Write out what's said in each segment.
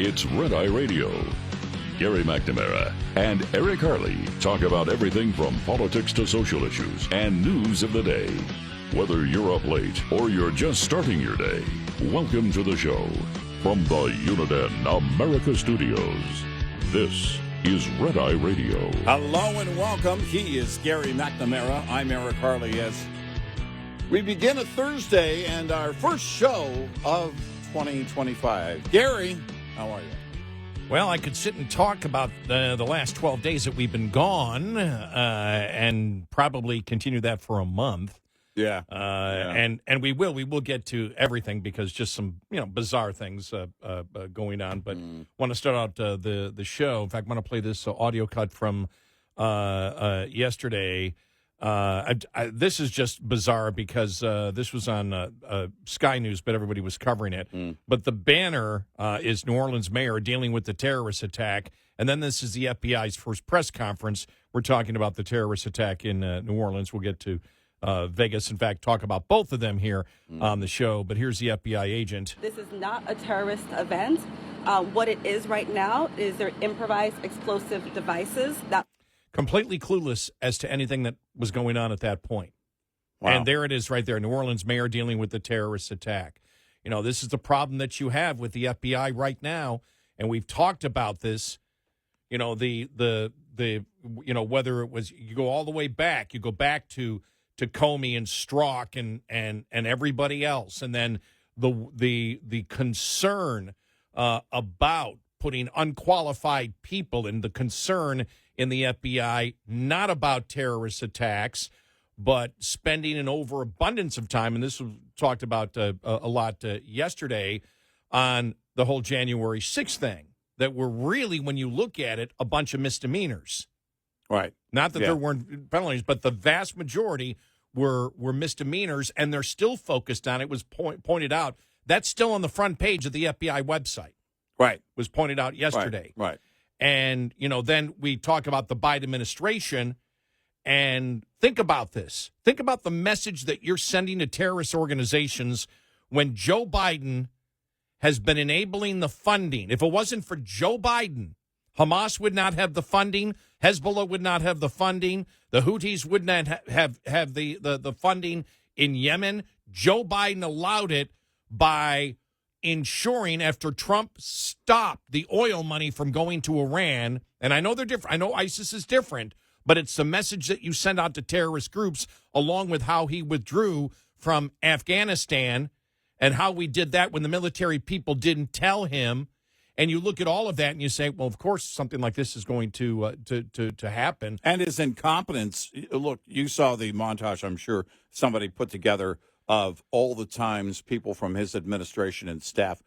It's Red Eye Radio. Gary McNamara and Eric Harley talk about everything from politics to social issues and news of the day. Whether you're up late or you're just starting your day, welcome to the show. From the Uniden America Studios, this is Red Eye Radio. Hello and welcome. He is Gary McNamara. I'm Eric Harley. As we begin a Thursday and our first show of 2025. Gary, how are you? Well, I could sit and talk about the last 12 days that we've been gone and probably continue that for a month. Yeah. And we will get to everything because just some bizarre things going on. But want to start out the show. In fact, I want to play this audio cut from yesterday. This is just bizarre because this was on Sky News, but everybody was covering it. But the banner is New Orleans mayor dealing with the terrorist attack. And then this is the FBI's first press conference. We're talking about the terrorist attack in New Orleans. We'll get to Vegas, in fact, talk about both of them here on the show. But here's the FBI agent. This is not a terrorist event. What it is right now is they're improvised explosive devices that completely clueless as to anything that was going on at that point. Wow. And there it is right there. New Orleans mayor dealing with the terrorist attack. This is the problem that you have with the FBI right now. And we've talked about this, whether it was, you go all the way back, you go back to Comey and Strzok and everybody else. And then the concern about putting unqualified people in, the concern in the FBI, not about terrorist attacks, but spending an overabundance of time, and this was talked about a lot yesterday on the whole January 6th thing, that were really, when you look at it, a bunch of misdemeanors. Right. Not that there weren't penalties, but the vast majority were misdemeanors, and they're still focused on it. Was pointed out. That's still on the front page of the FBI website. Right. Was pointed out yesterday. Right. And, then we talk about the Biden administration, and think about this. Think about the message that you're sending to terrorist organizations when Joe Biden has been enabling the funding. If it wasn't for Joe Biden, Hamas would not have the funding. Hezbollah would not have the funding. The Houthis would not have the funding in Yemen. Joe Biden allowed it by ensuring, after Trump stopped the oil money from going to Iran, and I know they're different. I know ISIS is different, but it's the message that you send out to terrorist groups, along with how he withdrew from Afghanistan and how we did that when the military people didn't tell him. And you look at all of that and you say, well, of course, something like this is going to happen. And his incompetence. Look, you saw the montage, I'm sure somebody put together, of all the times people from his administration and staff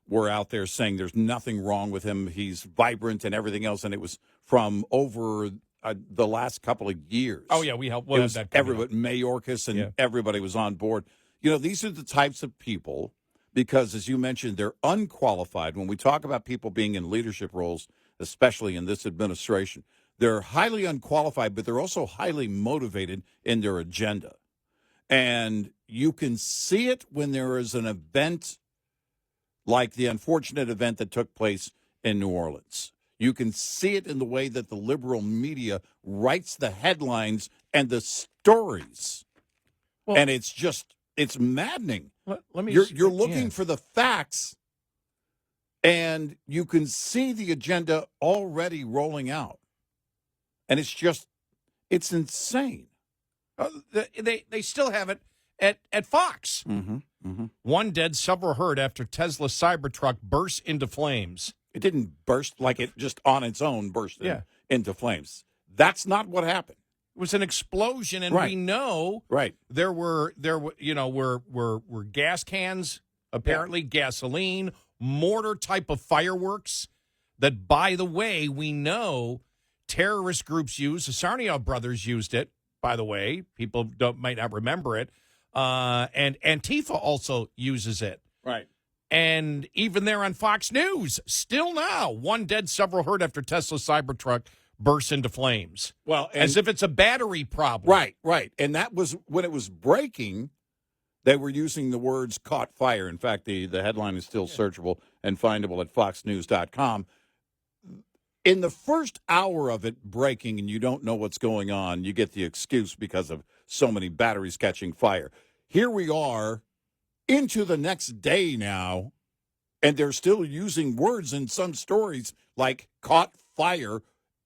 were out there saying there's nothing wrong with him. He's vibrant and everything else. And it was from over the last couple of years. Oh, yeah, we helped. Well, that everybody, Mayorkas and everybody was on board. These are the types of people, because, as you mentioned, they're unqualified. When we talk about people being in leadership roles, especially in this administration, they're highly unqualified, but they're also highly motivated in their agenda. And you can see it when there is an event like the unfortunate event that took place in New Orleans. You can see it in the way that the liberal media writes the headlines and the stories. Well, and it's maddening. You're looking for the facts, and you can see the agenda already rolling out. And it's insane. They still have it at Fox. One dead, several hurt after Tesla CyberTruck burst into flames. It didn't burst like it just on its own burst into flames. That's not what happened. It was an explosion, and we know there were gas cans, apparently gasoline, mortar type of fireworks that, by the way, we know terrorist groups use. The Sarnia brothers used it, by the way. People might not remember it. And Antifa also uses it. Right. And even there on Fox News, still now, one dead, several hurt after Tesla CyberTruck bursts into flames. Well, as if it's a battery problem. Right. And that was when it was breaking. They were using the words caught fire. In fact, the headline is still searchable and findable at foxnews.com. In the first hour of it breaking and you don't know what's going on, you get the excuse because of so many batteries catching fire. Here we are into the next day now, and they're still using words in some stories like caught fire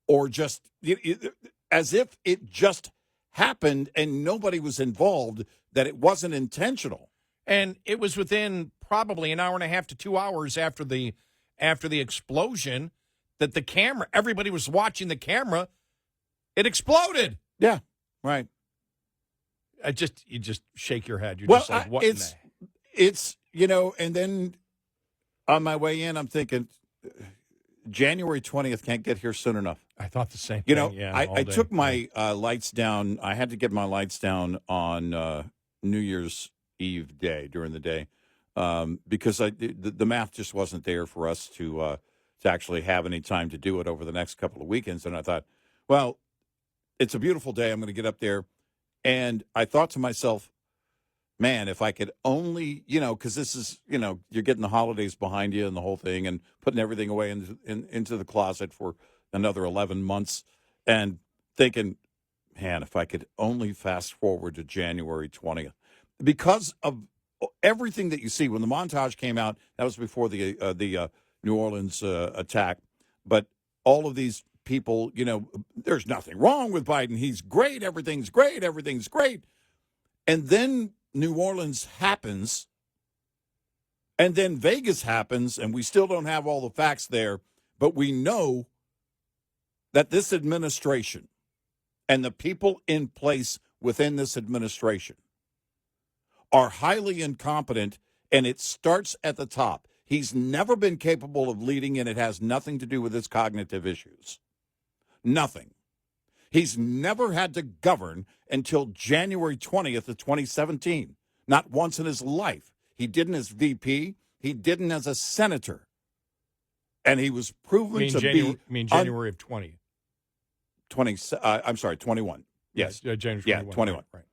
or just as if it just happened and nobody was involved, that it wasn't intentional. And it was within probably an hour and a half to 2 hours after the explosion that the camera, everybody was watching the camera, it exploded. Yeah, right. You just shake your head. You're Well, just like, what? It's, and then on my way in, I'm thinking January 20th can't get here soon enough. I thought the same thing. Yeah, I took my lights down. I had to get my lights down on New Year's Eve day during the day because the math just wasn't there for us to actually have any time to do it over the next couple of weekends. And I thought, well, it's a beautiful day. I'm going to get up there. And I thought to myself, man, if I could only, because this is, you're getting the holidays behind you and the whole thing and putting everything away into the closet for another 11 months and thinking, man, if I could only fast forward to January 20th. Because of everything that you see, when the montage came out, that was before the New Orleans attack. But all of these people, there's nothing wrong with Biden. He's great. Everything's great. Everything's great. And then New Orleans happens. And then Vegas happens. And we still don't have all the facts there. But we know that this administration and the people in place within this administration are highly incompetent. And it starts at the top. He's never been capable of leading, and it has nothing to do with his cognitive issues. Nothing. He's never had to govern until January 20th of 2017. Not once in his life. He didn't as VP. He didn't as a senator. And he was proven to be... You mean January of 20? 21. Yes. January 21. Yeah, 21. Right.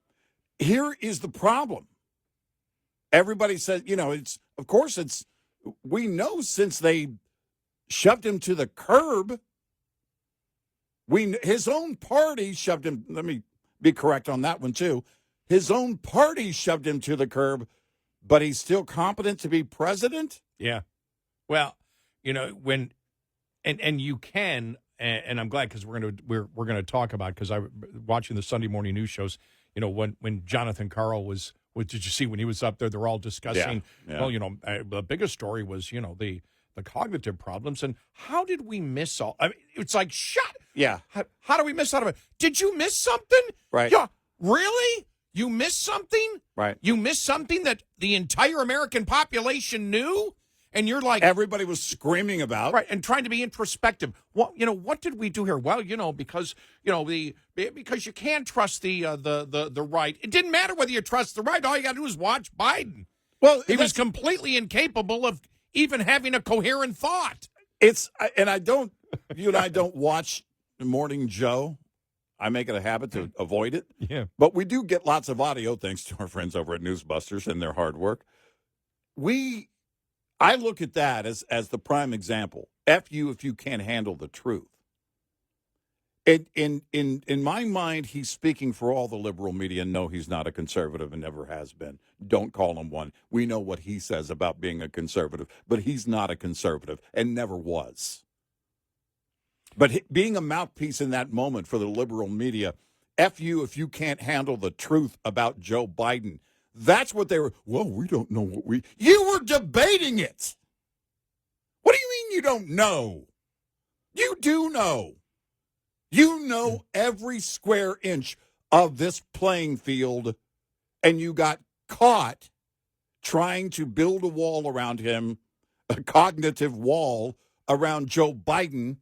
Here is the problem. Everybody says, we know since they shoved him to the curb, his own party shoved him. Let me be correct on that one, too. His own party shoved him to the curb, but he's still competent to be president? Yeah. Well, when and you can, and I'm glad because we're going to talk about, because I watching the Sunday morning news shows, when Jonathan Karl was did you see when he was up there? They're all discussing. Yeah. Well, the biggest story was the cognitive problems, and how did we miss all? I mean, it's like shut. Yeah. How do we miss out of it? Did you miss something? Right. Yeah. Really? You missed something? Right. You missed something that the entire American population knew, and you're like everybody was screaming about. Right, and trying to be introspective. What what did we do here? Well, because because you can't trust the right. It didn't matter whether you trust the right. All you got to do is watch Biden. Well, he was completely incapable of even having a coherent thought. You and I don't watch Morning Joe. I make it a habit to avoid it. Yeah. But we do get lots of audio thanks to our friends over at Newsbusters and their hard work. I look at that as the prime example. F you if you can't handle the truth. In my mind, he's speaking for all the liberal media. No, he's not a conservative and never has been. Don't call him one. We know what he says about being a conservative, but he's not a conservative and never was. But being a mouthpiece in that moment for the liberal media, F you if you can't handle the truth about Joe Biden. That's what they were. Well, we don't know what you were debating it. What do you mean you don't know? You do know. You know every square inch of this playing field, and you got caught trying to build a wall around him, a cognitive wall around Joe Biden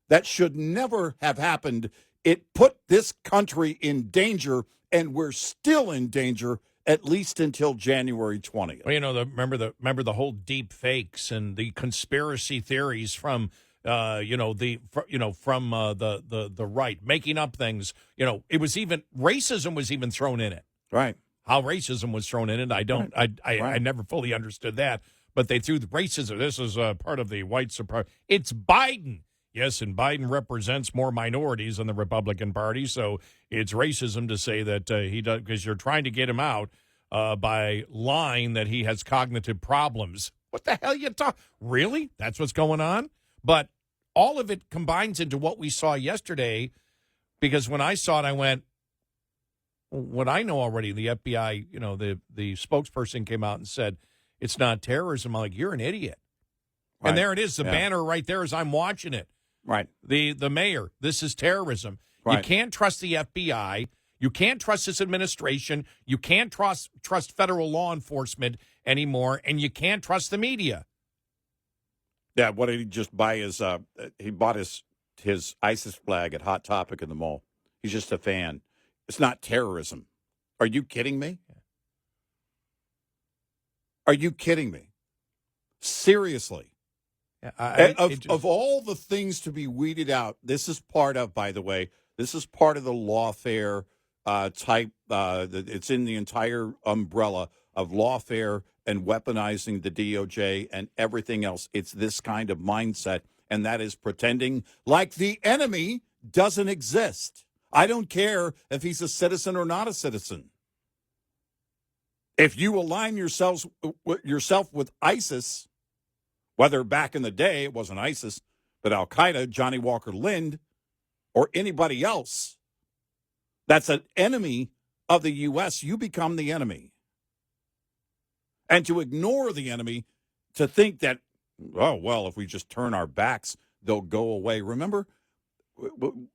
that should never have happened. It put this country in danger, and we're still in danger at least until January 20th. Well, remember the whole deep fakes and the conspiracy theories from the right, making up things. It was even racism was even thrown in it. Right. how racism was thrown in it. I never fully understood that. But they threw the racism. This is part of the white supremacy. It's Biden. Yes, and Biden represents more minorities than the Republican Party, so it's racism to say that he does, because you're trying to get him out by lying that he has cognitive problems. What the hell you talk? Really? That's what's going on? But all of it combines into what we saw yesterday, because when I saw it, I went, what I know already, the FBI, the spokesperson came out and said, it's not terrorism. I'm like, you're an idiot. Right. And there it is, the banner right there as I'm watching it. Right. The mayor, this is terrorism. Right. You can't trust the FBI. You can't trust this administration. You can't trust federal law enforcement anymore, and you can't trust the media. Yeah, what did he just buy? He bought his ISIS flag at Hot Topic in the mall. He's just a fan. It's not terrorism. Are you kidding me? Are you kidding me? Seriously. Of all the things to be weeded out, this is part of, by the way, this is part of the lawfare type. It's in the entire umbrella of lawfare and weaponizing the DOJ and everything else. It's this kind of mindset, and that is pretending like the enemy doesn't exist. I don't care if he's a citizen or not a citizen. If you align yourself with ISIS, whether back in the day it wasn't ISIS, but Al-Qaeda, Johnny Walker Lind, or anybody else that's an enemy of the U.S., you become the enemy. And to ignore the enemy, to think that, oh, well, if we just turn our backs, they'll go away. Remember,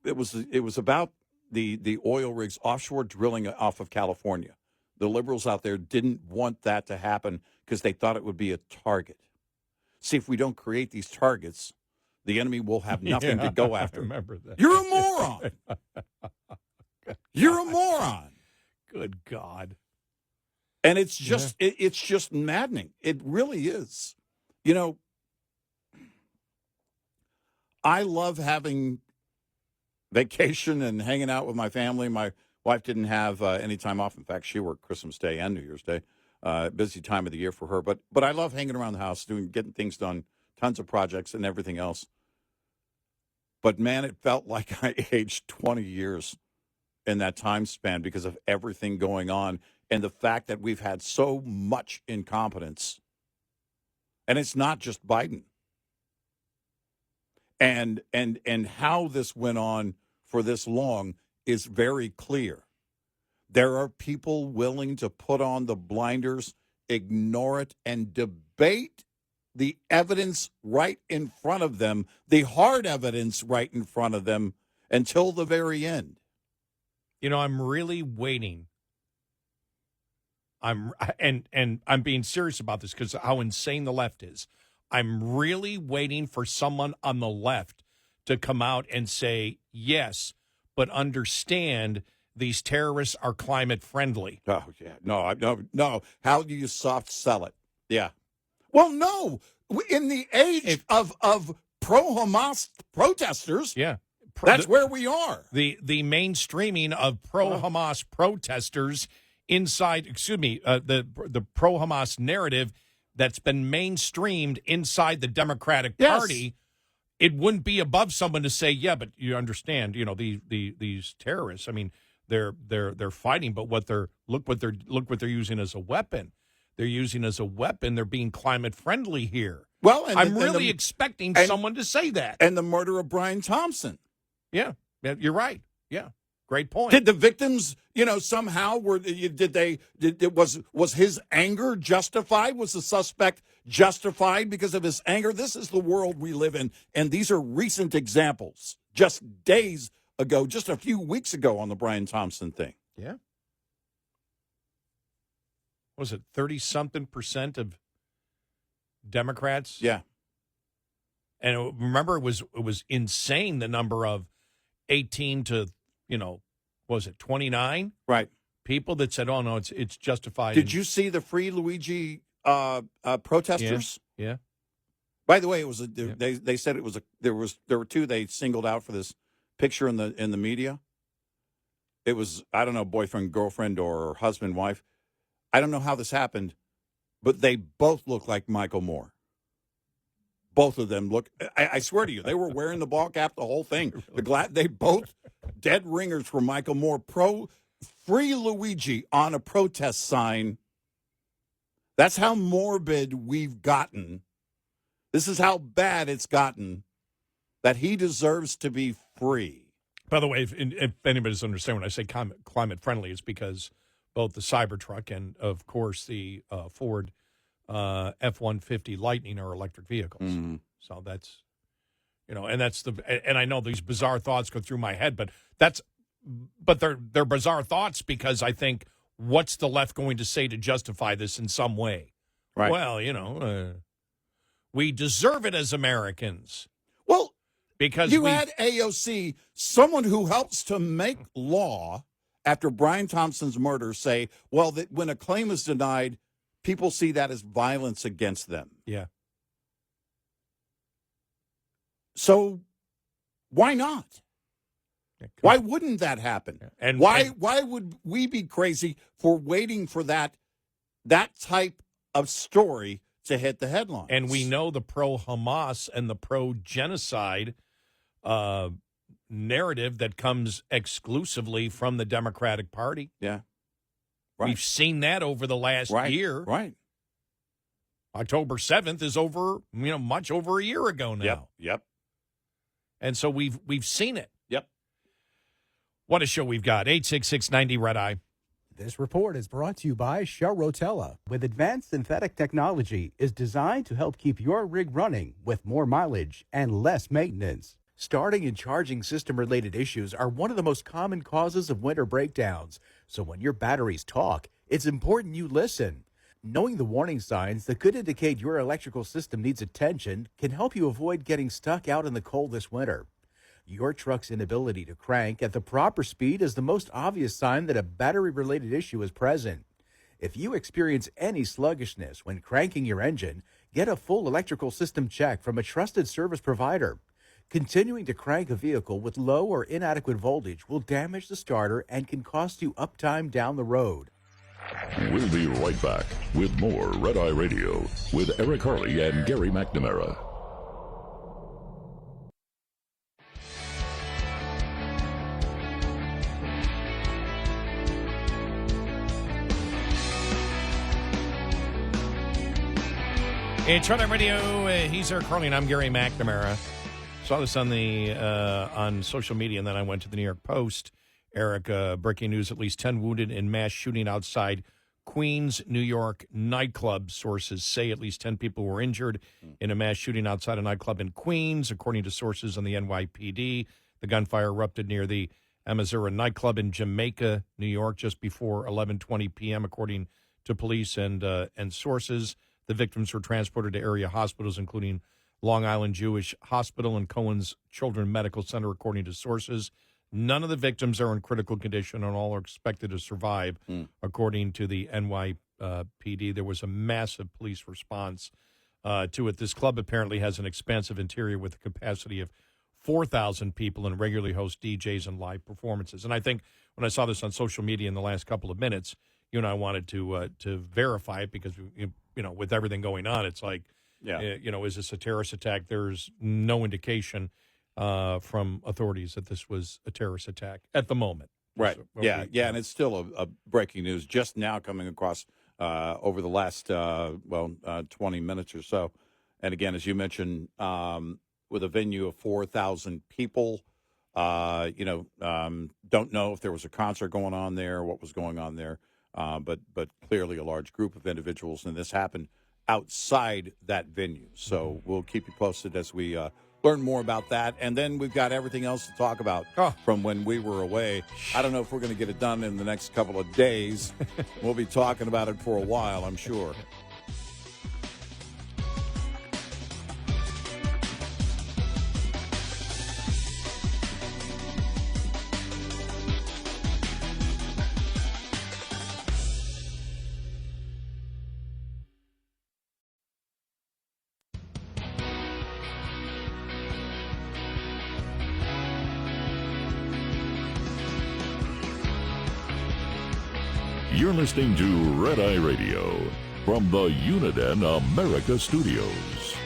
it was about the oil rigs offshore drilling off of California. The liberals out there didn't want that to happen because they thought it would be a target. See, if we don't create these targets, the enemy will have nothing to go after. I remember that. You're a moron. You're a moron. Good God. And it's just it's just maddening. It really is. I love having vacation and hanging out with my family. My wife didn't have any time off. In fact, she worked Christmas Day and New Year's Day. Busy time of the year for her. But I love hanging around the house, getting things done, tons of projects and everything else. But, man, it felt like I aged 20 years in that time span because of everything going on and the fact that we've had so much incompetence. And it's not just Biden. And how this went on for this long is very clear. There are people willing to put on the blinders, ignore it, and debate the evidence right in front of them, the hard evidence right in front of them, until the very end. I'm really waiting. I'm being serious about this because how insane the left is. I'm really waiting for someone on the left to come out and say, yes, but understand these terrorists are climate friendly. Oh, yeah. No. How do you soft sell it? Yeah. Well, no. In the age of pro-Hamas protesters, that's where we are. The mainstreaming of pro-Hamas protesters inside, the pro-Hamas narrative that's been mainstreamed inside the Democratic Party. It wouldn't be above someone to say, yeah, but you understand, these terrorists. I mean, they're fighting, but look what they're using as a weapon. They're using as a weapon. They're being climate friendly here. Well, I'm really expecting someone to say that. And the murder of Brian Thompson. Yeah, you're right. Yeah, great point. Did the victims, somehow was his anger justified? Was the suspect justified because of his anger? This is the world we live in, and these are recent examples. Just days ago, just a few weeks ago on the Brian Thompson thing. Yeah. Was it 30-something% of Democrats? Yeah. And remember, it was insane, the number of 18 to, was it 29? Right. People that said, oh, no, it's justified. Did you see the Free Luigi protesters? Yeah. By the way, it was they said there were two they singled out for this picture in the media. It was, I don't know, boyfriend, girlfriend, or husband, wife. I don't know how this happened, but they both look like Michael Moore. Both of them look, I swear to you, they were wearing the ball cap, the whole thing. They both dead ringers for Michael Moore. Free Luigi on a protest sign. That's how morbid we've gotten. This is how bad it's gotten, that he deserves to be free. By the way, if anybody doesn't understand when I say climate friendly, it's because both the CyberTruck and, of course, the Ford F-150 Lightning are electric vehicles. Mm-hmm. So that's, and I know these bizarre thoughts go through my head, but they're bizarre thoughts because I think, what's the left going to say to justify this in some way? Right. Well, we deserve it as Americans. Well, because you had AOC, someone who helps to make law after Brian Thompson's murder, say, well, that when a claim is denied, people see that as violence against them. Yeah. So why not? Why wouldn't that happen? Yeah. And why would we be crazy for waiting for that type of story to hit the headlines? And we know the pro-Hamas and the pro-genocide narrative that comes exclusively from the Democratic Party. Yeah. Right. We've seen that over the last year. Right. October 7th is over, much over a year ago now. Yep. And so we've seen it. Yep. What a show we've got. 866-90 Red Eye. This report is brought to you by Shell Rotella. With advanced synthetic technology, is designed to help keep your rig running with more mileage and less maintenance. Starting and charging system-related issues are one of the most common causes of winter breakdowns. So when your batteries talk, it's important you listen. Knowing the warning signs that could indicate your electrical system needs attention can help you avoid getting stuck out in the cold this winter. Your truck's inability to crank at the proper speed is the most obvious sign that a battery-related issue is present. If you experience any sluggishness when cranking your engine, get a full electrical system check from a trusted service provider. Continuing to crank a vehicle with low or inadequate voltage will damage the starter and can cost you uptime down the road. We'll be right back with more Red Eye Radio with Eric Harley and Gary McNamara. It's Red Eye Radio. He's Eric Harley, and I'm Gary McNamara. Saw this on social media, and then I went to the New York Post. Eric, breaking news, at least 10 wounded in mass shooting outside Queens, New York nightclub. Sources say at least 10 people were injured in a mass shooting outside a nightclub in Queens, according to sources on the NYPD. The gunfire erupted near the Amazura nightclub in Jamaica, New York, just before 11:20 p.m., according to police and sources. The victims were transported to area hospitals, including Long Island Jewish Hospital and Cohen's Children's Medical Center, according to sources. None of the victims are in critical condition, and all are expected to survive, according to the NYPD. There was a massive police response to it. This club apparently has an expansive interior with a capacity of 4,000 people and regularly hosts DJs and live performances. And I think when I saw this on social media in the last couple of minutes, you and I wanted to verify it because, with everything going on, it's like, is this a terrorist attack? There's no indication from authorities that this was a terrorist attack at the moment. Right. And it's still a breaking news just now coming across over the last 20 minutes or so. And again, as you mentioned, with a venue of 4,000 people, don't know if there was a concert going on there, what was going on there, but clearly a large group of individuals, and this happened outside that venue. So we'll keep you posted as we learn more about that. And then we've got everything else to talk about from when we were away. I don't know if we're going to get it done in the next couple of days. We'll be talking about it for a while, I'm sure. You're listening to Red Eye Radio from the Uniden America Studios.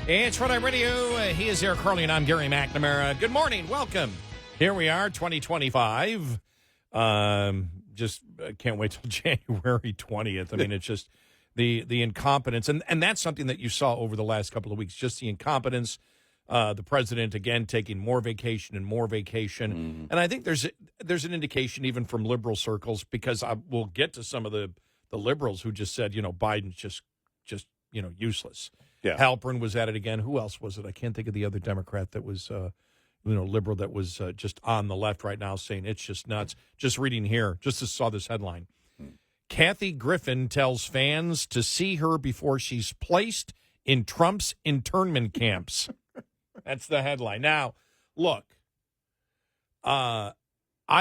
It's Red Eye Radio. He is Eric Harley, and I'm Gary McNamara. Good morning. Welcome. Here we are, 2025. Just can't wait till January 20th. I mean, it's just the incompetence. And that's something that you saw over the last couple of weeks, just the incompetence. The president, again, taking more vacation and more vacation. Mm-hmm. And I think there's an indication even from liberal circles, because we'll get to some of the liberals who just said, Biden's just useless. Yeah. Halpern was at it again. Who else was it? I can't think of the other Democrat that was, liberal that was just on the left right now saying it's just nuts. Just reading here, just saw this headline. Kathy Griffin tells fans to see her before she's placed in Trump's internment camps. That's the headline. Now, look, I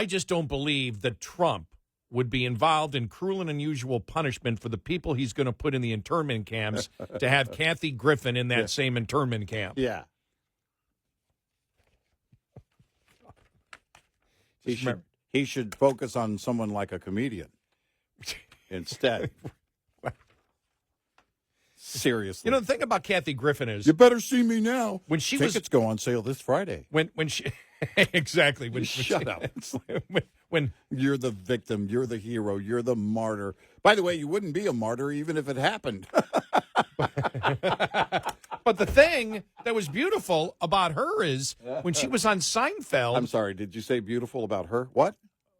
just don't believe that Trump would be involved in cruel and unusual punishment for the people he's going to put in the internment camps to have Kathy Griffin in that same internment camp. Yeah. He should focus on someone like a comedian instead. Seriously. The thing about Kathy Griffin is, you better see me now. When she Tickets go on sale this Friday. When she exactly Shut up. when you're the victim, you're the hero, you're the martyr. By the way, you wouldn't be a martyr even if it happened. But the thing that was beautiful about her is when she was on Seinfeld. I'm sorry, did you say beautiful about her? What?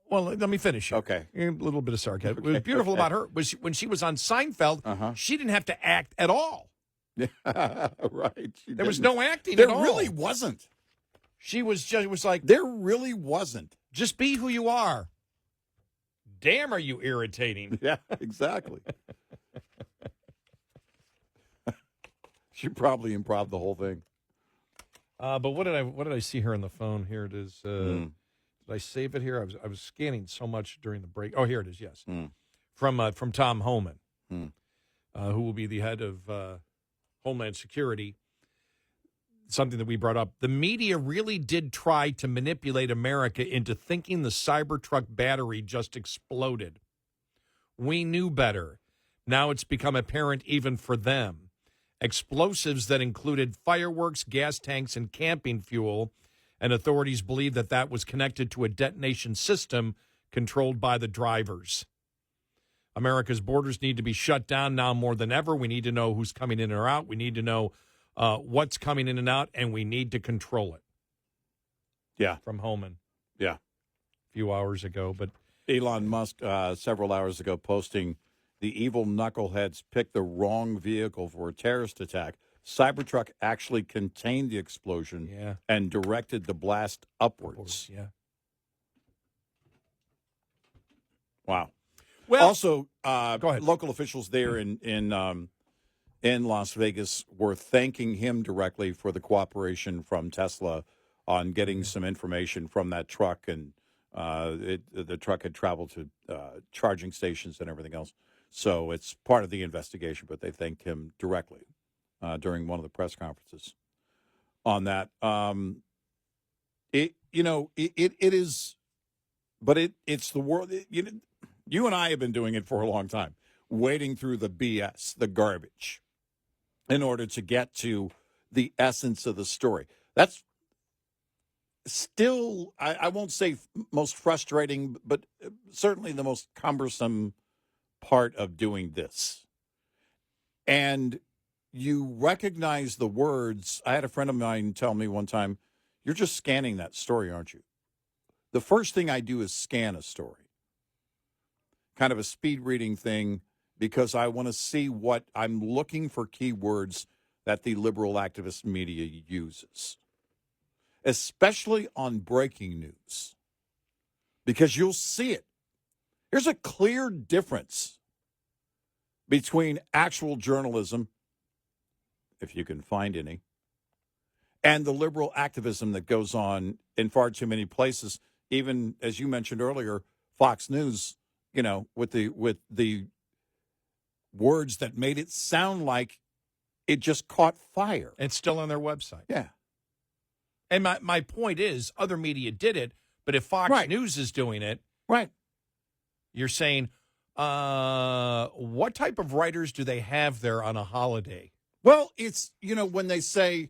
Well, let me finish. Okay. A little bit of sarcasm. What was beautiful about her was when she was on Seinfeld, she didn't have to act at all. Yeah, right. There was no acting at all. There really wasn't. She was just, it was like. There really wasn't. Just be who you are. Damn, are you irritating? Yeah, exactly. She probably improv the whole thing. But what did I see here on the phone? Here it is. Did I save it here? I was scanning so much during the break. Oh, here it is. Yes, from Tom Homan, who will be the head of Homeland Security. Something that we brought up. The media really did try to manipulate America into thinking the CyberTruck battery just exploded. We knew better. Now it's become apparent even for them. Explosives that included fireworks, gas tanks, and camping fuel, and authorities believe that was connected to a detonation system controlled by the drivers. America's borders need to be shut down now more than ever. We need to know who's coming in or out. We need to know what's coming in and out, and we need to control it. Yeah. From Homan. Yeah. A few hours ago. But Elon Musk, several hours ago, posting the evil knuckleheads picked the wrong vehicle for a terrorist attack. CyberTruck actually contained the explosion and directed the blast upwards. Yeah. Wow. Well, also, go ahead. Local officials there in Las Vegas were thanking him directly for the cooperation from Tesla on getting some information from that truck, and the truck had traveled to charging stations and everything else. So it's part of the investigation, but they thanked him directly during one of the press conferences on that. It is, but it's the world. You and I have been doing it for a long time, wading through the BS, the garbage, in order to get to the essence of the story. That's still, I won't say most frustrating, but certainly the most cumbersome part of doing this. And you recognize the words. I had a friend of mine tell me one time, you're just scanning that story, aren't you? The first thing I do is scan a story. Kind of a speed reading thing, because I want to see what I'm looking for, keywords that the liberal activist media uses, especially on breaking news, because you'll see it. There's a clear difference between actual journalism, if you can find any, and the liberal activism that goes on in far too many places. Even, as you mentioned earlier, Fox News, with the words that made it sound like it just caught fire. It's still on their website. Yeah. And my point is, other media did it, but if Fox News is doing it, right, You're saying, what type of writers do they have there on a holiday? Well, it's, when they say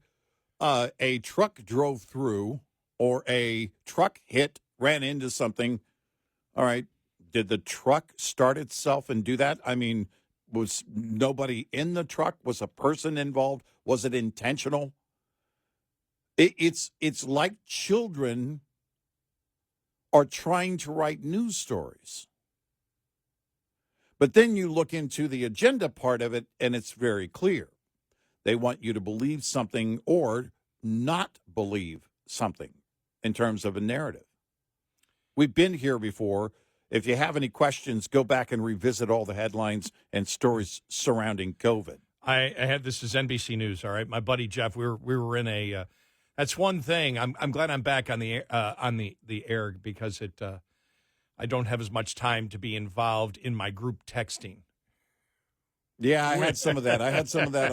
a truck drove through or a truck ran into something, all right, did the truck start itself and do that? I mean, was nobody in the truck? Was a person involved? Was it intentional? It's like children are trying to write news stories. But then you look into the agenda part of it, and it's very clear. They want you to believe something or not believe something in terms of a narrative. We've been here before. If you have any questions, go back and revisit all the headlines and stories surrounding COVID. I had this as NBC News. All right, my buddy Jeff. We were in a. That's one thing. I'm glad I'm back on the air because it. I don't have as much time to be involved in my group texting. Yeah, I had some of that. I had some of that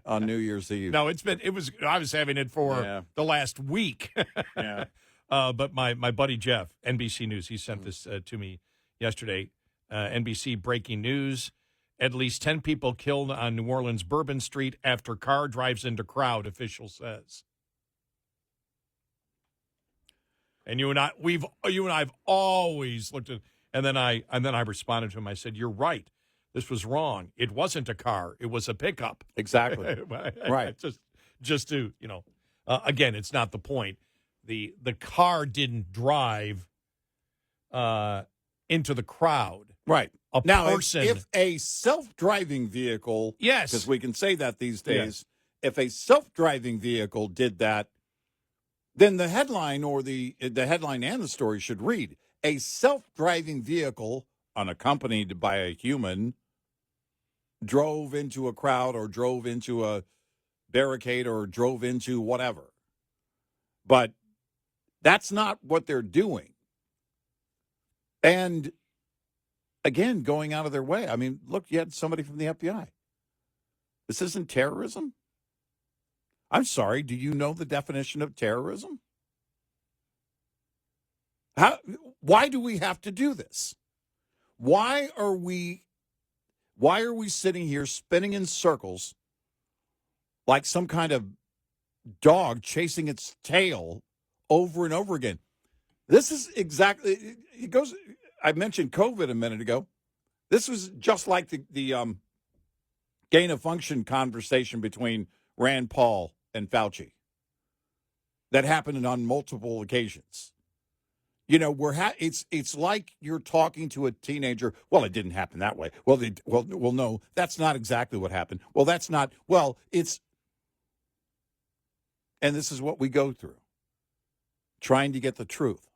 on New Year's Eve. No, I was having it for the last week. Yeah. But my buddy Jeff, NBC News, he sent this to me yesterday. NBC breaking news. At least 10 people killed on New Orleans Bourbon Street after car drives into crowd, official says. And you and I've always looked at, and then I responded to him. I said, "You're right. This was wrong. It wasn't a car. It was a pickup." Exactly. Right. Just to, again, it's not the point. The car didn't drive into the crowd. Right. Now, if a self-driving vehicle, yes, because we can say that these days, if a self-driving vehicle did that, then the headline or the headline and the story should read, a self-driving vehicle unaccompanied by a human drove into a crowd or drove into a barricade or drove into whatever. But that's not what they're doing. And again, going out of their way. I mean, look, you had somebody from the FBI. This isn't terrorism? I'm sorry, do you know the definition of terrorism? Why do we have to do this? Why are we sitting here spinning in circles like some kind of dog chasing its tail over and over again? This is exactly, it goes, I mentioned COVID a minute ago. This was just like the gain of function conversation between Rand Paul and Fauci that happened on multiple occasions. It's like you're talking to a teenager. Well, it didn't happen that way. Well, no, that's not exactly what happened. Well, that's not. Well, it's, and this is what we go through, trying to get the truth.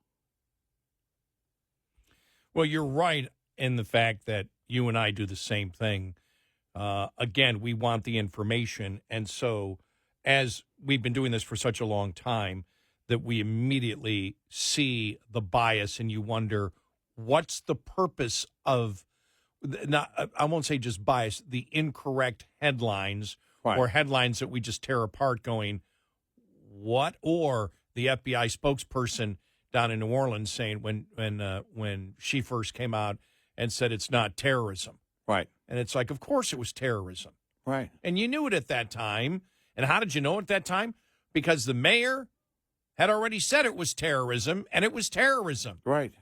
Well, you're right in the fact that you and I do the same thing. Again, we want the information, and so as we've been doing this for such a long time, that we immediately see the bias and you wonder, what's the purpose of, I won't say just bias, the incorrect headlines, right, or headlines that we just tear apart going, what? Or the FBI spokesperson down in New Orleans saying when she first came out and said it's not terrorism. Right. And it's like, of course it was terrorism. Right. And you knew it at that time. And how did you know it at that time? Because the mayor had already said it was terrorism, and it was terrorism. Right.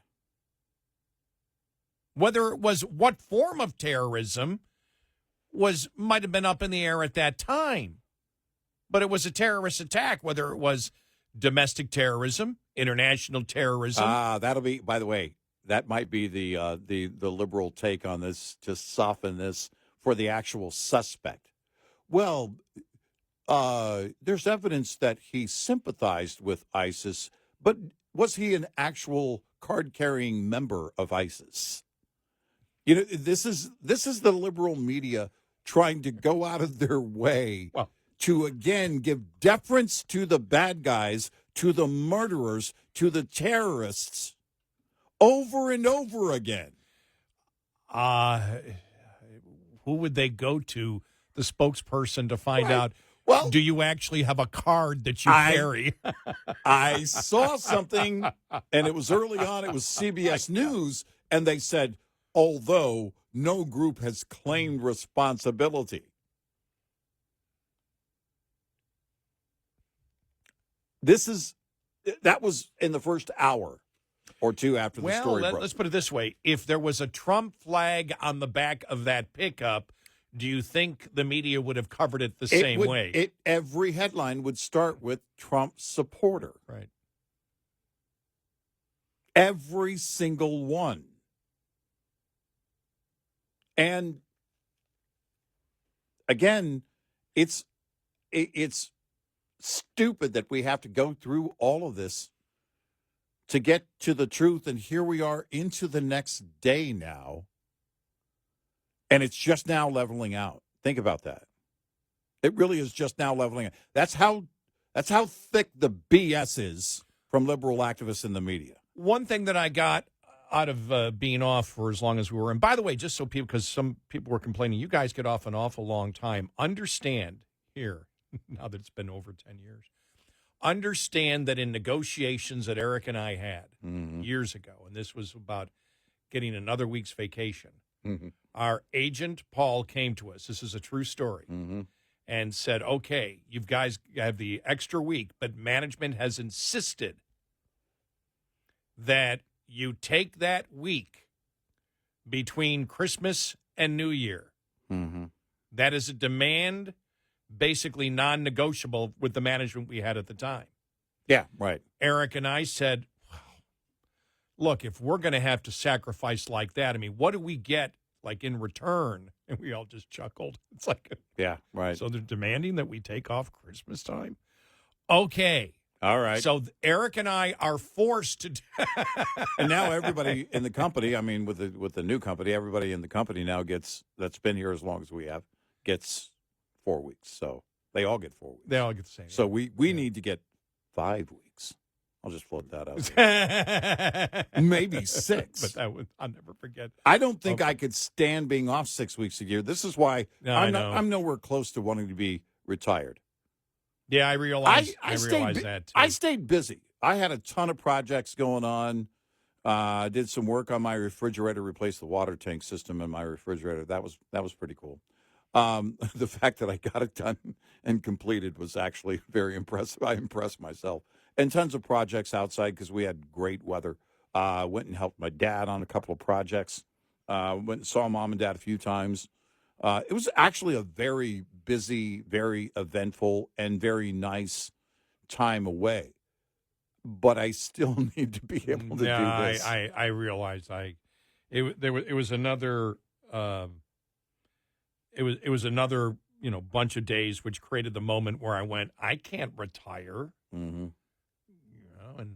Whether it was what form of terrorism might have been up in the air at that time. But it was a terrorist attack, whether it was domestic terrorism, international terrorism. That'll be, by the way, that might be the liberal take on this, to soften this for the actual suspect. Well, there's evidence that he sympathized with ISIS, but was he an actual card-carrying member of ISIS? This is the liberal media trying to go out of their way to, again, give deference to the bad guys, to the murderers, to the terrorists, over and over again. Who would they go to, the spokesperson, to find out, well, do you actually have a card that you carry? I saw something, and it was early on, it was CBS News, And they said, although no group has claimed responsibility. That was in the first hour or two after the story broke. Let's put it this way. If there was a Trump flag on the back of that pickup, do you think the media would have covered it the same way? Every headline would start with Trump supporter. Right. Every single one. And again, it's stupid that we have to go through all of this to get to the truth. And here we are into the next day now. And it's just now leveling out. Think about that. It really is just now leveling out. That's how thick the BS is from liberal activists in the media. One thing that I got out of being off for as long as we were, and by the way, just so people, because some people were complaining, you guys get off an awful long time. Understand here, now that it's been over 10 years, understand that in negotiations that Eric and I had years ago, and this was about getting another week's vacation, our agent, Paul, came to us. This is a true story. And said, okay, you guys have the extra week, but management has insisted that you take that week between Christmas and New Year. That is a demand, basically non-negotiable with the management we had at the time. Yeah, right. Eric and I said, look, if we're going to have to sacrifice like that, I mean, what do we get like in return? And we all just chuckled. It's like, yeah, right. So they're demanding that we take off Christmas time? Okay. All right. So Eric and I are forced to. And now everybody in the company, I mean, with the new company, everybody in the company now that's been here as long as we have, gets 4 weeks. So they all get 4 weeks. They all get the same. So we need to get 5 weeks. I'll just float that out. Maybe 6. But I'll never forget. I don't think I could stand being off 6 weeks a year. This is why I'm nowhere close to wanting to be retired. Yeah, I realize that too. I stayed busy. I had a ton of projects going on. I did some work on my refrigerator, replaced the water tank system in my refrigerator. That was pretty cool. The fact that I got it done and completed was actually very impressive. I impressed myself. And tons of projects outside because we had great weather. Went and helped my dad on a couple of projects. Went and saw Mom and Dad a few times. It was actually a very busy, very eventful, and very nice time away. But I still need to be able to do this. I realize it was another bunch of days which created the moment where I went, I can't retire. Mm-hmm. And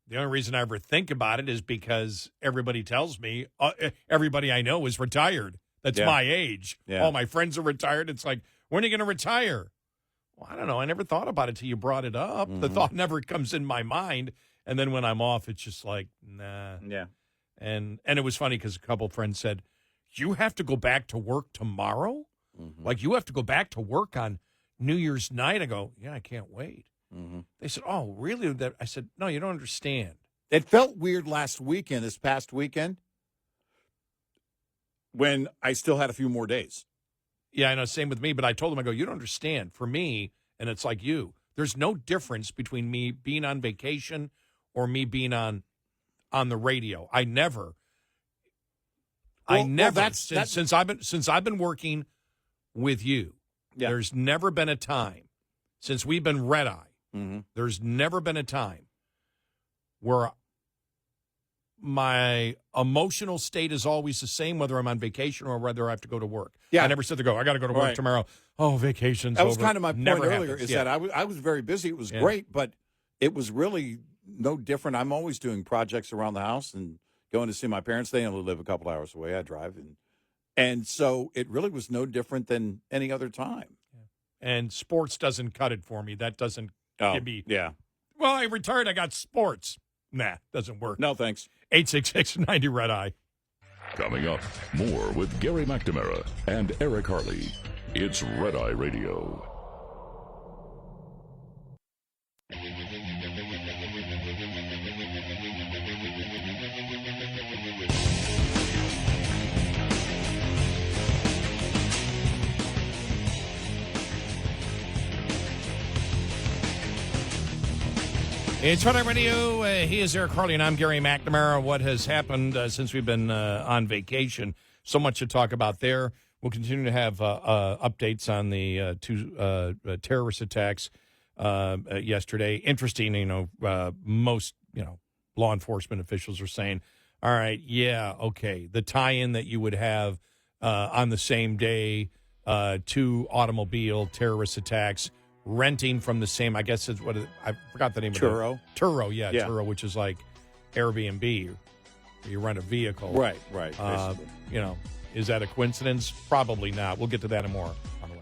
the only reason I ever think about it is because everybody tells me, everybody I know is retired. That's my age. Yeah. All my friends are retired. It's like, when are you going to retire? Well, I don't know. I never thought about it till you brought it up. The thought never comes in my mind. And then when I'm off, it's just like, nah. Yeah. And it was funny because a couple of friends said, you have to go back to work tomorrow? Like, you have to go back to work on New Year's night? I go, yeah, I can't wait. They said, oh, really? I said, no, you don't understand. It felt weird this past weekend, when I still had a few more days. Yeah, I know, same with me. But I told them, I go, you don't understand. For me, and it's like you, there's no difference between me being on vacation or me being on the radio. I never, since I've been working with you, there's never been a time since we've been Red Eye. There's never been a time where my emotional state is always the same, whether I'm on vacation or whether I have to go to work. Yeah. I never said I got to go to work tomorrow. Oh, vacation's over. That was kind of my point Never earlier, happens. is that I was very busy. It was great, but it was really no different. I'm always doing projects around the house and going to see my parents. They only live a couple hours away. I drive. And so it really was no different than any other time. And sports doesn't cut it for me. That doesn't give me. Yeah. Well, I retired. I got sports. Nah, doesn't work. No, thanks. 866-90 Red Eye. Coming up, more with Gary McNamara and Eric Harley. It's Red Eye Radio. It's Red Eye Radio. He is Eric Harley, and I'm Gary McNamara. What has happened since we've been on vacation? So much to talk about there. We'll continue to have updates on the two terrorist attacks yesterday. Interesting, most, law enforcement officials are saying, all right, yeah, okay, the tie-in that you would have on the same day, two automobile terrorist attacks, renting from the same, I guess it's I forgot the name of it. Turo, yeah, Turo, which is like Airbnb. You rent a vehicle. Right. Is that a coincidence? Probably not. We'll get to that and more on the way.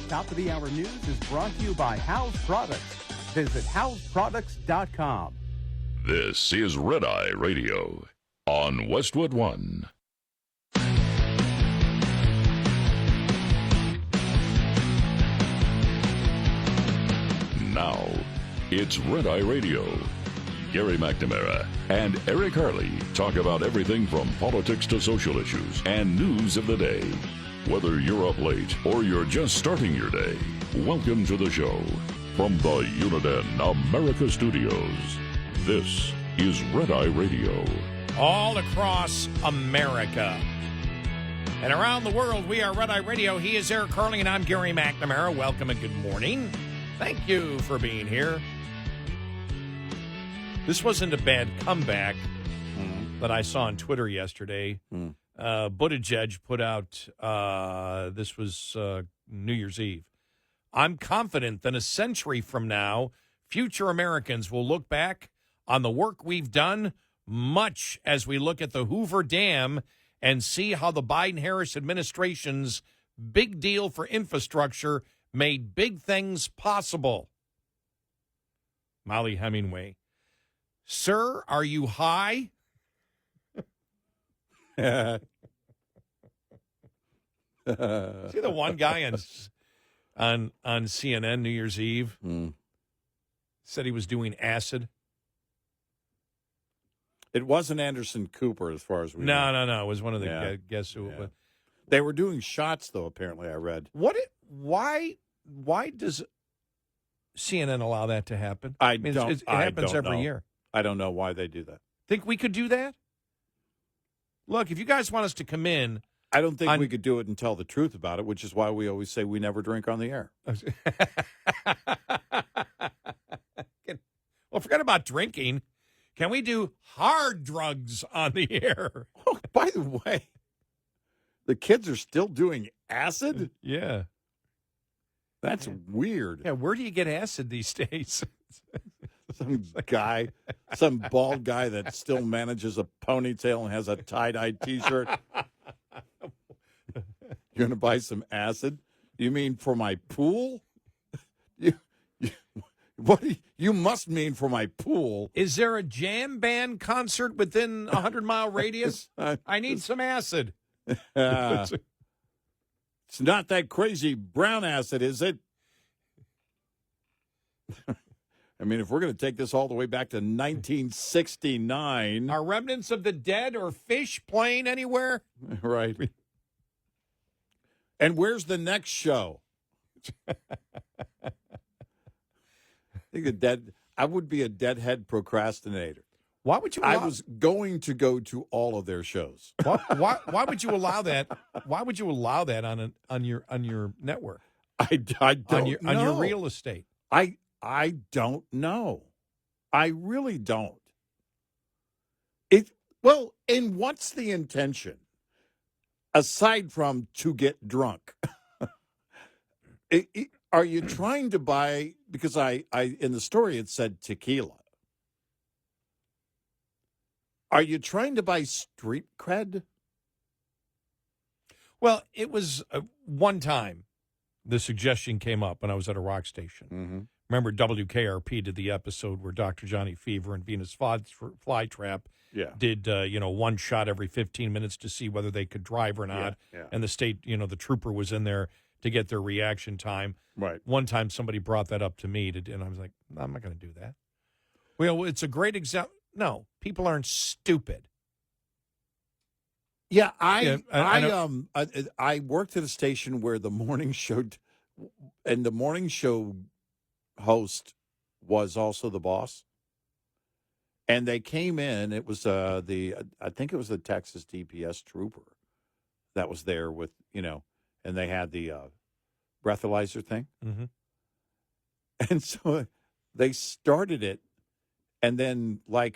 Top of the hour news is brought to you by House Products. Visit houseproducts.com. This is Red Eye Radio on Westwood One. Now, it's Red Eye Radio. Gary McNamara and Eric Harley talk about everything from politics to social issues and news of the day. Whether you're up late or you're just starting your day, welcome to the show. From the Uniden America Studios, this is Red Eye Radio. All across America and around the world, we are Red Eye Radio. He is Eric Harley, and I'm Gary McNamara. Welcome and good morning. Thank you for being here. This wasn't a bad comeback that I saw on Twitter yesterday. Buttigieg put out, this was New Year's Eve. I'm confident that a century from now, future Americans will look back on the work we've done, much as we look at the Hoover Dam and see how the Biden-Harris administration's big deal for infrastructure made big things possible. Molly Hemingway. Sir, are you high? See the one guy on CNN New Year's Eve said he was doing acid? It wasn't Anderson Cooper, as far as we know. No. It was one of the guess who it was. They were doing shots, though, apparently, I read. Why does CNN allow that to happen? It happens every year. I don't know why they do that. Think we could do that? Look, if you guys want us to come in... I don't think we could do it and tell the truth about it, which is why we always say we never drink on the air. Well, forget about drinking. Can we do hard drugs on the air? Oh, by the way, the kids are still doing acid? Yeah. That's weird. Yeah, where do you get acid these days? Some bald guy that still manages a ponytail and has a tie-dye T-shirt. You're going to buy some acid? You mean for my pool? You must mean for my pool. Is there a jam band concert within a 100-mile radius? I need some acid. It's not that crazy brown acid, is it? I mean, if we're going to take this all the way back to 1969. Are remnants of the dead or fish playing anywhere? Right. And where's the next show? I would be a deadhead procrastinator. Why would you? I was going to go to all of their shows. Why would you allow that? Why would you allow that on your network? I don't know. On your real estate. I don't know. I really don't. And what's the intention? Aside from to get drunk. Are you trying to buy, because I in the story it said tequila. Are you trying to buy street cred? Well, it was one time the suggestion came up when I was at a rock station. Mm-hmm. Remember, WKRP did the episode where Dr. Johnny Fever and Venus Flytrap did, one shot every 15 minutes to see whether they could drive or not. Yeah. And the state, the trooper was in there to get their reaction time. Right. One time somebody brought that up to me, and I was like, no, I'm not going to do that. Well, it's a great example. No, people aren't stupid. Yeah, Yeah, I know. I worked at a station where the morning show, and the morning show host was also the boss. And they came in. It was I think it was the Texas DPS trooper that was there with, and they had the breathalyzer thing. Mm-hmm. And so they started it, and then I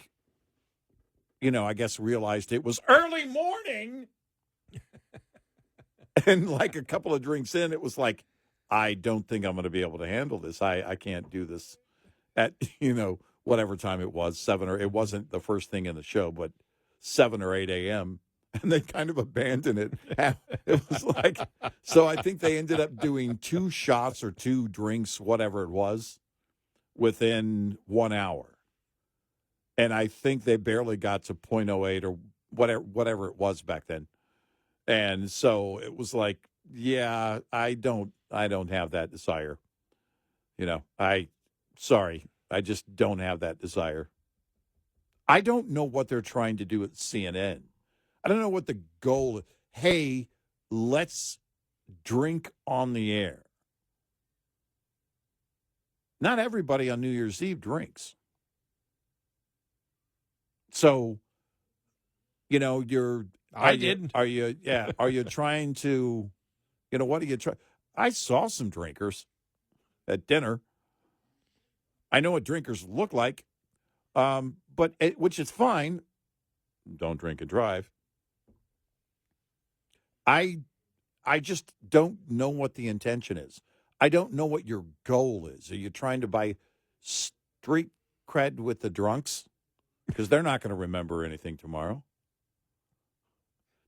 guess realized it was early morning. And like a couple of drinks in, it was like, I don't think I'm going to be able to handle this. I can't do this at, whatever time it was, it wasn't the first thing in the show, but 7 or 8 a.m. And they kind of abandoned it. It was like, so I think they ended up doing 2 shots or 2 drinks, whatever it was, within 1 hour. And I think they barely got to 0.08 or whatever it was back then. And so it was like, yeah, I don't have that desire. Sorry, I just don't have that desire. I don't know what they're trying to do at CNN. I don't know what the goal is. Hey, let's drink on the air. Not everybody on New Year's Eve drinks. So, I didn't. Are you trying to, what are you trying? I saw some drinkers at dinner. I know what drinkers look like, which is fine. Don't drink and drive. I just don't know what the intention is. I don't know what your goal is. Are you trying to buy street cred with the drunks? Because they're not going to remember anything tomorrow.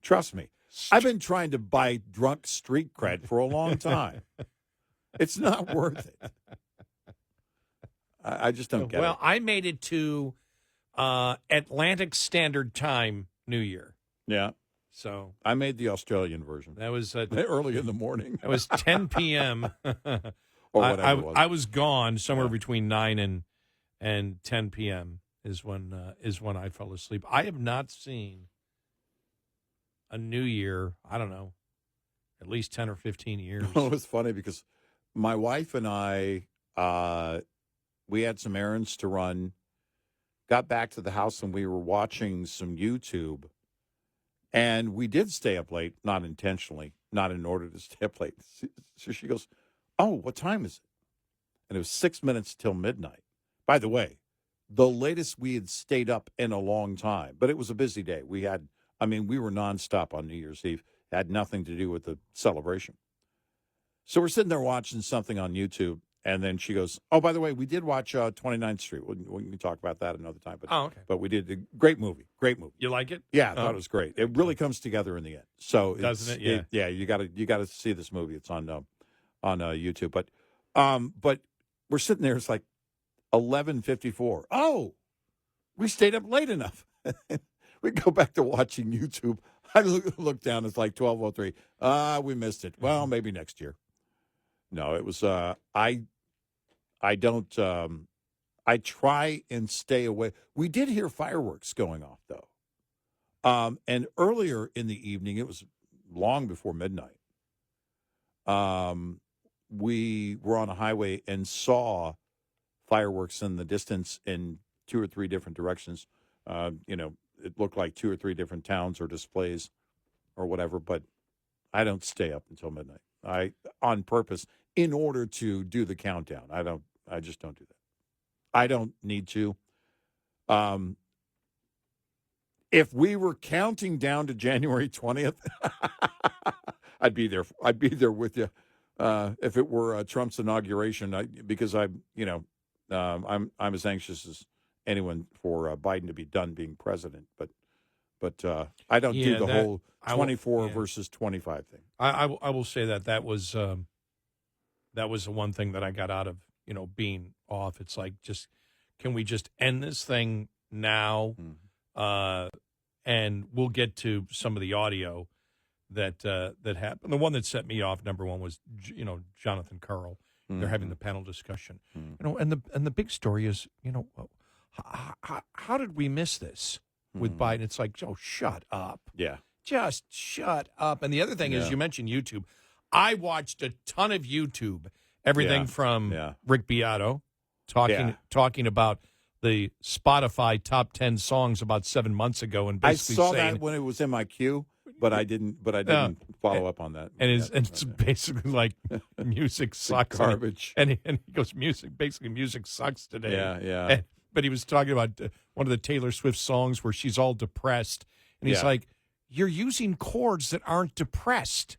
Trust me. I've been trying to buy drunk street cred for a long time. It's not worth it. I just don't get it. Well, I made it to Atlantic Standard Time New Year. Yeah. So I made the Australian version. that was early in the morning. It was 10 p.m. Or whatever it was. I was gone somewhere between 9 and 10 p.m. is when I fell asleep. I have not seen a New Year, I don't know, at least 10 or 15 years. It was funny because my wife and I, we had some errands to run, got back to the house, and we were watching some YouTube. And we did stay up late, not intentionally, not in order to stay up late. So she goes, "Oh, what time is it?" And it was 6 minutes till midnight. By the way, the latest we had stayed up in a long time, but it was a busy day. We were nonstop on New Year's Eve. It had nothing to do with the celebration. So we're sitting there watching something on YouTube, and then she goes, "Oh, by the way, we did watch 29th Street. We can talk about that another time." Okay. But we did a great movie. Great movie. You like it? Yeah, I thought it was great. It really comes together in the end. So doesn't it? Yeah. You got to see this movie. It's on YouTube. But we're sitting there. It's like 11:54. Oh, we stayed up late enough. We go back to watching YouTube. I look down. It's like 12:03. We missed it. Well, maybe next year. No, it was. I don't. I try and stay away. We did hear fireworks going off though. And earlier in the evening, it was long before midnight. We were on a highway and saw fireworks in the distance in 2 or 3 different directions. It looked like 2 or 3 different towns or displays or whatever, but I don't stay up until midnight. On purpose in order to do the countdown. I just don't do that. I don't need to. If we were counting down to January 20th, I'd be there. I'd be there with you. If it were Trump's inauguration, because I'm as anxious as anyone for Biden to be done being president. But I don't do the whole 24 versus 25 thing. I will say that was the one thing that I got out of being off. It's like, can we just end this thing now? And we'll get to some of the audio that happened. The one that set me off, number one, was Jonathan Karl. They're having the panel discussion. And the big story is, how did we miss this with Biden? It's like, oh, shut up. Yeah. Just shut up. And the other thing is, you mentioned YouTube. I watched a ton of YouTube, everything from Rick Beato talking about the Spotify top 10 songs about 7 months ago, and basically I saw saying, that when it was in my queue, but I didn't follow up on that. And it's basically like music sucks, garbage. And he goes, music sucks today. Yeah. But he was talking about one of the Taylor Swift songs where she's all depressed, and he's like, "You're using chords that aren't depressed.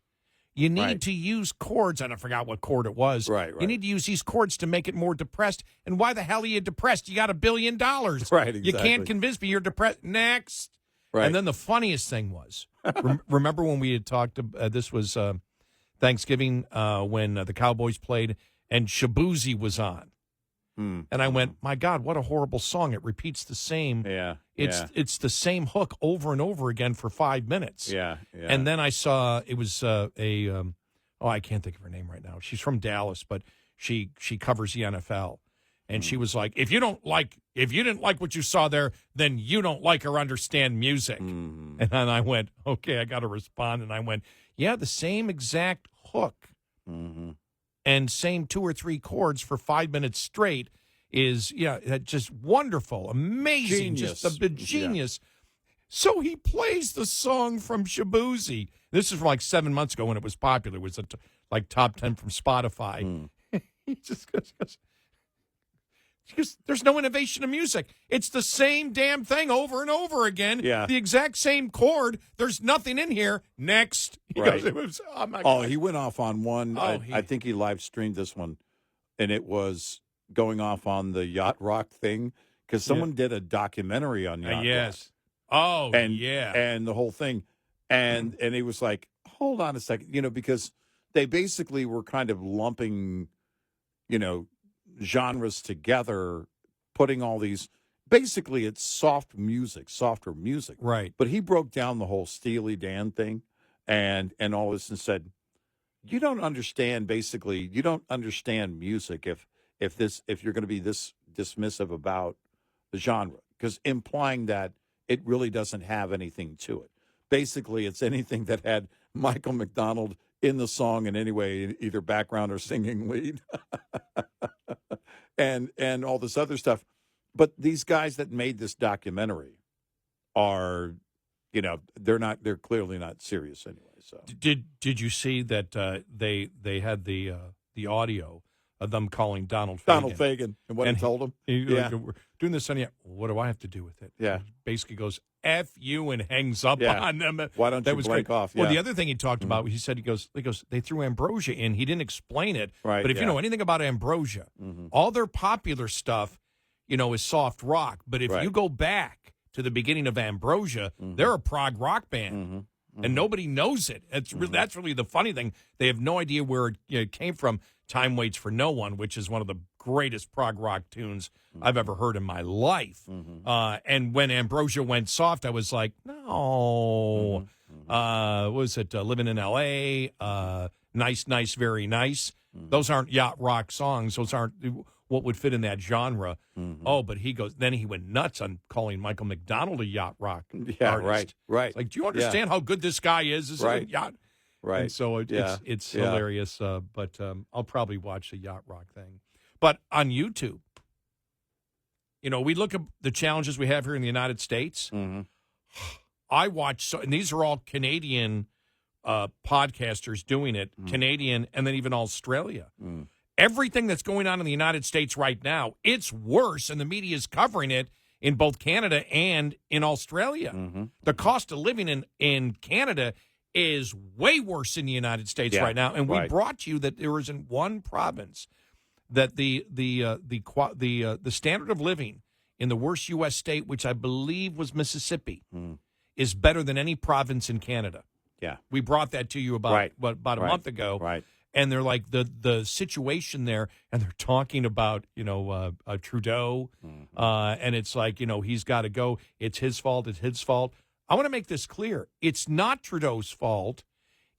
You need to use chords," and I forgot what chord it was. Right. You need to use these chords to make it more depressed. And why the hell are you depressed? You got $1 billion. Right, exactly. You can't convince me you're depressed. Next. Right. And then the funniest thing was, remember when we had talked, this was Thanksgiving when the Cowboys played, and Shabuzi was on. And I went, my God, what a horrible song. It repeats the same. It's the same hook over and over again for 5 minutes. Yeah. And then I saw it was I can't think of her name right now. She's from Dallas, but she covers the NFL. And she was like, if you didn't like what you saw there, then you don't like or understand music. And then I went, okay, I got to respond. And I went, yeah, the same exact hook and same 2 or 3 chords for 5 minutes straight is, just wonderful, amazing, Genius. just a genius. So he plays the song from Shabuzi. This is from like 7 months ago when it was popular. It was like top 10 from Spotify. He just goes, because there's no innovation in music. It's the same damn thing over and over again. Yeah. The exact same chord. There's nothing in here. Next. He goes, oh, my God. He went off on one. I think he live streamed this one, and it was going off on the yacht rock thing because someone did a documentary on yacht rock. Oh, and the whole thing. And he was like, hold on a second, because they basically were kind of lumping, genres together, putting all these, basically it's softer music. Right. But he broke down the whole Steely Dan thing and all this and said, you don't understand music if you're going to be this dismissive about the genre, because implying that it really doesn't have anything to it. Basically, it's anything that had Michael McDonald in the song in any way, either background or singing lead, and all this other stuff. But these guys that made this documentary are, they're clearly not serious anyway. So did you see that they had the audio of them calling Donald Fagen and what he told him? We're doing this on what do I have to do with it? Yeah. Basically goes, F you, and hangs up on them. Why don't you break off? Well, the other thing he talked about, he goes, they threw Ambrosia in. He didn't explain it. Right. But if you know anything about Ambrosia, all their popular stuff, is soft rock. But if you go back to the beginning of Ambrosia, they're a prog rock band. And nobody knows it. That's really the funny thing. They have no idea where it came from. Time Waits for No One, which is one of the greatest prog rock tunes I've ever heard in my life. And when Ambrosia went soft, I was like, no. What was it? Living in L.A., Nice, Nice, Very Nice. Those aren't yacht rock songs. Those aren't what would fit in that genre. But he went nuts on calling Michael McDonald a yacht rock artist. Right. It's like, do you understand how good this guy is? This is a yacht. Right. And so it's hilarious, but I'll probably watch the yacht rock thing. But on YouTube, we look at the challenges we have here in the United States. I watch, and these are all Canadian podcasters doing it, Canadian, and then even Australia. Everything that's going on in the United States right now, it's worse, and the media is covering it in both Canada and in Australia. The cost of living in Canada is way worse in the United States right now, and we brought you that there isn't one province that the standard of living in the worst U.S. state, which I believe was Mississippi, is better than any province in Canada. Yeah, we brought that to you about a month ago. Right, and they're like the situation there, and they're talking about Trudeau, and it's like he's got to go. It's his fault. It's his fault. I want to make this clear. It's not Trudeau's fault.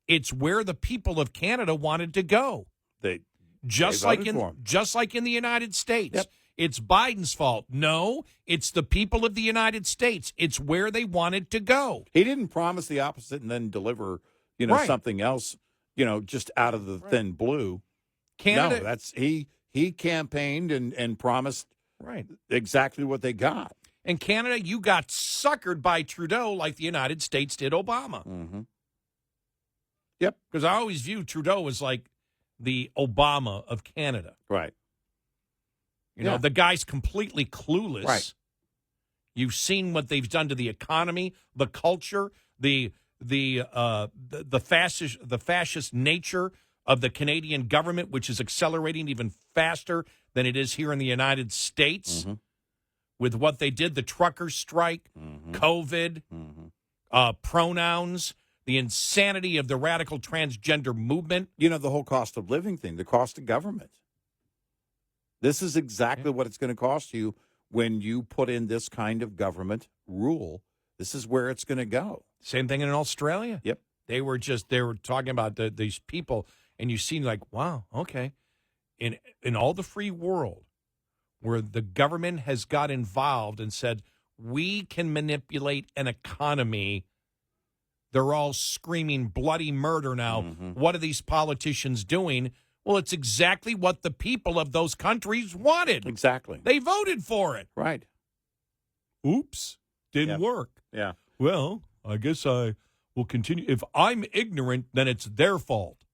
It's where the people of Canada wanted to go. Just like in the United States. Yep. it's Biden's fault. No, it's the people of the United States. It's where they wanted to go. He didn't promise the opposite and then deliver, Right. something else, just out of the thin blue. Canada, No, that's he campaigned and promised right. exactly what they got. In Canada, you got suckered by Trudeau like the United States did Obama. Mm-hmm. Yep. Because I always view Trudeau as like the Obama of Canada. Right. You know, the guy's completely clueless. Right. You've seen what they've done to the economy, the culture, the fascist nature of the Canadian government, which is accelerating even faster than it is here in the United States. Mm-hmm. With what they did, the trucker strike, COVID, pronouns, the insanity of the radical transgender movement. The whole cost of living thing, the cost of government. This is exactly what it's going to cost you when you put in this kind of government rule. This is where it's going to go. Same thing in Australia. Yep. They were talking about these people, and you see like, wow, okay. In all the free world, where the government has got involved and said, we can manipulate an economy, they're all screaming bloody murder now. What are these politicians doing? Well, it's exactly what the people of those countries wanted. Exactly. They voted for it. Right. Oops. Didn't work. Yeah. Well, I guess I will continue. If I'm ignorant, then it's their fault.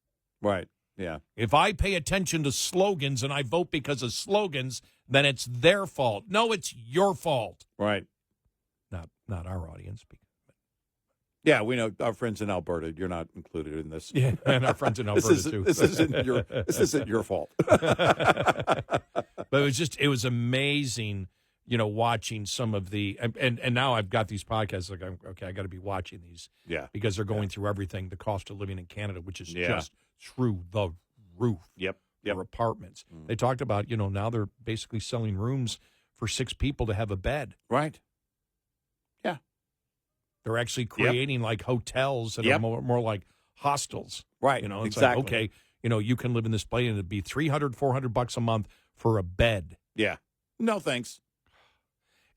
Right. Yeah. If I pay attention to slogans and I vote because of slogans, then it's their fault. No, it's your fault. Right. Not our audience. Yeah, we know our friends in Alberta. You're not included in this. Yeah, and our friends in Alberta too. This isn't your fault. But it was amazing, watching some of the and now I've got these podcasts like okay, I got to be watching these. Yeah. Because they're going through everything, the cost of living in Canada, which is just through the roof. Yep. For apartments. They talked about, now they're basically selling rooms for 6 people to have a bed. Right. Yeah. They're actually creating like hotels that are more like hostels. Right. It's exactly. like, okay, you can live in this place and it'd be $300-$400 a month for a bed. Yeah. No, thanks.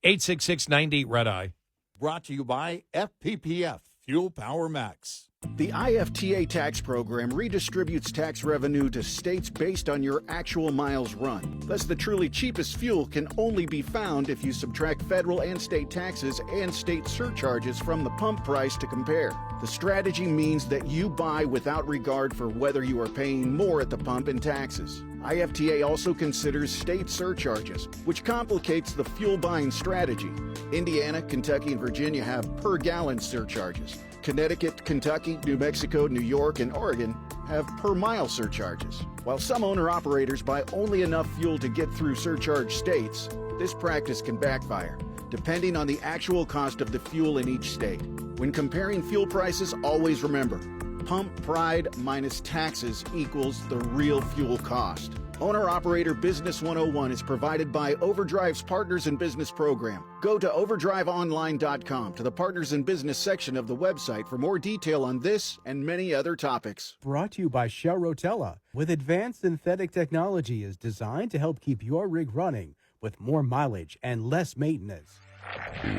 866-98 Red Eye. Brought to you by FPPF, Fuel Power Max. The IFTA tax program redistributes tax revenue to states based on your actual miles run. Thus, the truly cheapest fuel can only be found if you subtract federal and state taxes and state surcharges from the pump price to compare. The strategy means that you buy without regard for whether you are paying more at the pump in taxes. IFTA also considers state surcharges, which complicates the fuel buying strategy. Indiana, Kentucky, and Virginia have per gallon surcharges. Connecticut, Kentucky, New Mexico, New York, and Oregon have per mile surcharges. While some owner-operators buy only enough fuel to get through surcharge states, this practice can backfire, depending on the actual cost of the fuel in each state. When comparing fuel prices, always remember, pump pride minus taxes equals the real fuel cost. Owner-Operator Business 101 is provided by Overdrive's Partners in Business program. Go to overdriveonline.com to the Partners in Business section of the website for more detail on this and many other topics. Brought to you by Shell Rotella. With advanced synthetic technology is designed to help keep your rig running with more mileage and less maintenance.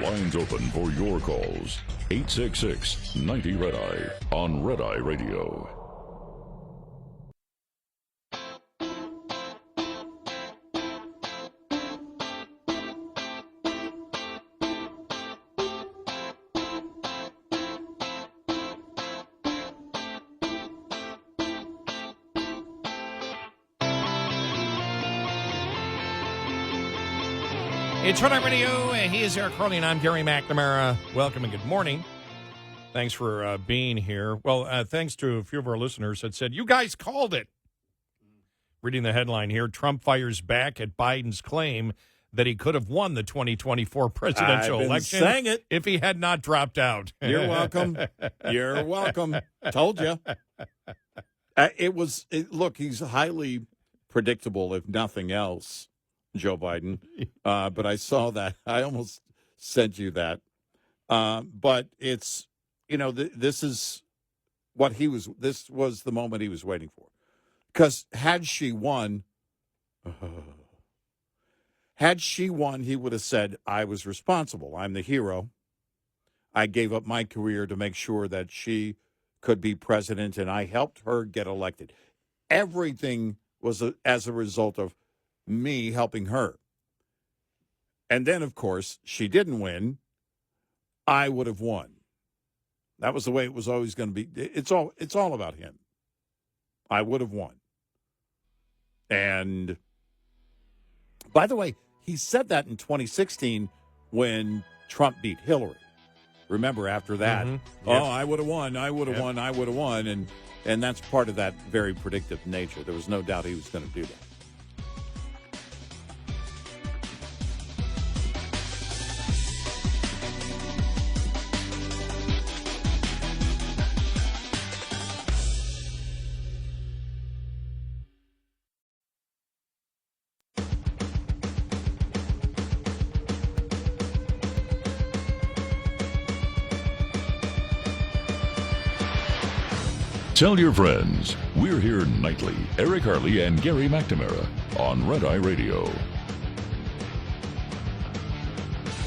Lines open for your calls. 866-90-RED-EYE on Red Eye Radio. It's Red Eye Radio. He is Eric Harley, and I'm Gary McNamara. Welcome and good morning. Thanks for being here. Well, thanks to a few of our listeners that said, you guys called it. Reading the headline here, Trump fires back at Biden's claim that he could have won the 2024 presidential election saying it. if he had not dropped out. You're welcome. You're welcome. Told you. Look, he's highly predictable, if nothing else, Joe Biden. But I saw that. I almost sent you that. But it's, this is what this was the moment he was waiting for. Because had she won, Had she won, he would have said, I was responsible. I'm the hero. I gave up my career to make sure that she could be president, and I helped her get elected. Everything was as a result of me helping her. And then, of course, she didn't win. I would have won. That was the way it was always going to be. It's all about him. I would have won. And by the way, he said that in 2016 when Trump beat Hillary. Remember, after that, I would have won, I would have won, I would have won. And that's part of that very predictive nature. There was no doubt he was going to do that. Tell your friends, we're here nightly. Eric Harley and Gary McNamara on Red Eye Radio.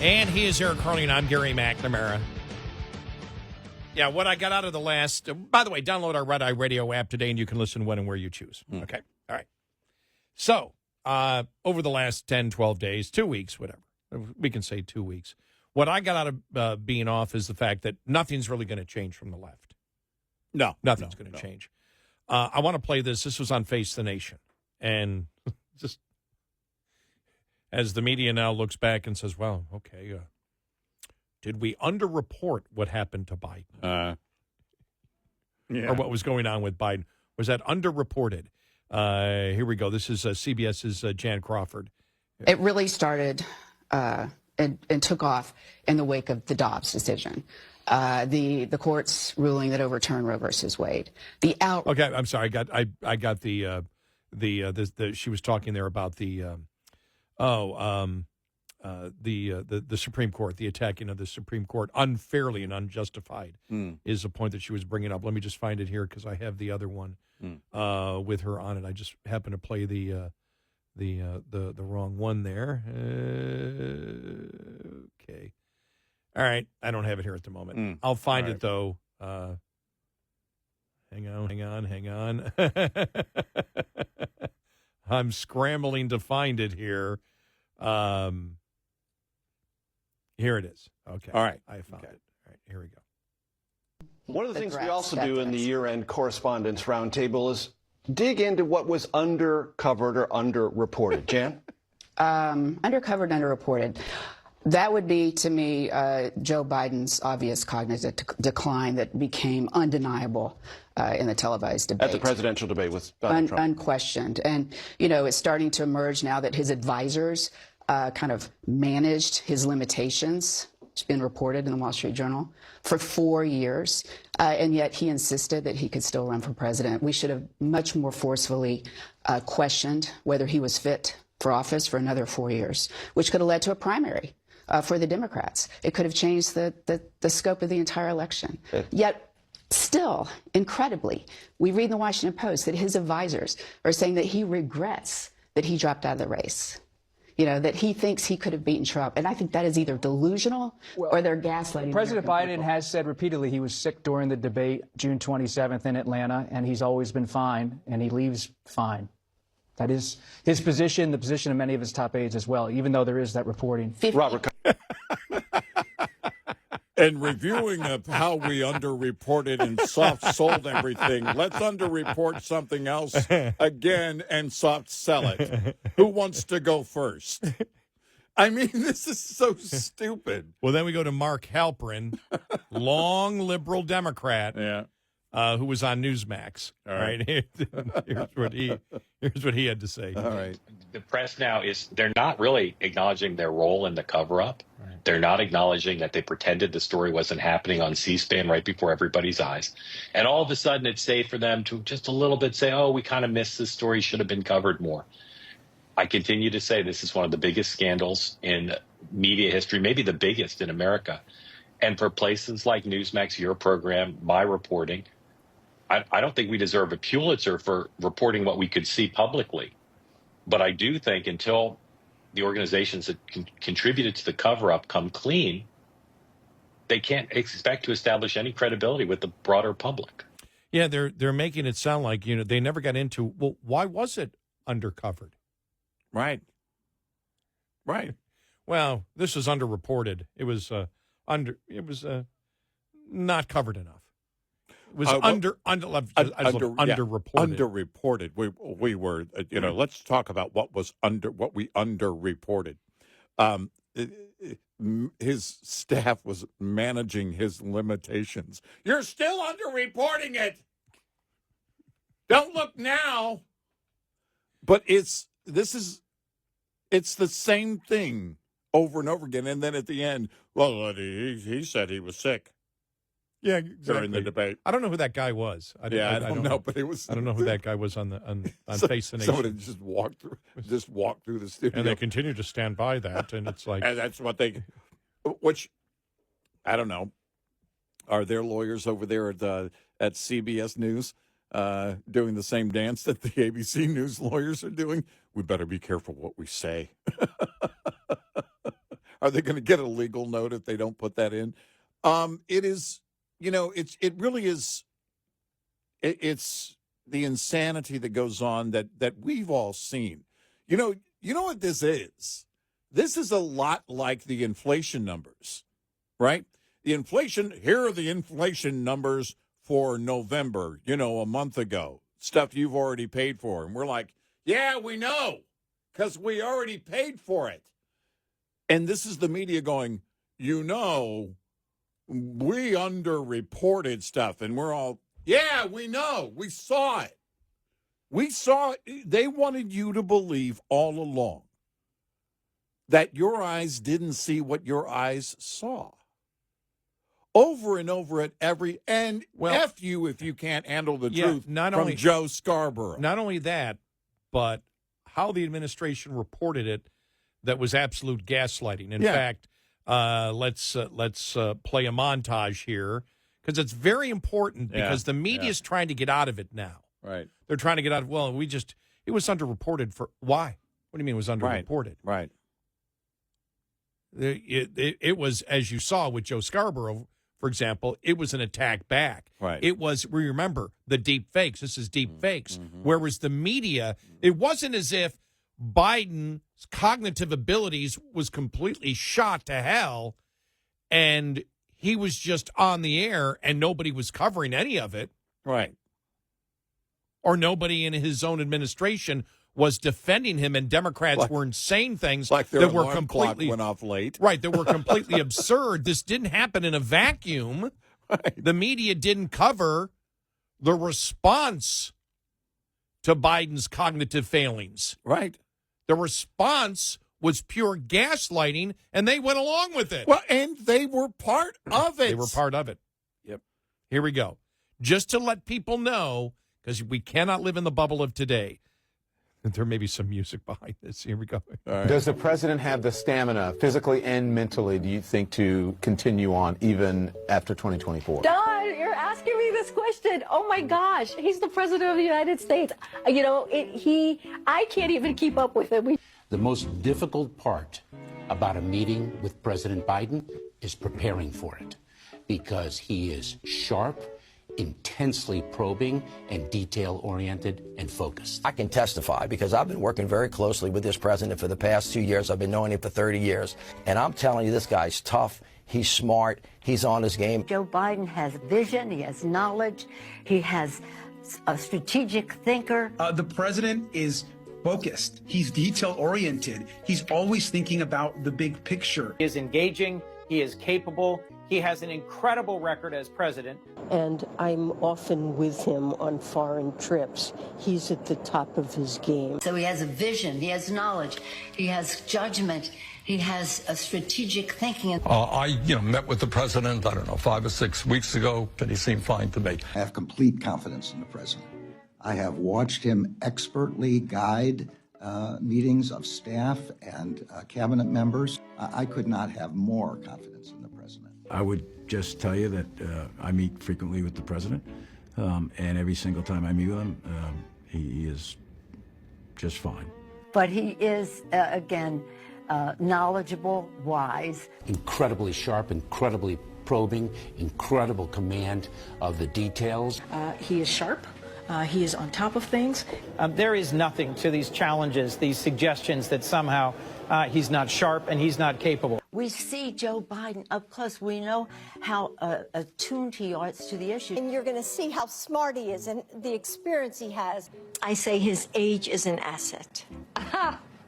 And he is Eric Harley, and I'm Gary McNamara. Yeah, what I got out of the last... by the way, download our Red Eye Radio app today, and you can listen when and where you choose. Okay? All right. So, over the last 10, 12 days, 2 weeks, whatever. We can say 2 weeks. What I got out of being off is the fact that nothing's really going to change from the left. No. Nothing's going to change. I want to play this. This was on Face the Nation. And just as the media now looks back and says, well, okay, did we underreport what happened to Biden? Or what was going on with Biden? Was that underreported? Here we go. This is CBS's Jan Crawford. It really started and took off in the wake of the Dobbs decision. The court's ruling that overturned Roe versus Wade. Okay, I'm sorry. I got the she was talking there about the Supreme Court, the attacking of the Supreme Court unfairly and unjustified is a point that she was bringing up. Let me just find it here because I have the other one with her on it. I just happened to play the wrong one there. Okay. All right, I don't have it here at the moment. I'll find it, though. Hang on. I'm scrambling to find it here. Here it is. Okay. All right. I found it. All right, here we go. One of the things we also do in the year-end correspondence roundtable is dig into what was undercovered or underreported. Jan? Undercovered, underreported. That would be, to me, Joe Biden's obvious cognitive decline that became undeniable in the televised debate. At the presidential debate with Donald Trump. Unquestioned. And, it's starting to emerge now that his advisors kind of managed his limitations. It's been reported in the Wall Street Journal for 4 years. And yet he insisted that he could still run for president. We should have much more forcefully questioned whether he was fit for office for another 4 years, which could have led to a primary. For the Democrats. It could have changed the scope of the entire election. Yet, still, incredibly, we read in the Washington Post that his advisors are saying that he regrets that he dropped out of the race. That he thinks he could have beaten Trump. And I think that is either delusional or they're gaslighting. President Biden has said repeatedly he was sick during the debate June 27th in Atlanta, and he's always been fine, and he leaves fine. That is his position, the position of many of his top aides as well, even though there is that reporting. Robert. And reviewing of how we underreported and soft-sold everything, let's underreport something else again and soft-sell it. Who wants to go first? I mean, this is so stupid. Well, then we go to Mark Halperin, long liberal Democrat. Yeah. Who was on Newsmax. All right. Here's what he had to say. All right. The press now they're not really acknowledging their role in the cover-up. Right. They're not acknowledging that they pretended the story wasn't happening on C-SPAN right before everybody's eyes. And all of a sudden it's safe for them to just a little bit say, oh, we kind of missed this story, should have been covered more. I continue to say this is one of the biggest scandals in media history, maybe the biggest in America. And for places like Newsmax, your program, my reporting, I don't think we deserve a Pulitzer for reporting what we could see publicly. But I do think until the organizations that contributed to the cover-up come clean, they can't expect to establish any credibility with the broader public. Yeah, they're making it sound like, they never got into, well, why was it undercovered? Right. Right. Well, this was underreported. It was not covered enough. It was underreported. Underreported. We were, let's talk about what we underreported. His staff was managing his limitations. You're still underreporting it. Don't look now. But it's the same thing over and over again. And then at the end, well, he said he was sick. Yeah, exactly. During the debate. I don't know who that guy was. I don't know, but it was. I don't know who that guy was on Face the Nation. Somebody just walked through the studio, and they continue to stand by that. And it's like, and that's what they. Which, I don't know. Are there lawyers over there at CBS News doing the same dance that the ABC News lawyers are doing? We better be careful what we say. Are they going to get a legal note if they don't put that in? It is. It really is. It's the insanity that goes on that we've all seen. You know what this is? This is a lot like the inflation numbers, right? Here are the inflation numbers for November, a month ago, stuff you've already paid for. And we're like, yeah, we know, because we already paid for it. And this is the media going, we underreported stuff, and we're all, yeah, we know. We saw it. They wanted you to believe all along that your eyes didn't see what your eyes saw. Over and over at F you if you can't handle the truth from Joe Scarborough. Not only that, but how the administration reported it, that was absolute gaslighting. In fact, let's play a montage here, because it's very important, because the media is trying to get out of it now. Right. They're trying to get out of, it was underreported for, why? What do you mean it was underreported? Right. It was, as you saw with Joe Scarborough, for example, it was an attack back. Right. It was, remember, the deep fakes. This is deep fakes. Whereas the media, it wasn't as if Biden's cognitive abilities was completely shot to hell and he was just on the air and nobody was covering any of it. Right. Or nobody in his own administration was defending him, and Democrats were saying things like that were completely went off late. Right, that were completely absurd. This didn't happen in a vacuum. Right. The media didn't cover the response to Biden's cognitive failings. Right. The response was pure gaslighting, and they went along with it. Well, and they were part of it. They were part of it. Yep. Here we go. Just to let people know, because we cannot live in the bubble of today. There may be some music behind this. Here we go. Right. Does the president have the stamina, physically and mentally, do you think, to continue on even after 2024? Don, you're asking me this question. Oh my gosh, he's the president of the United States. I can't even keep up with him. The most difficult part about a meeting with President Biden is preparing for it, because he is sharp, intensely probing, and detail-oriented and focused. I can testify because I've been working very closely with this president for the past 2 years. I've been knowing him for 30 years. And I'm telling you, this guy's tough. He's smart. He's on his game. Joe Biden has vision. He has knowledge. He has a strategic thinker. The president is focused. He's detail-oriented. He's always thinking about the big picture. He is engaging. He is capable. He has an incredible record as president. And I'm often with him on foreign trips. He's at the top of his game. So he has a vision, he has knowledge, he has judgment, he has a strategic thinking. I met with the president, 5 or 6 weeks ago, and he seemed fine to me. I have complete confidence in the president. I have watched him expertly guide meetings of staff and cabinet members. I could not have more confidence in the president. I would just tell you that I meet frequently with the president, and every single time I meet with him, he is just fine. but he is, again, knowledgeable, wise. Incredibly sharp, incredibly probing, incredible command of the details. He is sharp. He is on top of things. There is nothing to these challenges, these suggestions that somehow he's not sharp and he's not capable. We see Joe Biden up close. We know how attuned he is to the issue. And you're going to see how smart he is and the experience he has. I say his age is an asset.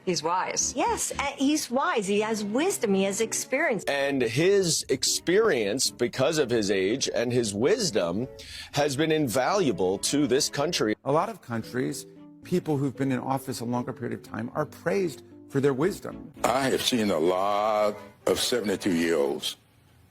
He's wise. Yes, he's wise. He has wisdom. He has experience. And his experience, because of his age and his wisdom, has been invaluable to this country. A lot of countries, people who've been in office a longer period of time are praised for their wisdom. I have seen a lot of 72-year-olds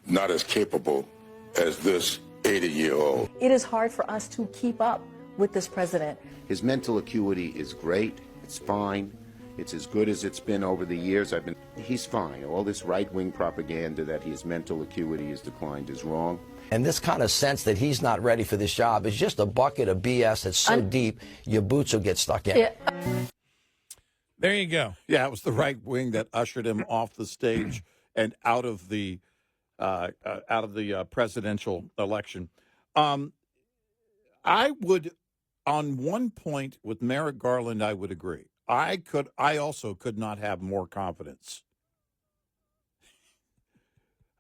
not as capable as this 80-year-old. It is hard for us to keep up with this president. His mental acuity is great. It's fine. It's as good as it's been over the years. He's fine. All this right-wing propaganda that his mental acuity has declined is wrong. And this kind of sense that he's not ready for this job is just a bucket of BS that's so deep, your boots will get stuck in. Yeah. There you go. Yeah, it was the right wing that ushered him off the stage and out of the presidential election. I would, on one point with Merrick Garland, I would agree. I also could not have more confidence.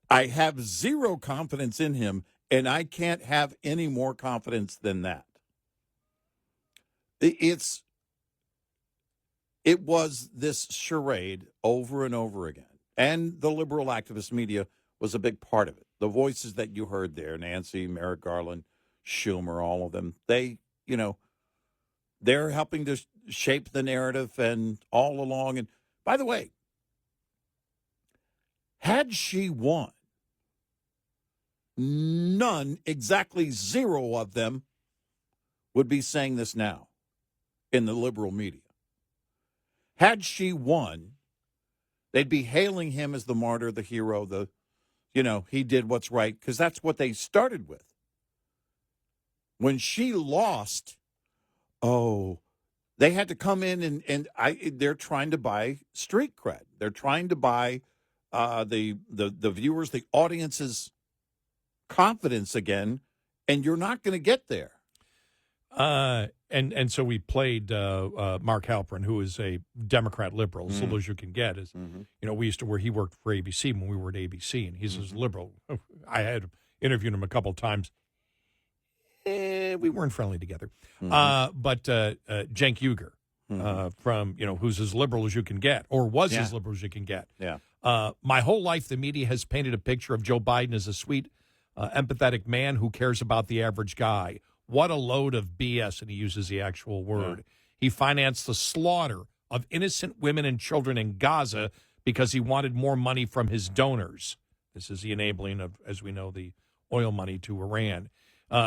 I have zero confidence in him, and I can't have any more confidence than that. It was this charade over and over again, and the liberal activist media was a big part of it. The voices that you heard there, Nancy, Merrick Garland, Schumer, all of them, they're helping to shape the narrative and all along. And by the way, had she won, none, exactly zero of them would be saying this now in the liberal media. Had she won, they'd be hailing him as the martyr, the hero, he did what's right, because that's what they started with. When she lost, they had to come in and they're trying to buy street cred. They're trying to buy the viewers, the audience's confidence again, and you're not going to get there. And so we played Mark Halperin, who is a Democrat liberal, as little as you can get. We used to where he worked for ABC when we were at ABC, and he's as liberal. I had interviewed him a couple of times. We weren't friendly together. But Cenk Uygur, from, who's as liberal as you can get, or was as liberal as you can get. Yeah. My whole life, the media has painted a picture of Joe Biden as a sweet, empathetic man who cares about the average guy. What a load of BS, and he uses the actual word. He financed the slaughter of innocent women and children in Gaza because he wanted more money from his donors. This is the enabling of, as we know, the oil money to Iran.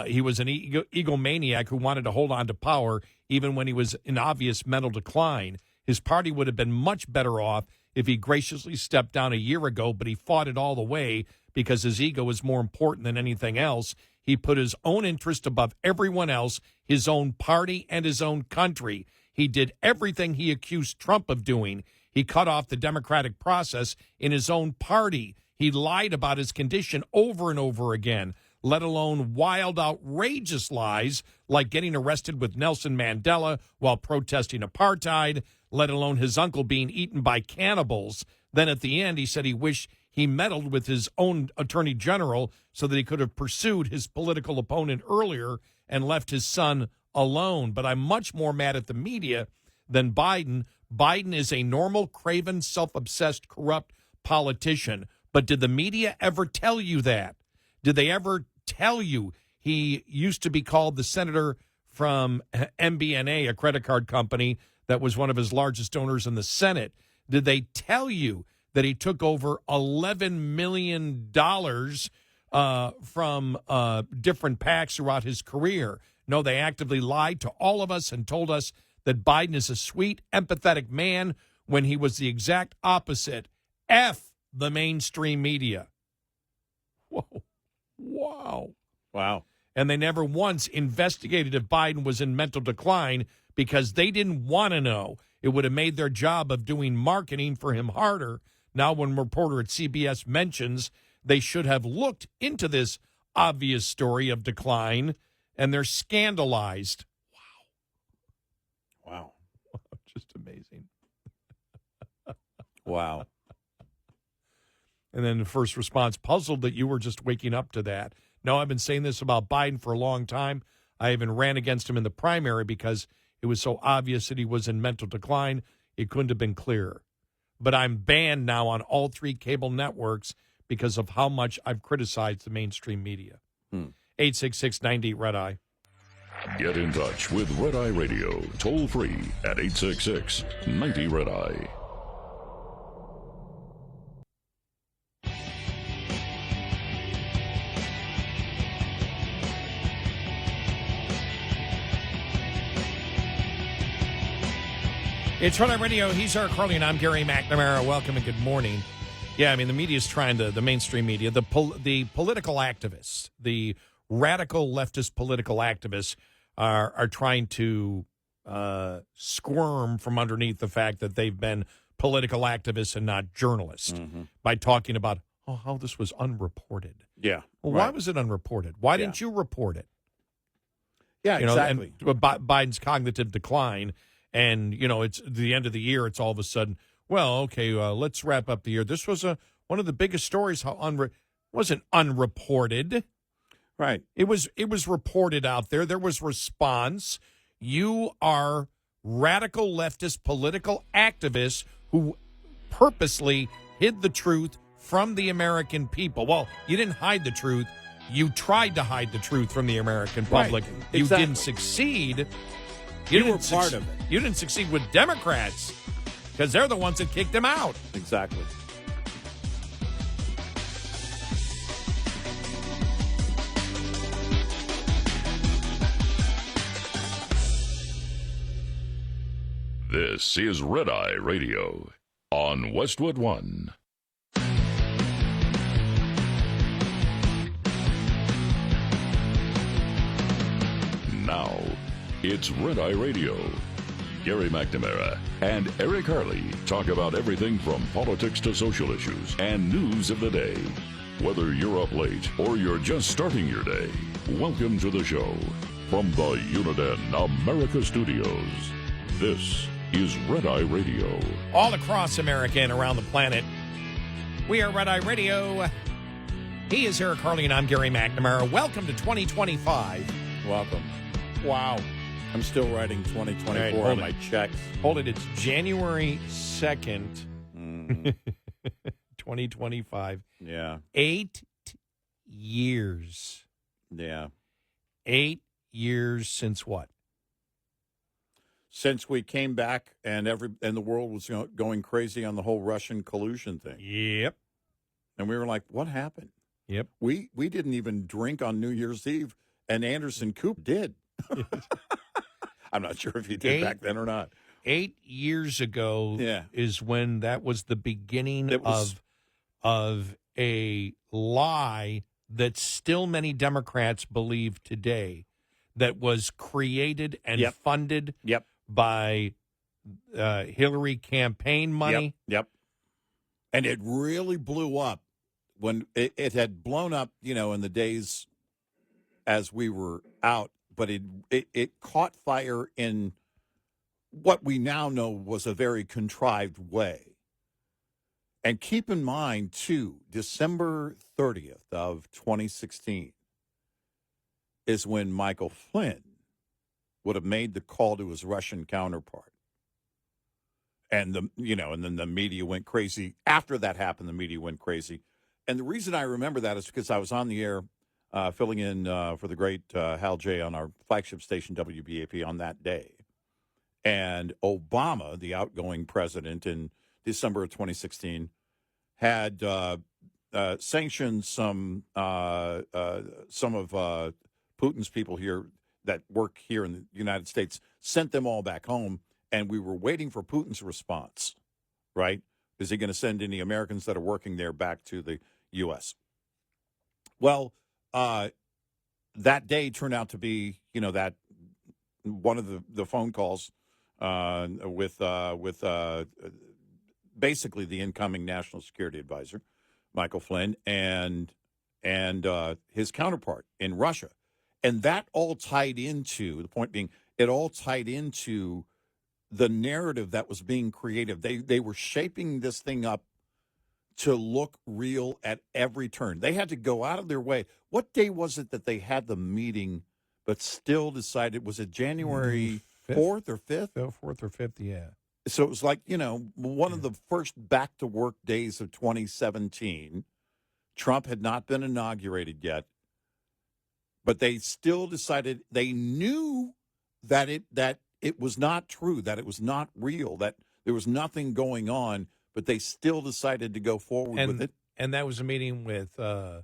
He was an egomaniac who wanted to hold on to power even when he was in obvious mental decline. His party would have been much better off if he graciously stepped down a year ago, but he fought it all the way because his ego was more important than anything else. He put his own interest above everyone else, his own party and his own country. He did everything he accused Trump of doing. He cut off the democratic process in his own party. He lied about his condition over and over again, let alone wild, outrageous lies like getting arrested with Nelson Mandela while protesting apartheid, let alone his uncle being eaten by cannibals. Then at the end, he said he wished he meddled with his own attorney general so that he could have pursued his political opponent earlier and left his son alone. But I'm much more mad at the media than Biden. Biden is a normal, craven, self-obsessed, corrupt politician. But did the media ever tell you that? Did they ever tell you he used to be called the senator from MBNA, a credit card company that was one of his largest donors in the Senate? Did they tell you that he took over $11 million from different PACs throughout his career? No, they actively lied to all of us and told us that Biden is a sweet, empathetic man when he was the exact opposite. F the mainstream media. Whoa. Wow. Wow. And they never once investigated if Biden was in mental decline because they didn't want to know. It would have made their job of doing marketing for him harder. Now, when a reporter at CBS mentions they should have looked into this obvious story of decline, and they're scandalized. Wow. Just amazing. Wow. And then the first response, puzzled that you were just waking up to that. No, I've been saying this about Biden for a long time. I even ran against him in the primary because it was so obvious that he was in mental decline. It couldn't have been clearer. But I'm banned now on all 3 cable networks because of how much I've criticized the mainstream media. 866-98 Red Eye. Get in touch with Red Eye Radio, toll free at 866-90 Red Eye. It's Red Eye Radio. He's Eric Harley, and I'm Gary McNamara. Welcome and good morning. Yeah, I mean, the media is trying to, the mainstream media, the political activists, the radical leftist political activists are trying to squirm from underneath the fact that they've been political activists and not journalists by talking about, how this was unreported. Yeah. Well, why was it unreported? Why didn't you report it? Yeah, exactly. And Biden's cognitive decline. And, it's the end of the year. It's all of a sudden, well, okay, let's wrap up the year. This was one of the biggest stories. Wasn't unreported, right? It was reported out there. There was response. You are radical leftist political activists who purposely hid the truth from the American people. Well, you didn't hide the truth. You tried to hide the truth from the American public. Right. You Exactly. didn't succeed. You were part of it. You didn't succeed with Democrats because they're the ones that kicked him out. Exactly. This is Red Eye Radio on Westwood One. Now, it's Red Eye Radio. Gary McNamara and Eric Harley talk about everything from politics to social issues and news of the day. Whether you're up late or you're just starting your day, welcome to the show. From the Uniden America Studios, this is Red Eye Radio. All across America and around the planet, we are Red Eye Radio. He is Eric Harley and I'm Gary McNamara. Welcome to 2025. Welcome. Wow. I'm still writing 2024 right, on my checks. Hold it. It's January 2nd, 2025. Yeah. 8 years. Yeah. 8 years since what? Since we came back and the world was going crazy on the whole Russian collusion thing. Yep. And we were like, what happened? Yep. We didn't even drink on New Year's Eve, and Anderson Coop did. I'm not sure if he did back then or not. 8 years ago is when that was the beginning of a lie that still many Democrats believe today, that was created and funded by Hillary campaign money. Yep. And it really blew up when it had blown up, in the days as we were out, but it caught fire in what we now know was a very contrived way. And keep in mind, too, December 30th of 2016 is when Michael Flynn would have made the call to his Russian counterpart. And and then the media went crazy. After that happened, the media went crazy. And the reason I remember that is because I was on the air filling in for the great Hal J on our flagship station, WBAP, on that day. And Obama, the outgoing president in December of 2016, had sanctioned some of Putin's people here that work here in the United States, sent them all back home, and we were waiting for Putin's response, right? Is he going to send any Americans that are working there back to the U.S.? Well, that day turned out to be, that one of the phone calls with basically the incoming national security advisor, Michael Flynn, and his counterpart in Russia. And that all tied into, the point being, it all tied into the narrative that was being created. They were shaping this thing up to look real at every turn. They had to go out of their way. What day was it that they had the meeting, but still decided, was it January 4th or 5th? 4th or 5th, yeah. So it was like, one of the first back-to-work days of 2017. Trump had not been inaugurated yet, but they still decided, they knew that it was not true, that it was not real, that there was nothing going on, but they still decided to go forward with it. And that was a meeting with Obama,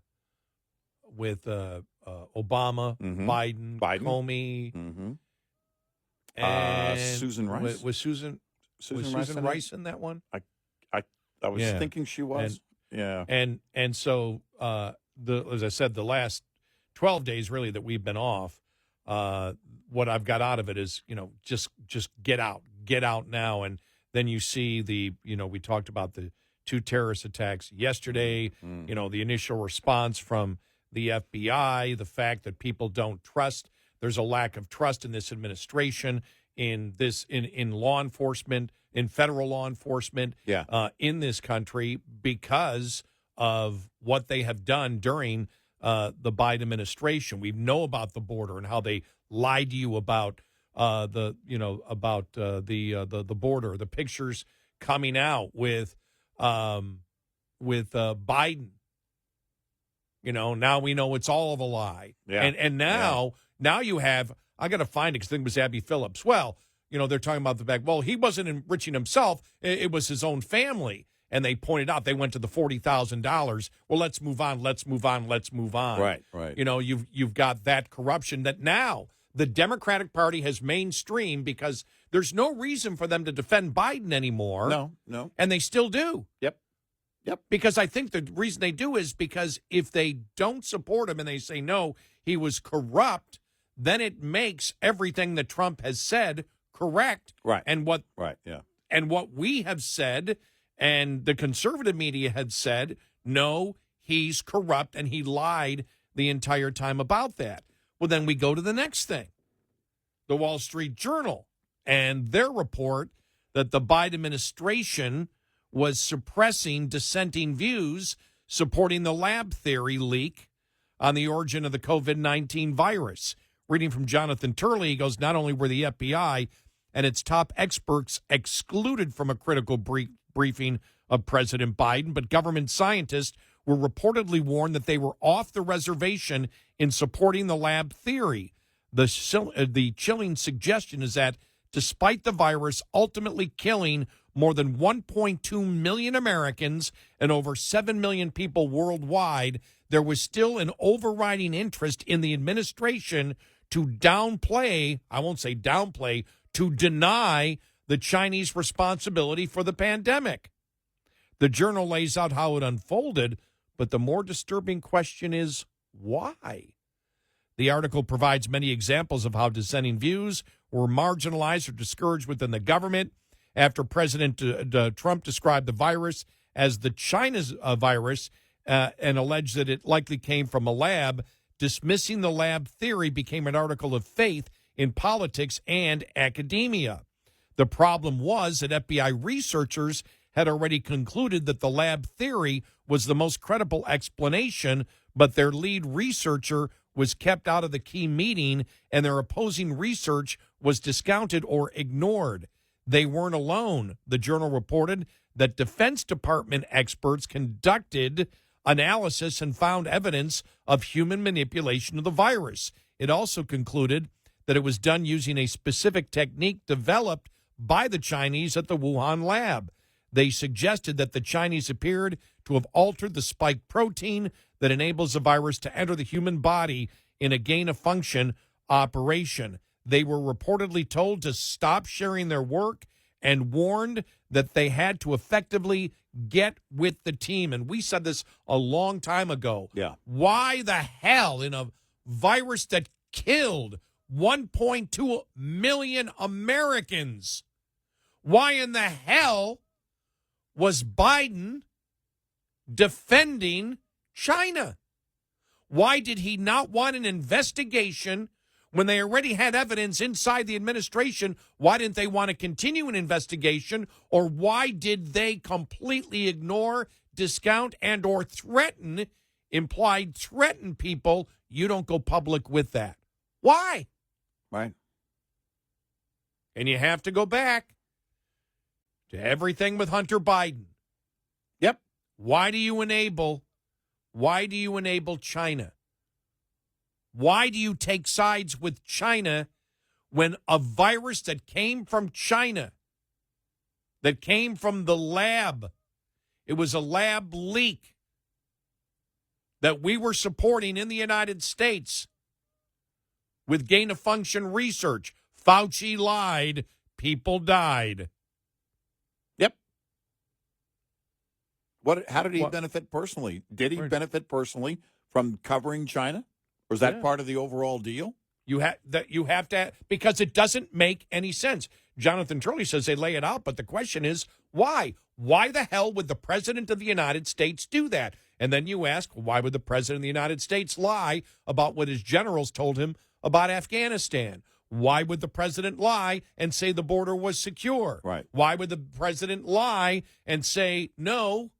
Biden, Comey, and Susan Rice. Was Susan Rice in that one? I was thinking she was. And so as I said, the last 12 days really that we've been off, what I've got out of it is, just get out now. And then you see we talked about the 2 terrorist attacks yesterday, the initial response from the FBI, the fact that people don't trust. There's a lack of trust in this administration, in law enforcement, in federal law enforcement, in this country, because of what they have done during the Biden administration. We know about the border and how they lied to you about the border. The pictures coming out with Biden. Now we know it's all of a lie. Yeah. And now you have, I got to find it because I think it was Abby Phillips. Well, they're talking about the fact, well, he wasn't enriching himself. It was his own family. And they pointed out they went to the $40,000. Well, let's move on. Right. You've got that corruption that now the Democratic Party has mainstreamed because there's no reason for them to defend Biden anymore. No. And they still do. Yep. Because I think the reason they do is because if they don't support him and they say, no, he was corrupt, then it makes everything that Trump has said correct. Right. And what we have said and the conservative media had said, no, he's corrupt and he lied the entire time about that. Well, then we go to the next thing, the Wall Street Journal and their report that the Biden administration was suppressing dissenting views supporting the lab theory leak on the origin of the COVID-19 virus. Reading from Jonathan Turley, he goes, not only were the FBI and its top experts excluded from a critical briefing of President Biden, but government scientists were reportedly warned that they were off the reservation in supporting the lab theory. The chilling suggestion is that despite the virus ultimately killing more than 1.2 million Americans and over 7 million people worldwide, there was still an overriding interest in the administration to downplay, I won't say downplay, to deny the Chinese responsibility for the pandemic. The journal lays out how it unfolded, but the more disturbing question is why? The article provides many examples of how dissenting views were marginalized or discouraged within the government after President Trump described the virus as the China's virus and alleged that it likely came from a lab. Dismissing the lab theory became an article of faith in politics and academia. The problem was that FBI researchers had already concluded that the lab theory was the most credible explanation, but their lead researcher was kept out of the key meeting and their opposing research was discounted or ignored. They weren't alone. The journal reported that Defense Department experts conducted analysis and found evidence of human manipulation of the virus. It also concluded that it was done using a specific technique developed by the Chinese at the Wuhan lab. They suggested that the Chinese appeared to have altered the spike protein that enables the virus to enter the human body in a gain-of-function operation. They were reportedly told to stop sharing their work and warned that they had to effectively get with the team. And we said this a long time ago. Yeah. Why the hell in a virus that killed 1.2 million Americans. Why in the hell was Biden defending China? Why did he not want an investigation when they already had evidence inside the administration? Why didn't they want to continue an investigation? Or why did they completely ignore, discount, and or implied threaten people? You don't go public with that. Why? Right. And you have to go back to everything with Hunter Biden. Yep. Why do you enable China? Why do you take sides with China when a virus that came from China, that came from the lab, it was a lab leak that we were supporting in the United States with gain-of-function research? Fauci lied. People died. Yep. How did he benefit personally? Did he benefit personally from covering China? Or is that part of the overall deal? You have to, because it doesn't make any sense. Jonathan Turley says they lay it out, but the question is, why? Why the hell would the President of the United States do that? And then you ask, why would the President of the United States lie about what his generals told him about Afghanistan? Why would the president lie and say the border was secure? Right. Why would the president lie and say, no,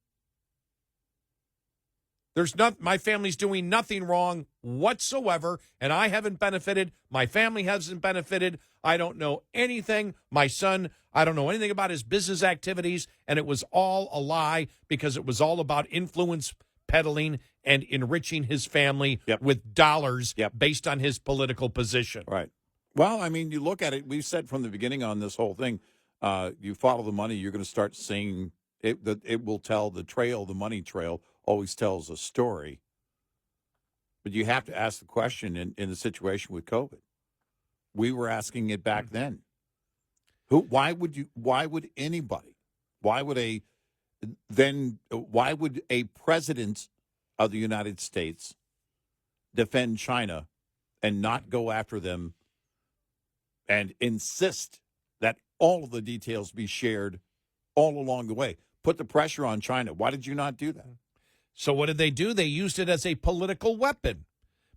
my family's doing nothing wrong whatsoever, and I haven't benefited. My family hasn't benefited. I don't know anything. My son, I don't know anything about his business activities, and it was all a lie because it was all about influence peddling and enriching his family with dollars based on his political position. Right. Well, I mean, you look at it, we've said from the beginning on this whole thing, you follow the money, you're going to start seeing it. It will tell the trail, the money trail always tells a story. But you have to ask the question in the situation with COVID. We were asking it back then. Why would a president of the United States defend China and not go after them and insist that all of the details be shared all along the way? Put the pressure on China. Why did you not do that? So what did they do? They used it as a political weapon.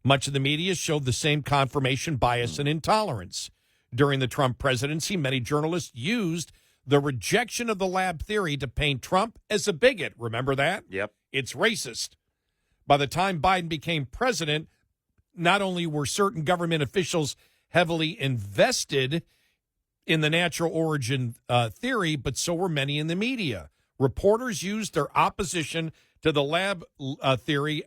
Much of the media showed the same confirmation bias and intolerance. During the Trump presidency, many journalists used the rejection of the lab theory to paint Trump as a bigot. Remember that? Yep. It's racist. By the time Biden became president, not only were certain government officials heavily invested in the natural origin theory, but so were many in the media. Reporters used their opposition to the lab theory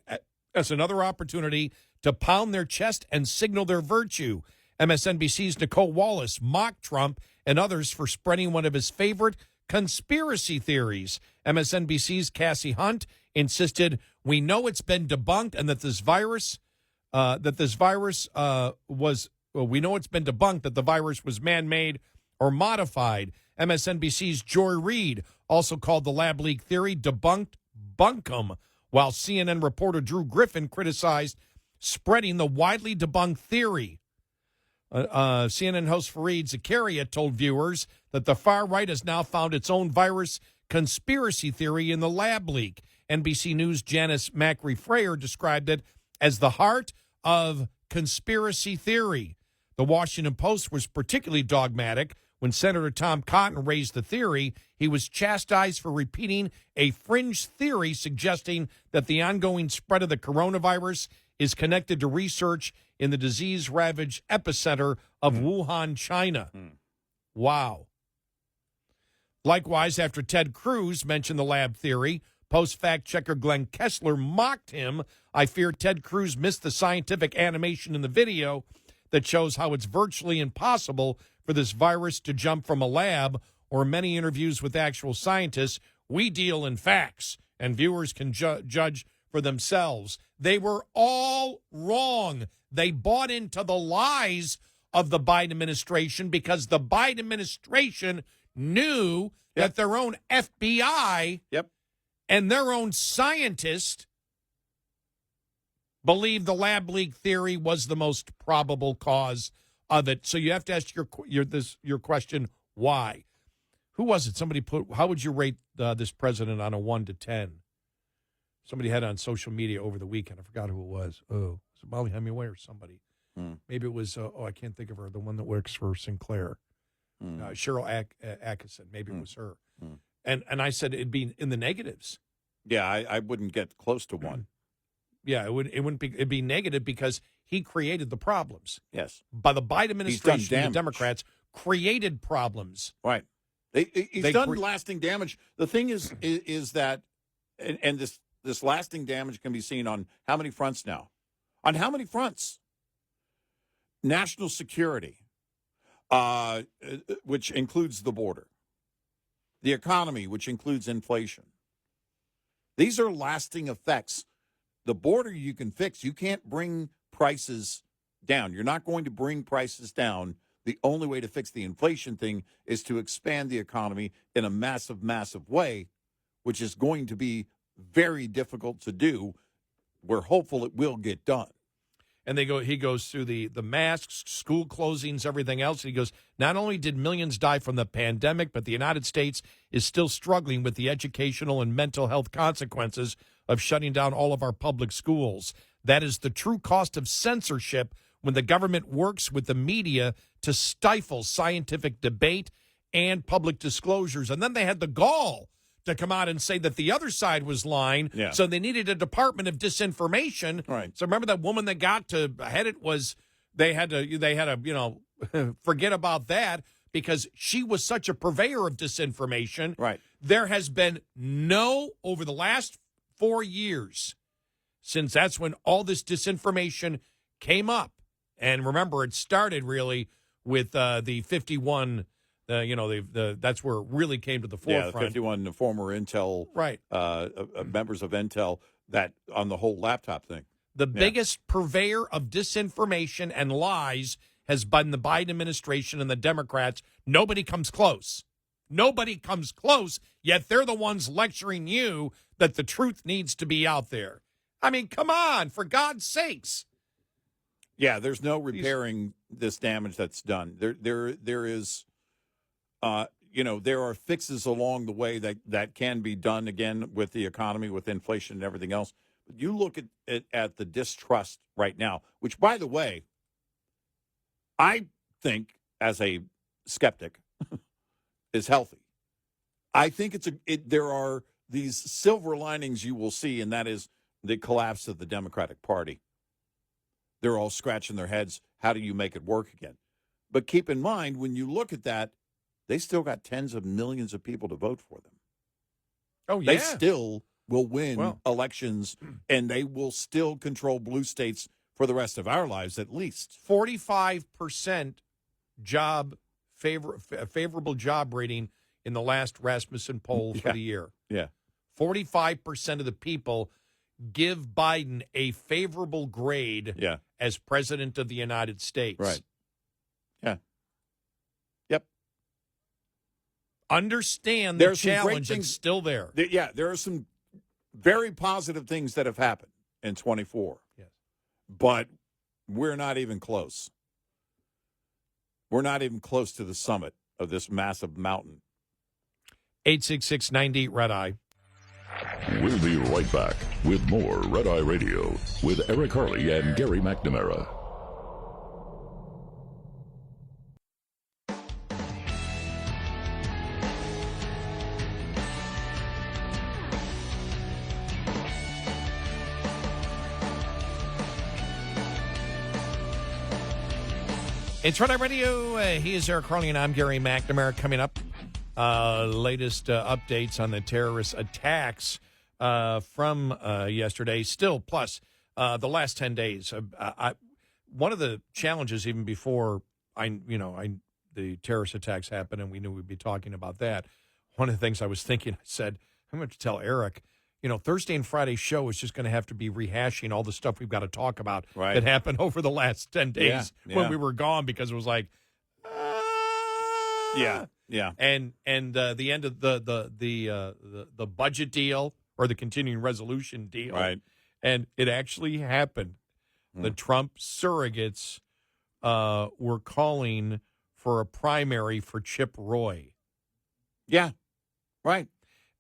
as another opportunity to pound their chest and signal their virtue. MSNBC's Nicole Wallace mocked Trump and others for spreading one of his favorite conspiracy theories. MSNBC's Cassie Hunt insisted, "We know it's been debunked, and that we know it's been debunked that the virus was man-made or modified." MSNBC's Joy Reid also called the lab leak theory debunked bunkum, while CNN reporter Drew Griffin criticized spreading the widely debunked theory. CNN host Fareed Zakaria told viewers that the far right has now found its own virus conspiracy theory in the lab leak. NBC News' Janice Macri-Freyer described it as the heart of conspiracy theory. The Washington Post was particularly dogmatic. When Senator Tom Cotton raised the theory, he was chastised for repeating a fringe theory suggesting that the ongoing spread of the coronavirus is connected to research in the disease-ravaged epicenter of Wuhan, China. Wow. Likewise, after Ted Cruz mentioned the lab theory, Post fact-checker Glenn Kessler mocked him. "I fear Ted Cruz missed the scientific animation in the video that shows how it's virtually impossible for this virus to jump from a lab, or many interviews with actual scientists. We deal in facts, and viewers can judge for themselves." They were all wrong. They bought into the lies of the Biden administration because the Biden administration knew that their own FBI and their own scientists believed the lab leak theory was the most probable cause of it. So you have to ask your question, why? Who was it? Somebody put, how would you rate this president on a 1 to 10? Somebody had on social media over the weekend. I forgot who it was. Oh, was it Molly Hemingway or somebody? Maybe it was, I can't think of her, the one that works for Sinclair. Cheryl Atkinson. Maybe it was her. And I said it'd be in the negatives. Yeah, I wouldn't get close to 1. Yeah, it'd be negative because he created the problems. Yes. By the Biden administration, the Democrats created problems. Right. He's done lasting damage. The thing is that, and this lasting damage can be seen on how many fronts now? On how many fronts? National security, which includes the border. The economy, which includes inflation. These are lasting effects. The border you can fix. You can't bring prices down. You're not going to bring prices down. The only way to fix the inflation thing is to expand the economy in a massive, massive way, which is going to be very difficult to do. We're hopeful it will get done. And he goes through the masks, school closings, everything else. He goes, not only did millions die from the pandemic, but the United States is still struggling with the educational and mental health consequences of shutting down all of our public schools. That is the true cost of censorship when the government works with the media to stifle scientific debate and public disclosures. And then they had the gall to come out and say that the other side was lying. Yeah. So they needed a Department of Disinformation. Right. So remember that woman that got to head it was they had to forget about that because she was such a purveyor of disinformation. Right. There has been over the last 4 years, since that's when all this disinformation came up. And remember, it started really with the 51. That's where it really came to the forefront. Yeah, the 51 former Intel members of Intel that on the whole laptop thing. The biggest purveyor of disinformation and lies has been the Biden administration and the Democrats. Nobody comes close. Nobody comes close, yet they're the ones lecturing you that the truth needs to be out there. I mean, come on, for God's sakes. Yeah, there's no repairing this damage that's done. There is... there are fixes along the way that can be done, again, with the economy, with inflation and everything else. But you look at the distrust right now, which, by the way, I think, as a skeptic, is healthy. I think there are these silver linings you will see, and that is the collapse of the Democratic Party. They're all scratching their heads. How do you make it work again? But keep in mind, when you look at that, they still got tens of millions of people to vote for them. Oh, yeah. They still will win elections, and they will still control blue states for the rest of our lives, at least. 45% favorable job rating in the last Rasmussen poll for the year. Yeah. 45% of the people give Biden a favorable grade as president of the United States. Right. Yeah. Yep. Understand the challenge is still there. There are some very positive things that have happened in 24. Yes. But we're not even close. We're not even close to the summit of this massive mountain. 866-98 Red Eye. We'll be right back with more Red Eye Radio with Eric Harley and Gary McNamara. It's Red Eye Radio. He is Eric Harley, and I'm Gary McNamara. Coming up, latest updates on the terrorist attacks from yesterday. Still, plus the last 10 days. One of the challenges, even before the terrorist attacks happened, and we knew we'd be talking about that. One of the things I was thinking, I said, I'm going to tell Eric, Thursday and Friday show is just going to have to be rehashing all the stuff we've got to talk about that happened over the last 10 days when we were gone, because it was like, yeah. And the end of the budget deal or the continuing resolution deal. Right. And it actually happened. The Trump surrogates were calling for a primary for Chip Roy. Yeah, right.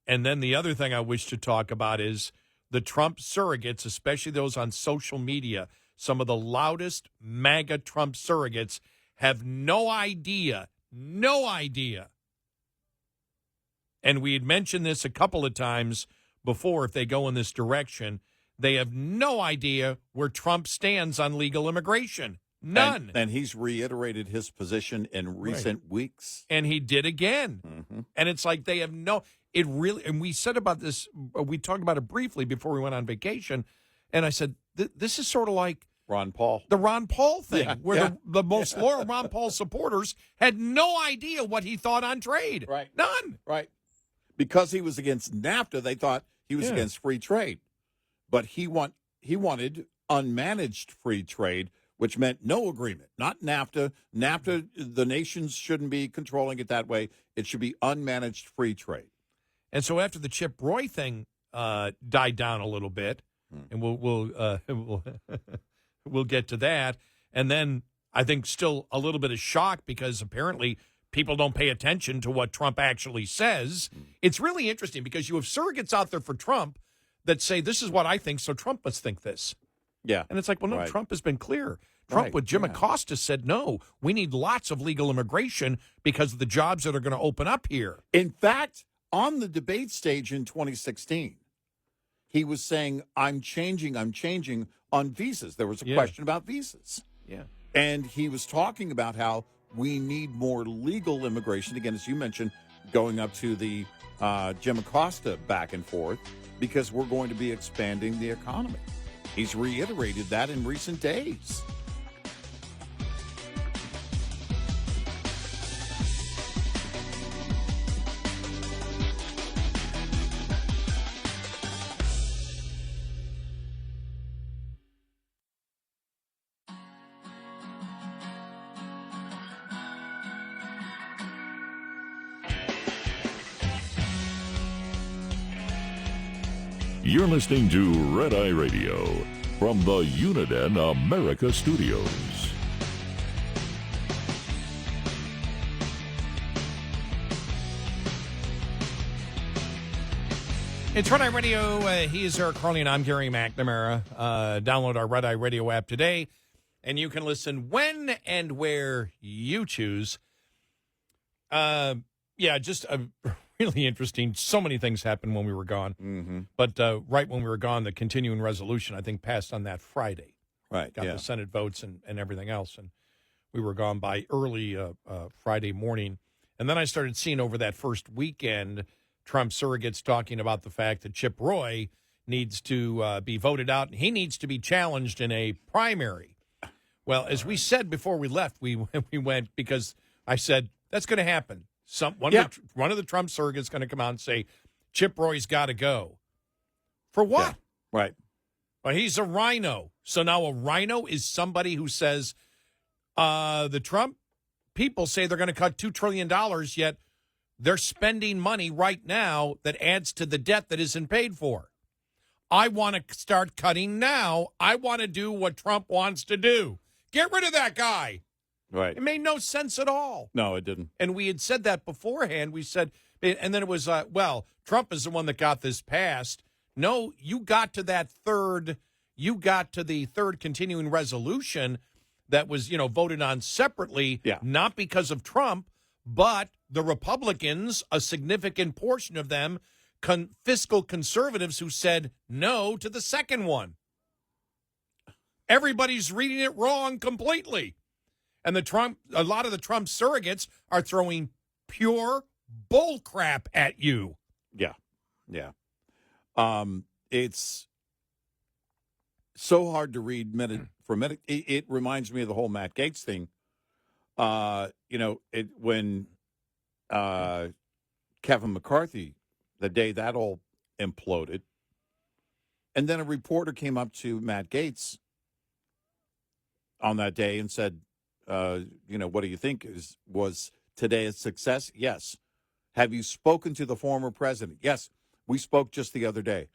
And then the other thing I wish to talk about is the Trump surrogates, especially those on social media. Some of the loudest MAGA Trump surrogates have no idea. And we had mentioned this a couple of times before, if they go in this direction, they have no idea where Trump stands on legal immigration. None. And he's reiterated his position in recent weeks. And he did again. Mm-hmm. And it's like they have it really, and we said about this, we talked about it briefly before we went on vacation, and I said, this is sort of like Ron Paul. The Ron Paul thing, where the most loyal Ron Paul supporters had no idea what he thought on trade. Right. None. Right. Because he was against NAFTA, they thought he was against free trade. But he wanted unmanaged free trade, which meant no agreement, not NAFTA. NAFTA, the nations shouldn't be controlling it that way. It should be unmanaged free trade. And so after the Chip Roy thing died down a little bit, and we'll get to that, and then I think still a little bit of shock because apparently people don't pay attention to what Trump actually says. It's really interesting because you have surrogates out there for Trump that say, this is what I think, so Trump must think this. Yeah. And it's like, well, no, Right. Trump has been clear. Trump with Jim Acosta said, no, we need lots of legal immigration because of the jobs that are going to open up here. In fact, on the debate stage in 2016, he was saying, I'm changing on visas. There was a question about visas. Yeah. And he was talking about how we need more legal immigration. Again, as you mentioned, going up to the Jim Acosta back and forth, because we're going to be expanding the economy. He's reiterated that in recent days. You're listening to Red Eye Radio from the Uniden America Studios. It's Red Eye Radio. He is Eric Harley, and I'm Gary McNamara. Download our Red Eye Radio app today, and you can listen when and where you choose. Just really interesting. So many things happened when we were gone. Mm-hmm. But right when we were gone, the continuing resolution, I think, passed on that Friday. Right, Got the Senate votes and everything else. And we were gone by early Friday morning. And then I started seeing over that first weekend Trump surrogates talking about the fact that Chip Roy needs to be voted out, and he needs to be challenged in a primary. Well, as we said before we left, we went because I said, that's going to happen. One of the Trump surrogates is going to come out and say, Chip Roy's got to go. For what? Yeah, right. Well, he's a rhino. So now a rhino is somebody who says the Trump people say they're going to cut $2 trillion, yet they're spending money right now that adds to the debt that isn't paid for. I want to start cutting now. I want to do what Trump wants to do. Get rid of that guy. Right. It made no sense at all. No, it didn't. And we had said that beforehand. We said, and then it was, Trump is the one that got this passed. No, you got to the third continuing resolution that was, voted on separately, not because of Trump, but the Republicans, a significant portion of them, fiscal conservatives who said no to the second one. Everybody's reading it wrong completely. And a lot of the Trump surrogates are throwing pure bull crap at you. Yeah. It's so hard to read minute for minute. It reminds me of the whole Matt Gaetz thing. When Kevin McCarthy, the day that all imploded, and then a reporter came up to Matt Gaetz on that day and said, what do you think? Was today a success? Yes. Have you spoken to the former president? Yes. We spoke just the other day.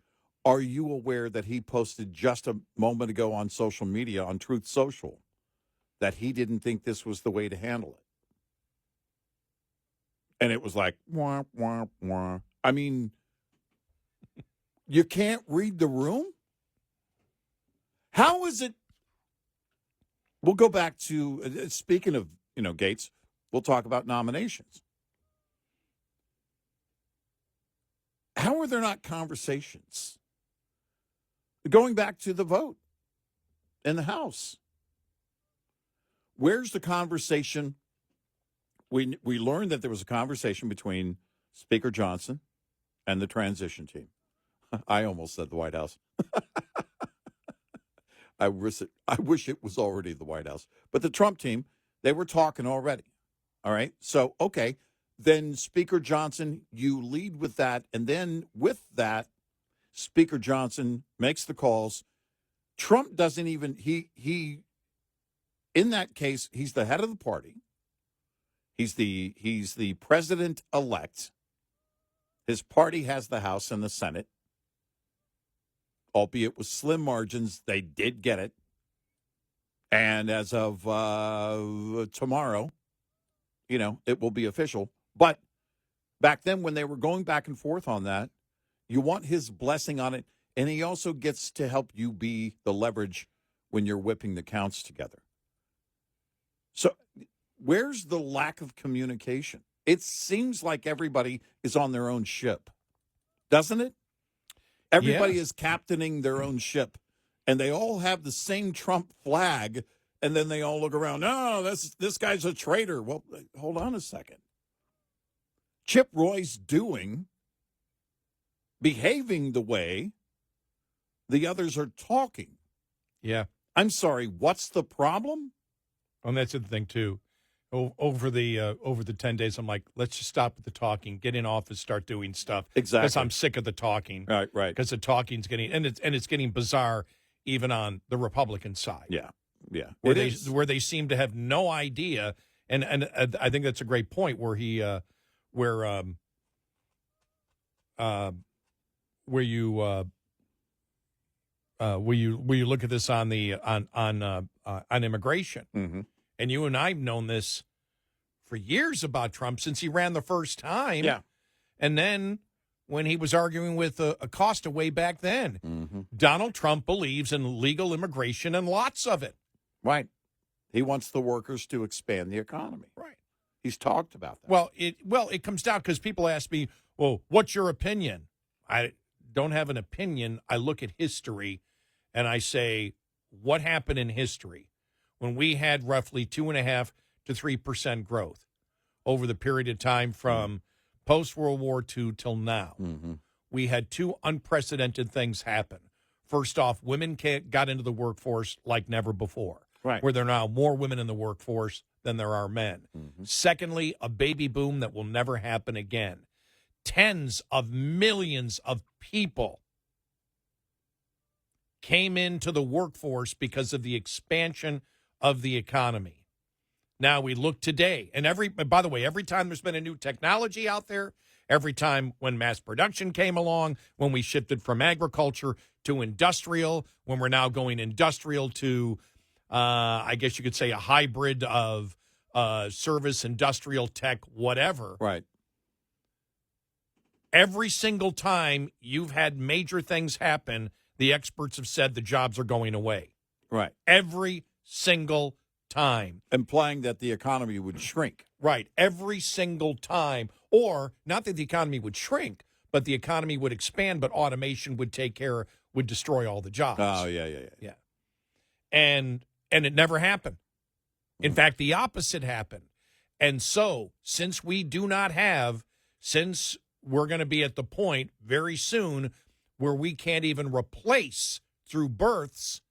Are you aware that he posted just a moment ago on social media, on Truth Social, that he didn't think this was the way to handle it. And it was like, wah, wah, wah. I mean, you can't read the room? How is it? We'll go back to, speaking of, Gates, we'll talk about nominations. How are there not conversations? Going back to the vote in the House. Where's the conversation? We learned that there was a conversation between Speaker Johnson and the transition team. I almost said the White House. I wish it was already the White House. But the Trump team, they were talking already. All right? So, okay. Then Speaker Johnson, you lead with that. And then with that, Speaker Johnson makes the calls. Trump doesn't even, he in that case, he's the head of the party. He's the president-elect. His party has the House and the Senate. Albeit with slim margins, they did get it. And as of tomorrow, it will be official. But back then, when they were going back and forth on that, you want his blessing on it. And he also gets to help you be the leverage when you're whipping the counts together. So where's the lack of communication? It seems like everybody is on their own ship, doesn't it? Everybody is captaining their own ship, and they all have the same Trump flag, and then they all look around, no, this guy's a traitor. Well, hold on a second. Chip Roy's behaving the way the others are talking. Yeah. I'm sorry, what's the problem? And that's the thing, too. Over the 10 days, I'm like, let's just stop with the talking, get in office, start doing stuff. Exactly. Because I'm sick of the talking. Right. Because the talking's getting, and it's getting bizarre even on the Republican side. Yeah. Where they seem to have no idea, and I think that's a great point where you look at this on immigration. Mm-hmm. And you and I have known this for years about Trump since he ran the first time. Yeah. And then when he was arguing with Acosta way back then, mm-hmm. Donald Trump believes in legal immigration and lots of it. Right. He wants the workers to expand the economy. Right. He's talked about that. Well, it comes down because people ask me, well, what's your opinion? I don't have an opinion. I look at history and I say, what happened in history? When we had roughly 2.5% to 3% growth over the period of time from post-World War II till now, mm-hmm. we had two unprecedented things happen. First off, women got into the workforce like never before, right? Where there are now more women in the workforce than there are men. Mm-hmm. Secondly, a baby boom that will never happen again. Tens of millions of people came into the workforce because of the expansion of the economy. Now we look today, and by the way, every time there's been a new technology out there, every time when mass production came along, when we shifted from agriculture to industrial, when we're now going industrial to, I guess you could say, a hybrid of service, industrial, tech, whatever. Right. Every single time you've had major things happen, the experts have said the jobs are going away. Right. Every single time. Implying that the economy would shrink. Right. Every single time. Or not that the economy would shrink, but the economy would expand, but automation would destroy all the jobs. Oh, yeah. And it never happened. In fact, the opposite happened. And so, since we're going to be at the point very soon where we can't even replace through births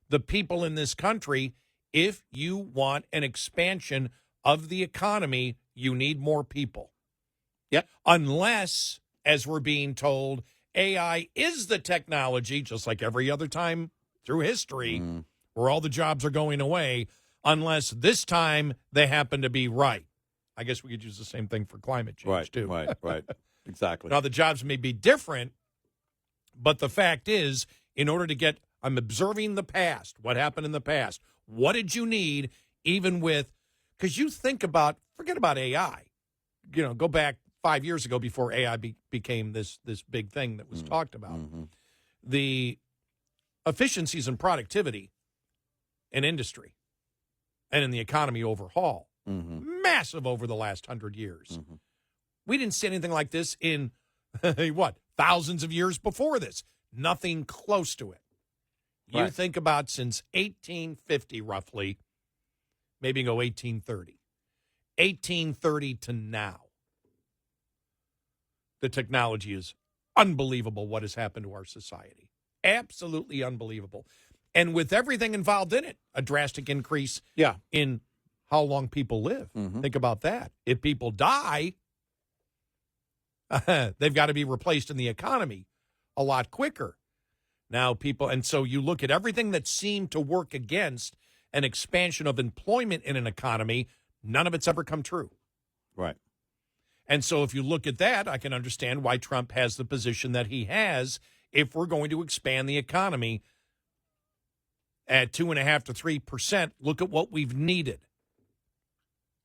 the people in this country, if you want an expansion of the economy, you need more people. Yep. Unless, as we're being told, AI is the technology, just like every other time through history, where all the jobs are going away, unless this time they happen to be right. I guess we could use the same thing for climate change, too. Right. Exactly. Now, the jobs may be different, but the fact is, in order to get, I'm observing the past, what happened in the past. What did you need even with, because you think about, forget about AI. Go back 5 years ago before AI became this big thing that was talked about. The efficiencies and productivity in industry and in the economy overhaul, massive over the last 100 years. We didn't see anything like this in, thousands of years before this. Nothing close to it. You Right. think about since 1850, roughly, maybe go 1830. 1830 to now. The technology is unbelievable what has happened to our society. Absolutely unbelievable. And with everything involved in it, a drastic increase in how long people live. Think about that. If people die, they've got to be replaced in the economy a lot quicker. Now people, and so you look at everything that seemed to work against an expansion of employment in an economy, none of it's ever come true. Right. And so if you look at that, I can understand why Trump has the position that he has if we're going to expand the economy at 2.5% to 3%. Look at what we've needed.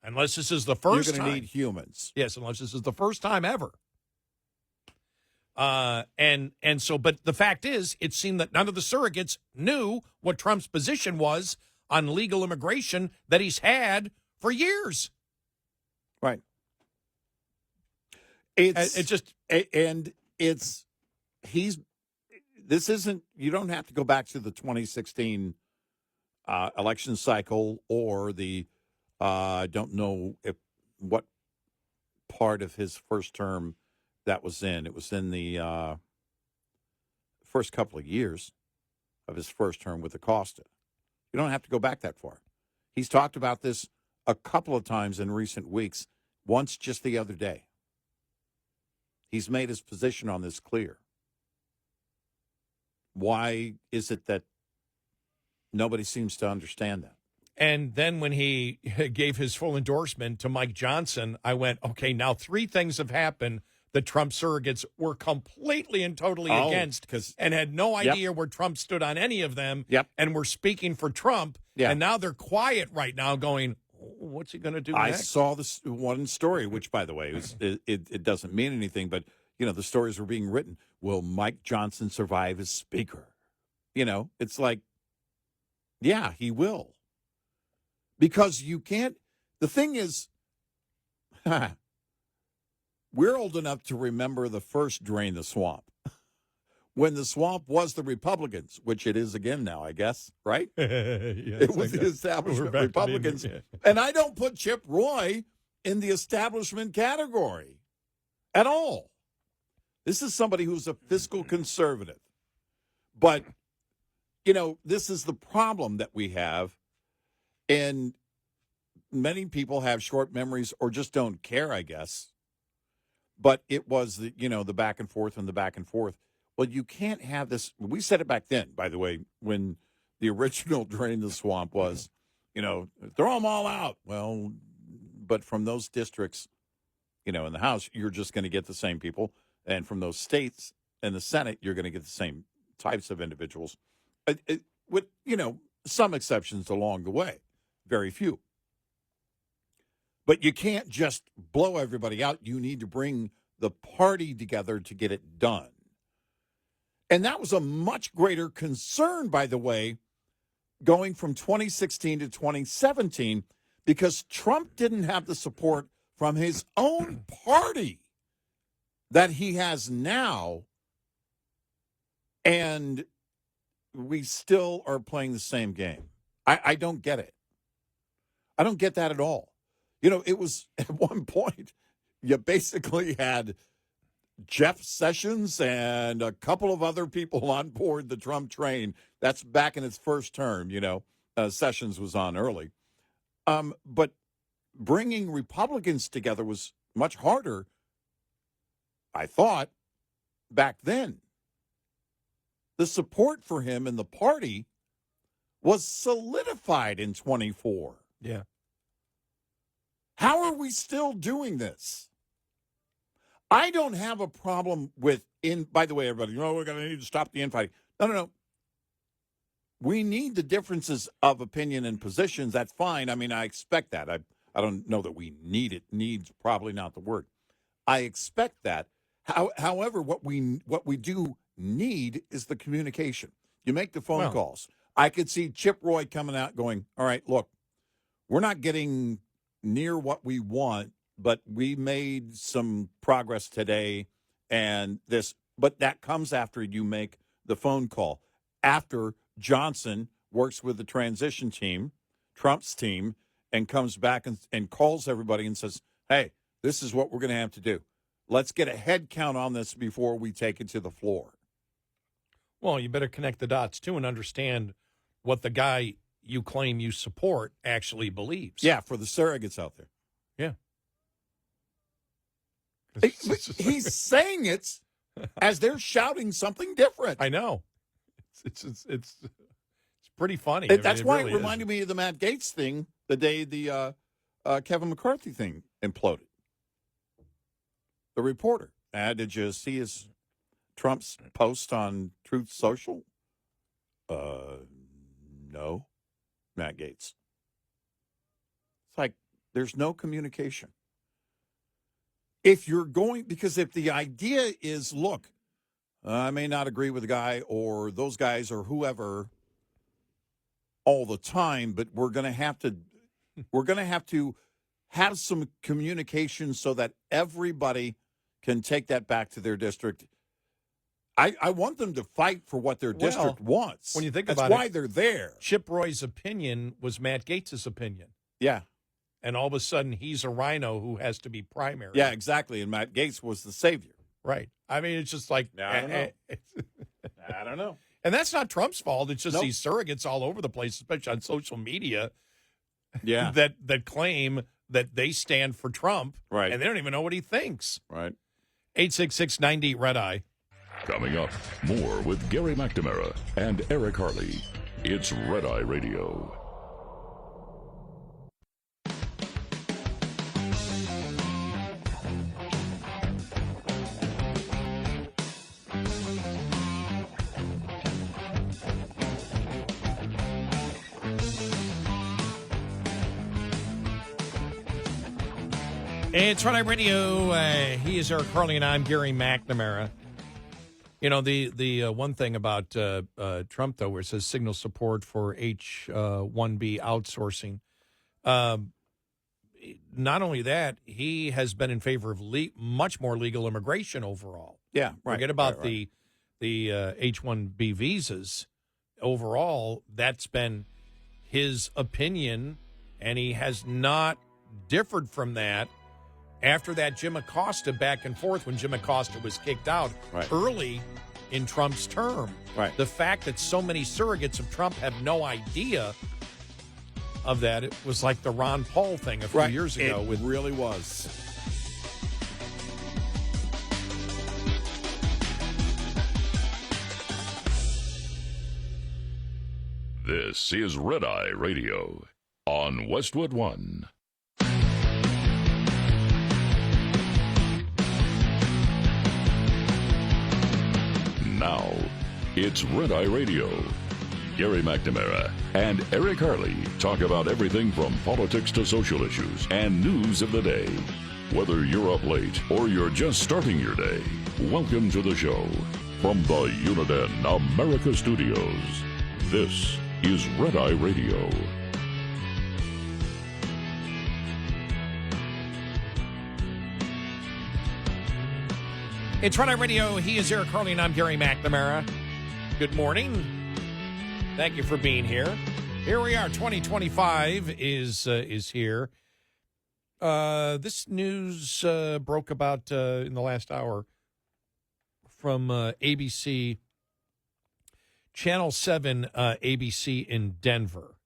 Unless this is the first You're time. going to need humans. Yes, unless this is the first time ever. But the fact is, it seemed that none of the surrogates knew what Trump's position was on legal immigration that he's had for years. Right. This isn't, you don't have to go back to the 2016 election cycle or the, I don't know what part of his first term that was in. It was in the first couple of years of his first term with Acosta. You don't have to go back that far. He's talked about this a couple of times in recent weeks, once just the other day. He's made his position on this clear. Why is it that nobody seems to understand that? And then when he gave his full endorsement to Mike Johnson, I went, okay, now 3 things have happened that Trump surrogates were completely and totally against and had no idea where Trump stood on any of them and were speaking for Trump. And now they're quiet right now going, what's he going to do next? I saw this one story, which, by the way, it doesn't mean anything, but, the stories were being written. Will Mike Johnson survive as speaker? It's like, yeah, he will. Because you can't, the thing is, we're old enough to remember the first Drain the Swamp. When the swamp was the Republicans, which it is again now, I guess, right? It was the establishment Republicans. And I don't put Chip Roy in the establishment category at all. This is somebody who's a fiscal conservative. But, this is the problem that we have. And many people have short memories or just don't care, I guess. But it was the back and forth and the back and forth. Well, you can't have this. We said it back then, by the way, when the original Drain the Swamp was, throw them all out. Well, but from those districts, in the House, you're just going to get the same people. And from those states in the Senate, you're going to get the same types of individuals. With, some exceptions along the way. Very few. But you can't just blow everybody out. You need to bring the party together to get it done. And that was a much greater concern, by the way, going from 2016 to 2017, because Trump didn't have the support from his own party that he has now. And we still are playing the same game. I don't get it. I don't get that at all. It was at one point, you basically had Jeff Sessions and a couple of other people on board the Trump train. That's back in its first term, Sessions was on early. But bringing Republicans together was much harder, I thought, back then. The support for him in the party was solidified in 24. Yeah. How are we still doing this? I don't have a problem with, by the way, everybody, we're going to need to stop the infighting. No. we need the differences of opinion and positions. That's fine. I mean, I expect that. I don't know that we need it. Needs probably not the word. I expect that. However, what we do need is the communication. You make the phone calls. I could see Chip Roy coming out going, all right, look, we're not getting near what we want, but we made some progress today, and this. But that comes after you make the phone call. After Johnson works with the transition team, Trump's team, and comes back and calls everybody and says, hey, this is what we're going to have to do. Let's get a head count on this before we take it to the floor. Well, you better connect the dots, too, and understand what the guy you claim you support actually believes. Yeah, for the surrogates out there. Yeah. He's saying it as they're shouting something different. I know. It's pretty funny. That's why it reminded me of the Matt Gaetz thing the day the Kevin McCarthy thing imploded. The reporter. Did you see Trump's post on Truth Social? No. Matt Gaetz. It's like there's no communication. If you're going, because if the idea is, look, I may not agree with the guy or those guys or whoever all the time, but we're going to have to have some communication so that everybody can take that back to their district. I want them to fight for what their district wants. When you think That's about it, why they're there. Chip Roy's opinion was Matt Gaetz's opinion. Yeah. And all of a sudden, he's a rhino who has to be primary. Yeah, exactly. And Matt Gaetz was the savior. Right. I mean, it's just like... I don't know. I don't know. And that's not Trump's fault. It's just these surrogates all over the place, especially on social media, that claim that they stand for Trump. Right. And they don't even know what he thinks. Right. 866-90 Red Eye. Coming up, more with Gary McNamara and Eric Harley. It's Red Eye Radio. It's Red Eye Radio. He is Eric Harley, and I'm Gary McNamara. You know, the one thing about Trump, though, where it says signal support for H-1B outsourcing, not only that, he has been in favor of much more legal immigration overall. Yeah, right. Forget about the H-1B visas. Overall, that's been his opinion, and he has not differed from that. After that Jim Acosta back and forth, when Jim Acosta was kicked out early in Trump's term, the fact that so many surrogates of Trump have no idea of that, it was like the Ron Paul thing a few years ago. It really was. This is Red Eye Radio on Westwood One. Now, it's Red Eye Radio. Gary McNamara and Eric Harley talk about everything from politics to social issues and news of the day. Whether you're up late or you're just starting your day, welcome to the show. From the Uniden America Studios, this is Red Eye Radio. It's Red Eye Radio. He is Eric Harley, and I'm Gary McNamara. Good morning. Thank you for being here. Here we are. 2025 is here. This news broke about in the last hour from ABC, Channel 7 ABC in Denver.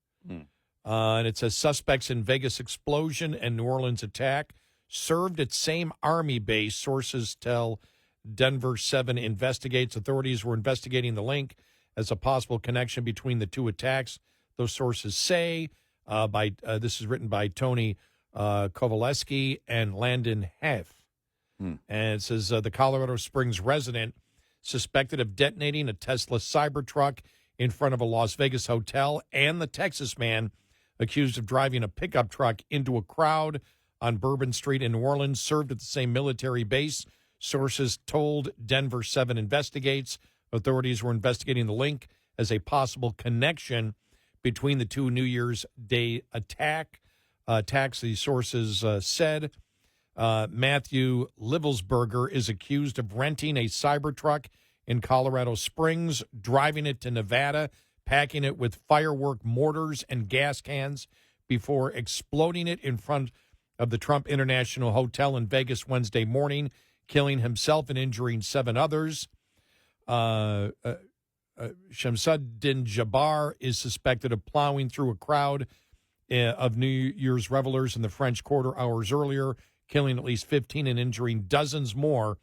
And it says suspects in Vegas explosion and New Orleans attack served at same Army base. Sources tell Denver 7 investigates. Authorities were investigating the link as a possible connection between the two attacks. Those sources say, this is written by Tony Kowaleski and Landon Heff. And it says the Colorado Springs resident suspected of detonating a Tesla CyberTruck in front of a Las Vegas hotel, and the Texas man accused of driving a pickup truck into a crowd on Bourbon Street in New Orleans served at the same military base. Sources told Denver 7 Investigates authorities were investigating the link as a possible connection between the two New Year's Day attacks. The sources said Matthew Livelsberger is accused of renting a CyberTruck in Colorado Springs, driving it to Nevada, packing it with firework mortars and gas cans before exploding it in front of the Trump International Hotel in Vegas Wednesday morning, killing himself and injuring 7 others. Shamsuddin Jabbar is suspected of plowing through a crowd of New Year's revelers in the French Quarter hours earlier, killing at least 15 and injuring dozens more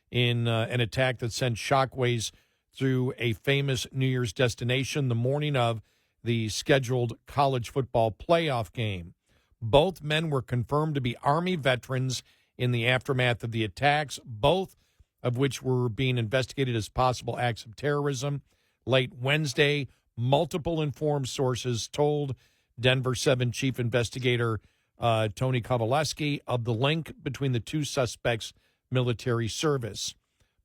in an attack that sent shockwaves through a famous New Year's destination the morning of the scheduled college football playoff game. Both men were confirmed to be Army veterans in the aftermath of the attacks, both of which were being investigated as possible acts of terrorism. Late Wednesday, multiple informed sources told Denver 7 Chief Investigator Tony Kowaleski of the link between the two suspects' military service.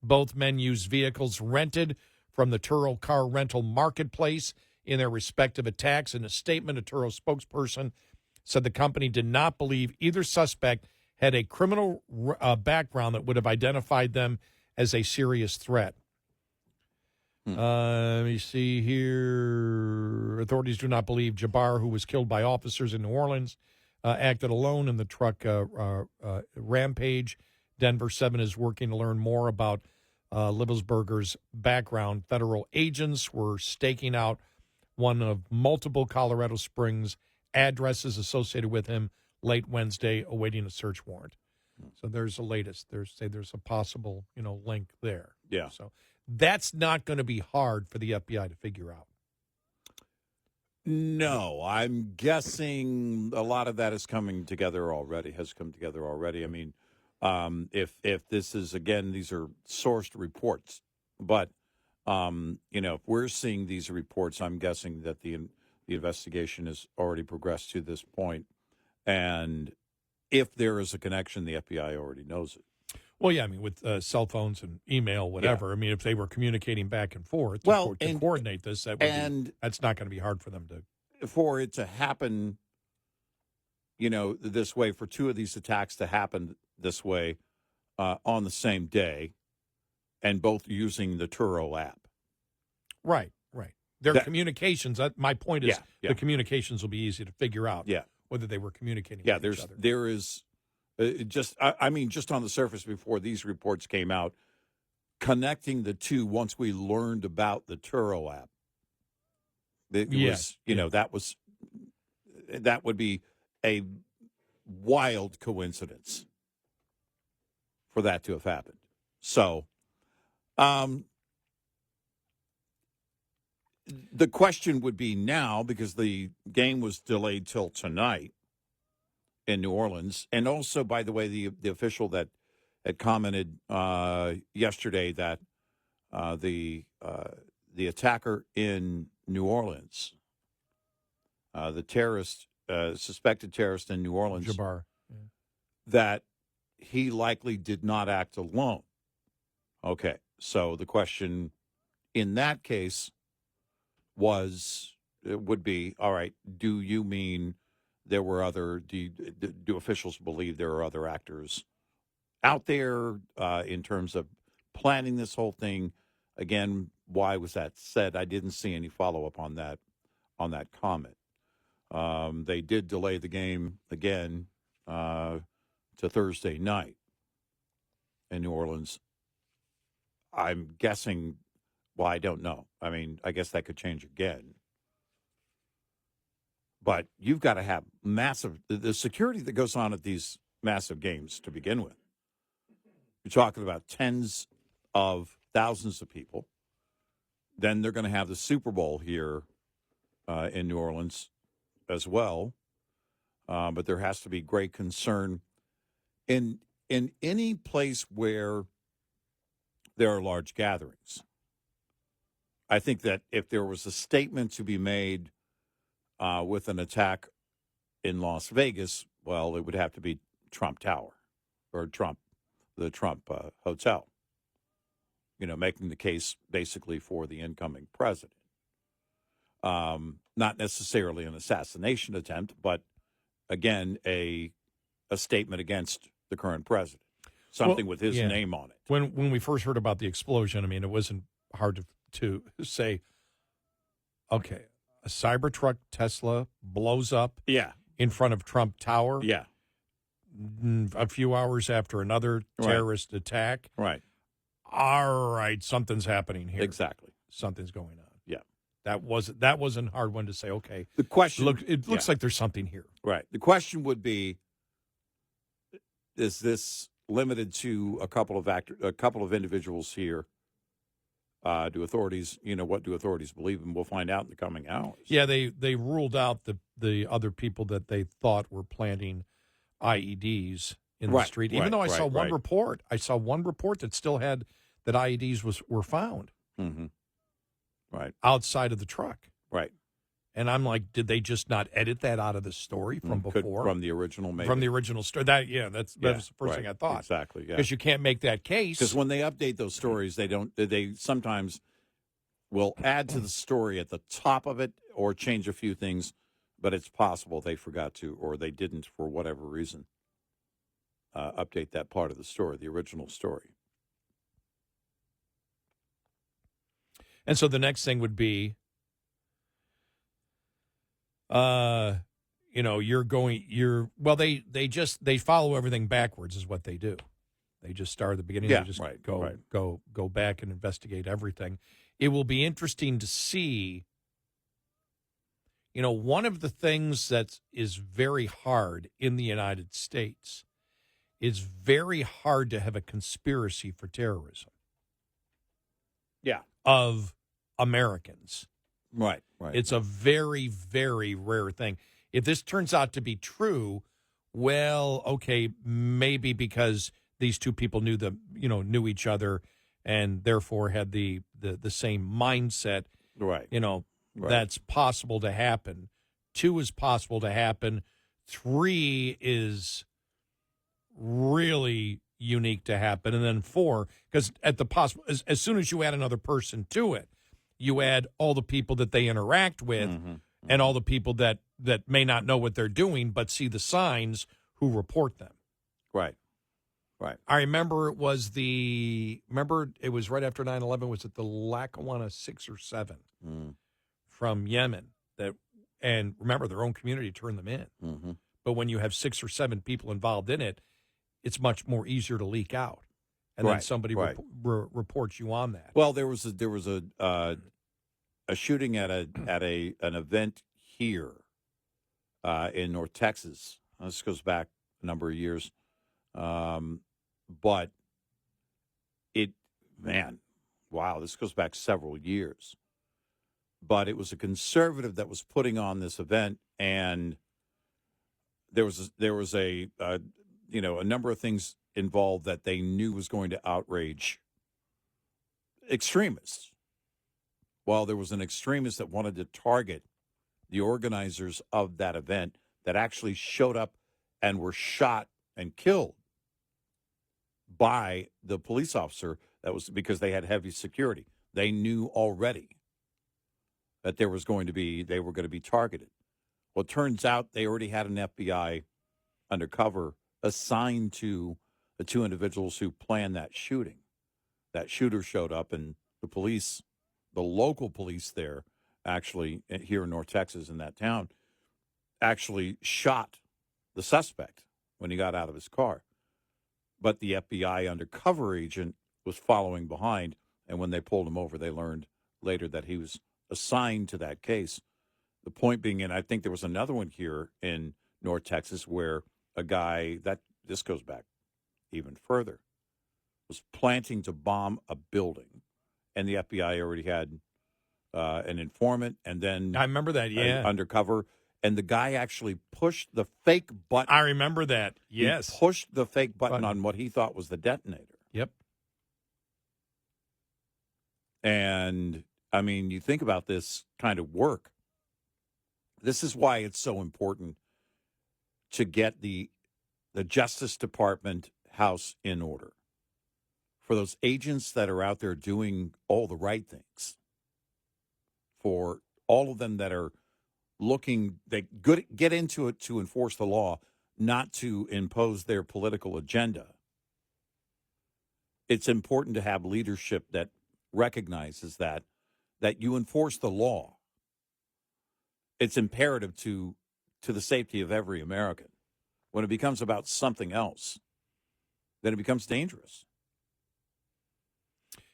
Both men used vehicles rented from the Turo car rental marketplace in their respective attacks. In a statement, a Turo spokesperson said the company did not believe either suspect had a criminal background that would have identified them as a serious threat. Let me see here. Authorities do not believe Jabbar, who was killed by officers in New Orleans, acted alone in the truck rampage. Denver 7 is working to learn more about Livelsberger's background. Federal agents were staking out one of multiple Colorado Springs addresses associated with him late Wednesday, awaiting a search warrant. So there's the latest. There's a possible, link there. Yeah. So that's not going to be hard for the FBI to figure out. No, I'm guessing a lot of that is coming together already. I mean, if this is, again, these are sourced reports, but if we're seeing these reports, I'm guessing that the investigation has already progressed to this point, and if there is a connection, the FBI already knows it. Well, yeah, I mean, with cell phones and email, whatever. Yeah. I mean, if they were communicating back and forth to coordinate this, that's not going to be hard for them to. For it to happen, this way, for 2 of these attacks to happen this way on the same day, and both using the Turo app. Right. Their communications, my point is the communications will be easy to figure out whether they were communicating with each other. There is, just on the surface before these reports came out, connecting the two once we learned about the Turo app. That would be a wild coincidence for that to have happened. So, the question would be now, because the game was delayed till tonight in New Orleans, and also, by the way, the official that had commented yesterday that the attacker in New Orleans, the terrorist, suspected terrorist in New Orleans, Jabbar, that he likely did not act alone. Okay, so the question in that case would be, all right, do you mean there were do officials believe there are other actors out there in terms of planning this whole thing? Again, why was that said? I didn't see any follow-up on that comment. They did delay the game again to Thursday night in New Orleans. I'm guessing, well, I don't know. I mean, I guess that could change again. But you've got to have the security that goes on at these massive games to begin with. You're talking about tens of thousands of people. Then they're going to have the Super Bowl here in New Orleans as well. But there has to be great concern in any place where there are large gatherings. I think that if there was a statement to be made with an attack in Las Vegas, well, it would have to be Trump Tower or the Trump hotel, making the case basically for the incoming president. Not necessarily an assassination attempt, but again, a statement against the current president, something with his name on it. When we first heard about the explosion, I mean, it wasn't hard to say, okay, a Cybertruck Tesla blows up in front of Trump Tower. Yeah. A few hours after another terrorist attack. Right. All right, something's happening here. Exactly. Something's going on. Yeah. That wasn't a hard one to say, okay. The question it looks like there's something here. Right. The question would be, is this limited to a couple of individuals here? Do authorities, what do authorities believe? And we'll find out in the coming hours. Yeah, they ruled out the other people that they thought were planting IEDs in the street. Even though I saw one report. I saw one report that still had that IEDs were found. Mm-hmm. Right. Outside of the truck. Right. And I'm like, did they just not edit that out of the story from before? From the original, maybe. From the original story. That was the first thing I thought. Exactly, yeah. Because you can't make that case. Because when they update those stories, they sometimes will add to the story at the top of it or change a few things, but it's possible they forgot to or they didn't, for whatever reason, update that part of the story, the original story. And so the next thing would be, they follow everything backwards is what they do. They just start at the beginning. Yeah, they just go back and investigate everything. It will be interesting to see, one of the things that is very hard in the United States is very hard to have a conspiracy for terrorism. Yeah. Of Americans. Right. It's a very, very rare thing. If this turns out to be true, well, okay, maybe because these two people knew each other and therefore had the same mindset. Right. That's possible to happen. 2 is possible to happen. 3 is really unique to happen. And then 4, because as soon as you add another person to it, you add all the people that they interact with and all the people that may not know what they're doing but see the signs who report them. Right. I remember it was right after 9/11. Was it the Lackawanna 6 or 7 from Yemen? And remember, their own community turned them in. Mm-hmm. But when you have 6 or 7 people involved in it, it's much more easier to leak out. And then somebody reports you on that. Well, there was a shooting at an event here in North Texas. This goes back a number of years, but this goes back several years. But it was a conservative that was putting on this event, and there was a number of things involved that they knew was going to outrage extremists. Well, there was an extremist that wanted to target the organizers of that event that actually showed up and were shot and killed by the police officer. That was because they had heavy security. They knew already that they were going to be targeted. Well, it turns out they already had an FBI undercover assigned to the 2 individuals who planned that shooting. That shooter showed up, and the local police there, actually here in North Texas in that town, actually shot the suspect when he got out of his car. But the FBI undercover agent was following behind, and when they pulled him over, they learned later that he was assigned to that case. The point being, and I think there was another one here in North Texas where a guy, this goes back even further, was planting to bomb a building, and the FBI already had an informant, and then I remember that, undercover, and the guy actually pushed the fake button. I remember that, yes. He pushed the fake button on what he thought was the detonator. Yep. And I mean, you think about this kind of work. This is why it's so important to get the Justice Department house in order. For those agents that are out there doing all the right things. For all of them that are looking, get into it to enforce the law, not to impose their political agenda. It's important to have leadership that recognizes that you enforce the law. It's imperative to the safety of every American. When it becomes about something else, then it becomes dangerous.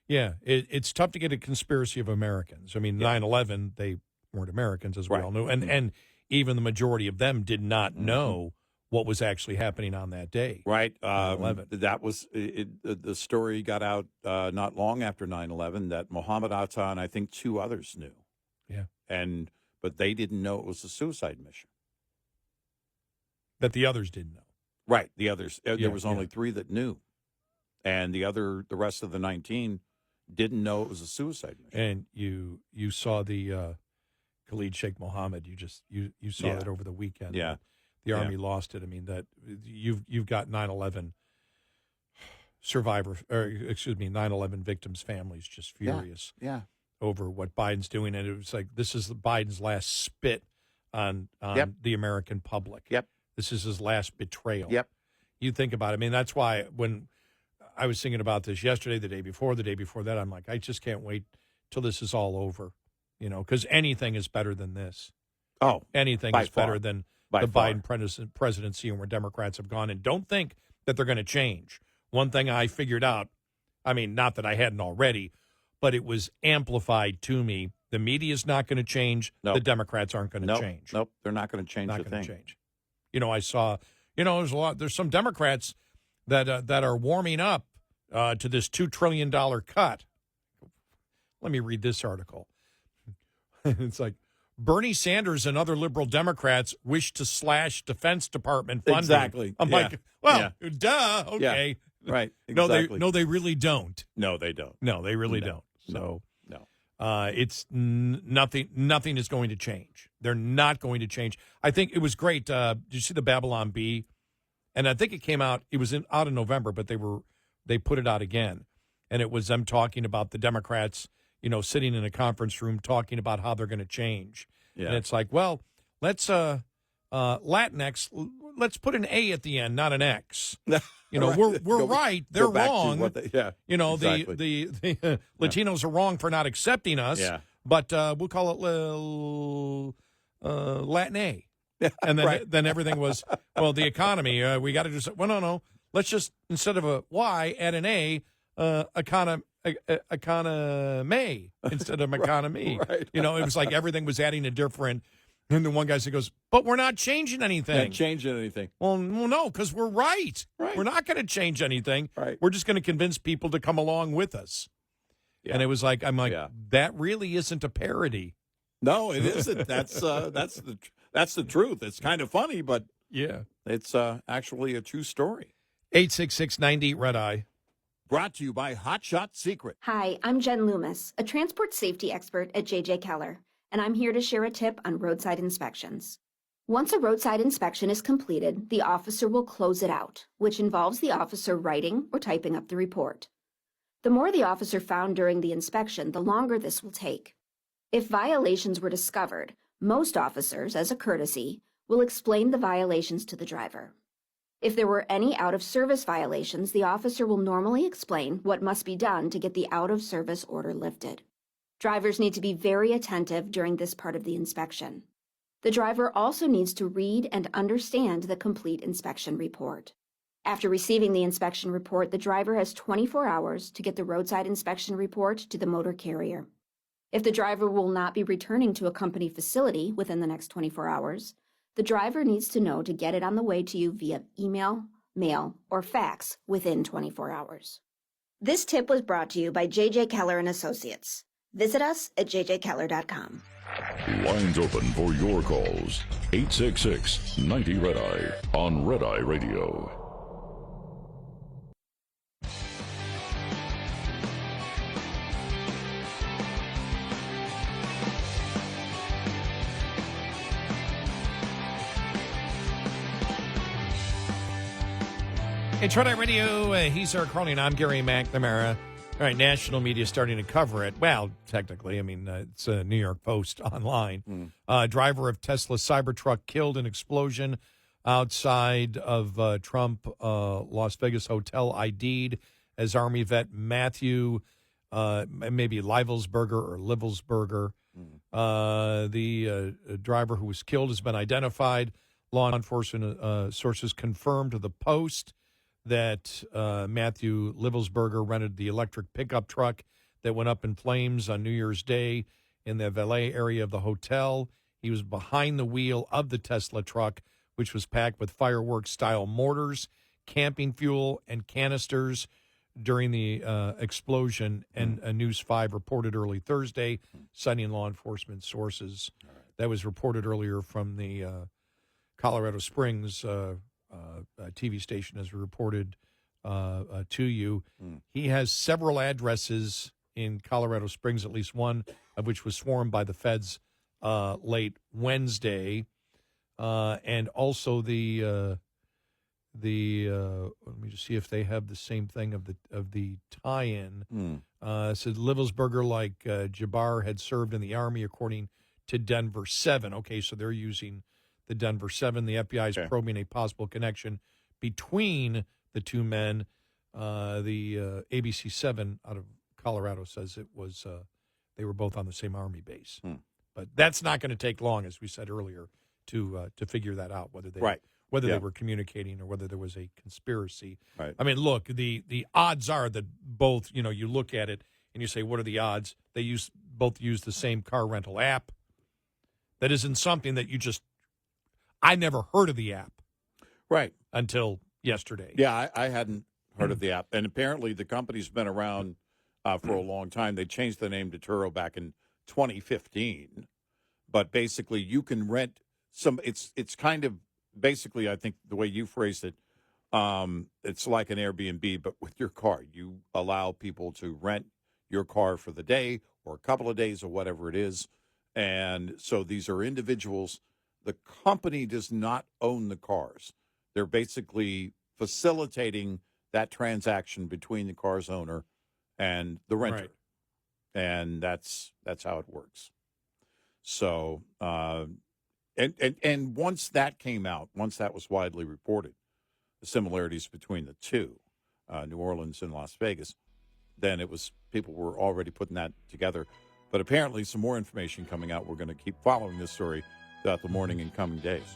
Yeah, it's tough to get a conspiracy of Americans. I mean, 9/11, they weren't Americans, as we all knew. And even the majority of them did not know what was actually happening on that day. Right. 9/11. That was the story got out not long after 9/11 that Mohammed Atta and I think 2 others knew. Yeah. But they didn't know it was a suicide mission. That the others didn't know. Right. The others. There was only 3 that knew. And the rest of the 19 didn't know it was a suicide mission. And you saw the Khalid Sheikh Mohammed. You saw that over the weekend. Yeah. The Army lost it. I mean, that you've got 9/11 survivor, 9/11 victims' families just furious over what Biden's doing. And it was like, this is Biden's last spit on the American public. Yep. This is his last betrayal. Yep. You think about it. I mean, that's why when I was thinking about this yesterday, the day before that, I'm like, I just can't wait till this is all over, because anything is better than this. Oh, anything is better than the far. Biden presidency and where Democrats have gone. And don't think that they're going to change. One thing I figured out, I mean, not that I hadn't already, but it was amplified to me. The media is not going to change. Nope. The Democrats aren't going to change. Nope, they're not going to change Not a going thing. to change. I saw, there's some Democrats that are warming up to this $2 trillion cut. Let me read this article. It's like, Bernie Sanders and other liberal Democrats wish to slash Defense Department funding. Exactly. I'm like, well, duh, okay. Yeah. Right, exactly. No, they really don't. No, they don't. No, they really don't. So, it's nothing is going to change. They're not going to change. I think it was great. Did you see the Babylon Bee? And I think it came out, it was out in November, but they put it out again. And it was them talking about the Democrats, sitting in a conference room talking about how they're going to change. Yeah. And it's like, well, let's Latinx, let's put an A at the end, not an X. Right. We're right. They're wrong. Exactly. The Latinos are wrong for not accepting us. Yeah. But we'll call it Latin A. And then then everything was, well, the economy, we got to just, well, no. Let's just, instead of a Y, add an A, economy instead of economy. Right. It was like everything was adding a different. And the one guy goes, but we're not changing anything. Not changing anything. Well, no, because we're right. We're not going to change anything. Right. We're just going to convince people to come along with us. Yeah. And it was like, I'm like, that really isn't a parody. No, it isn't. That's the truth. It's kind of funny, but it's actually a true story. 866-90-RED-EYE. Brought to you by Hot Shot Secret. Hi, I'm Jen Loomis, a transport safety expert at J.J. Keller, and I'm here to share a tip on roadside inspections. Once a roadside inspection is completed, the officer will close it out, which involves the officer writing or typing up the report. The more the officer found during the inspection, the longer this will take. If violations were discovered, most officers, as a courtesy, will explain the violations to the driver. If there were any out-of-service violations, the officer will normally explain what must be done to get the out-of-service order lifted. Drivers need to be very attentive during this part of the inspection. The driver also needs to read and understand the complete inspection report. After receiving the inspection report, the driver has 24 hours to get the roadside inspection report to the motor carrier. If the driver will not be returning to a company facility within the next 24 hours, the driver needs to know to get it on the way to you via email, mail, or fax within 24 hours. This tip was brought to you by J.J. Keller & Associates. Visit us at jjkeller.com. Lines open for your calls. 866-90-RED-EYE on Red Eye Radio. It's Red Eye Radio. He's our Carly, and I'm Gary McNamara. All right, national media starting to cover it. Well, technically, I mean, it's a New York Post online. Driver of Tesla CyberTruck killed in explosion outside of Trump Las Vegas hotel, ID'd as Army vet Matthew, maybe Livelsberger or Livelsberger. The driver who was killed has been identified. Law enforcement sources confirmed to the Post that Matthew Livelsberger rented the electric pickup truck that went up in flames on New Year's Day in the valet area of the hotel. He was behind the wheel of the Tesla truck, which was packed with fireworks-style mortars, camping fuel, and canisters during the explosion, and News 5 reported early Thursday, citing law enforcement sources. That was reported earlier from the Colorado Springs TV station, as reported to you. He has several addresses in Colorado Springs, at least one of which was swarmed by the feds late Wednesday. And also let me just see if they have the same thing of the tie-in. Said Livelsberger, like Jabbar, had served in the Army, according to Denver 7. Okay, so they're using the Denver 7. The FBI is probing a possible connection between the two men. The ABC 7 out of Colorado says it was they were both on the same Army base. But that's not going to take long, as we said earlier, to figure that out, whether they they were communicating or whether there was a conspiracy. Right. I mean, look, the odds are that both, you look at it and you say, what are the odds? They both use the same car rental app. That isn't something that I never heard of the app. Right. Until yesterday. Yeah, I hadn't heard of the app. And apparently the company's been around for a long time. They changed the name to Turo back in 2015. But basically you can rent it's kind of basically, I think the way you phrased it, it's like an Airbnb, but with your car. You allow people to rent your car for the day or a couple of days or whatever it is. And so these are individuals. The company does not own the cars. They're basically facilitating that transaction between the car's owner and the renter. Right. And that's how it works. So, and once that came out, once that was widely reported, the similarities between the two, New Orleans and Las Vegas, then people were already putting that together. But apparently some more information coming out. We're going to keep following this story throughout the morning and coming days.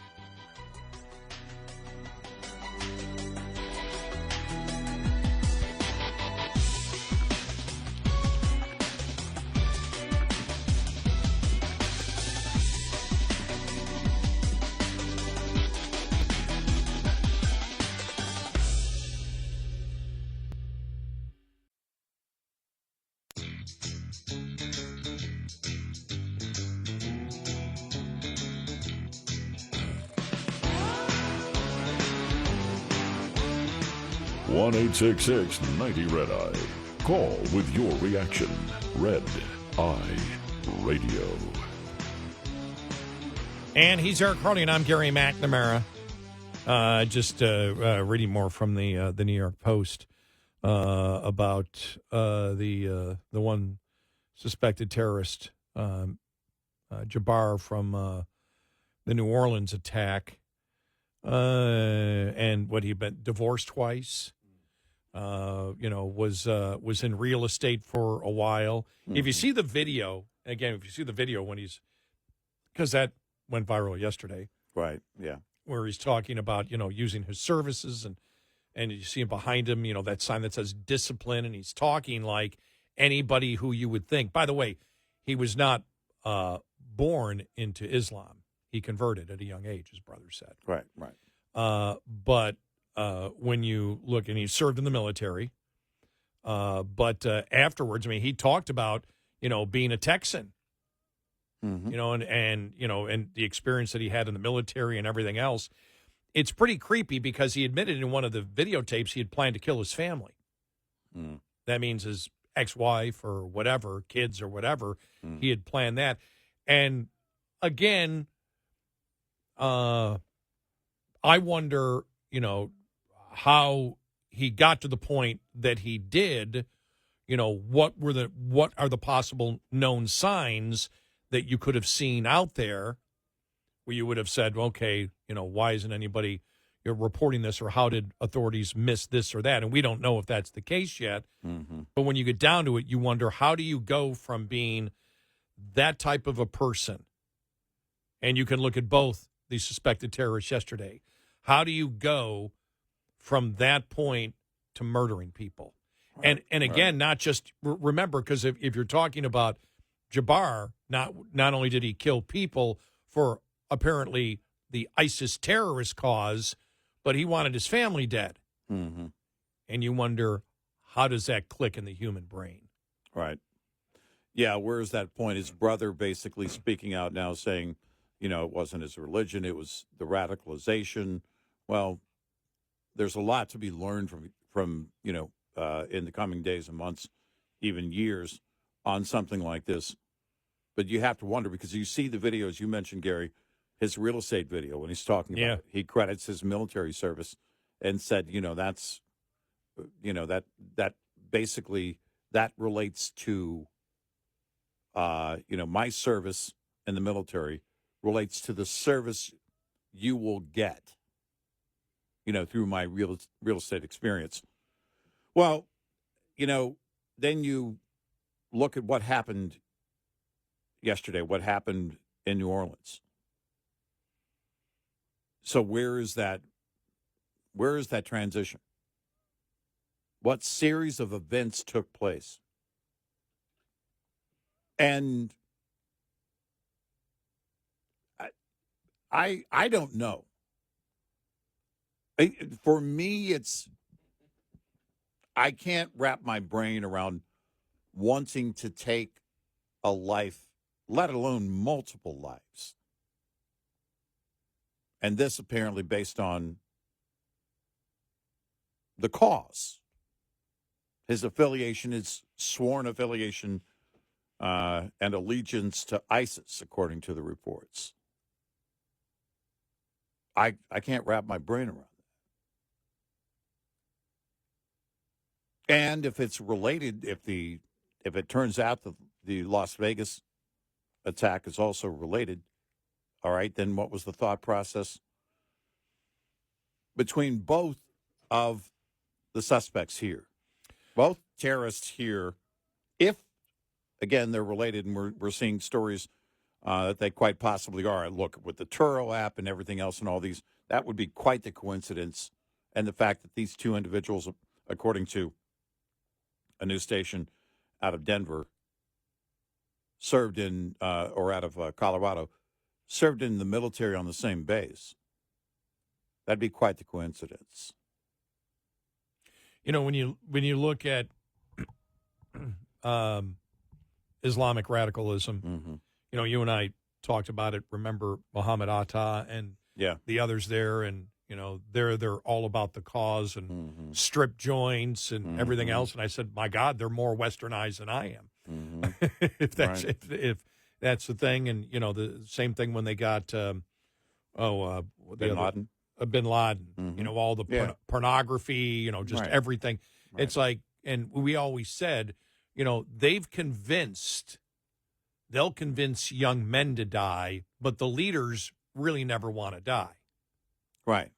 One 866 Red Eye. Call with your reaction. Red Eye Radio. And he's Eric Harley, and I'm Gary McNamara. Just reading more from the New York Post about the one suspected terrorist, Jabbar, from the New Orleans attack, and what he'd been divorced twice. Was in real estate for a while. Mm-hmm. If you see the video, when because that went viral yesterday. Right, yeah. Where he's talking about, using his services, and you see him behind him, that sign that says discipline, and he's talking like anybody who you would think. By the way, he was not born into Islam. He converted at a young age, his brother said. Right. But when you look, and he served in the military, but afterwards, he talked about, being a Texan, mm-hmm. and the experience that he had in the military and everything else. It's pretty creepy because he admitted in one of the videotapes he had planned to kill his family. Mm. That means his ex-wife or whatever, kids or whatever, he had planned that. And again, I wonder, how he got to the point that he did, what are the possible known signs that you could have seen out there where you would have said, okay, why isn't anybody reporting this, or how did authorities miss this or that? And we don't know if that's the case yet. Mm-hmm. But when you get down to it, you wonder, how do you go from being that type of a person? And you can look at both the suspected terrorists yesterday. How do you go from that point to murdering people? And again, not just remember, because if you're talking about Jabbar, not only did he kill people for apparently the ISIS terrorist cause, but he wanted his family dead. Mm-hmm. And you wonder, how does that click in the human brain? Right. Yeah, where's that point? His brother basically speaking out now saying, it wasn't his religion, it was the radicalization. Well, there's a lot to be learned from in the coming days and months, even years, on something like this. But you have to wonder, because you see the videos you mentioned, Gary, his real estate video, when he's talking about it, he credits his military service and said, that's, that basically that relates to, my service in the military relates to the service you will get, through my real estate experience. Well, then you look at what happened yesterday, what happened in New Orleans. So where is that transition? What series of events took place? And I don't know. For me, I can't wrap my brain around wanting to take a life, let alone multiple lives. And this apparently based on the cause. His affiliation, his sworn affiliation and allegiance to ISIS, according to the reports. I can't wrap my brain around that. And if it's related, if it turns out that the Las Vegas attack is also related, all right, then what was the thought process between both of the suspects here? Both terrorists here, if, again, they're related, and we're seeing stories that they quite possibly are. Look, with the Turo app and everything else and all these, that would be quite the coincidence. And the fact that these two individuals, according to a news station out of Denver, served in, or out of Colorado, served in the military on the same base. That'd be quite the coincidence. When you look at Islamic radicalism, you and I talked about it. Remember Muhammad Atta and the others there, and they're all about the cause and strip joints and everything else. And I said, my God, they're more westernized than I am. if that's that's the thing. And the same thing when they got Bin Laden. Bin Laden, all the pornography, just everything. Right. It's like, and we always said, they'll convince young men to die, but the leaders really never want to die. Right.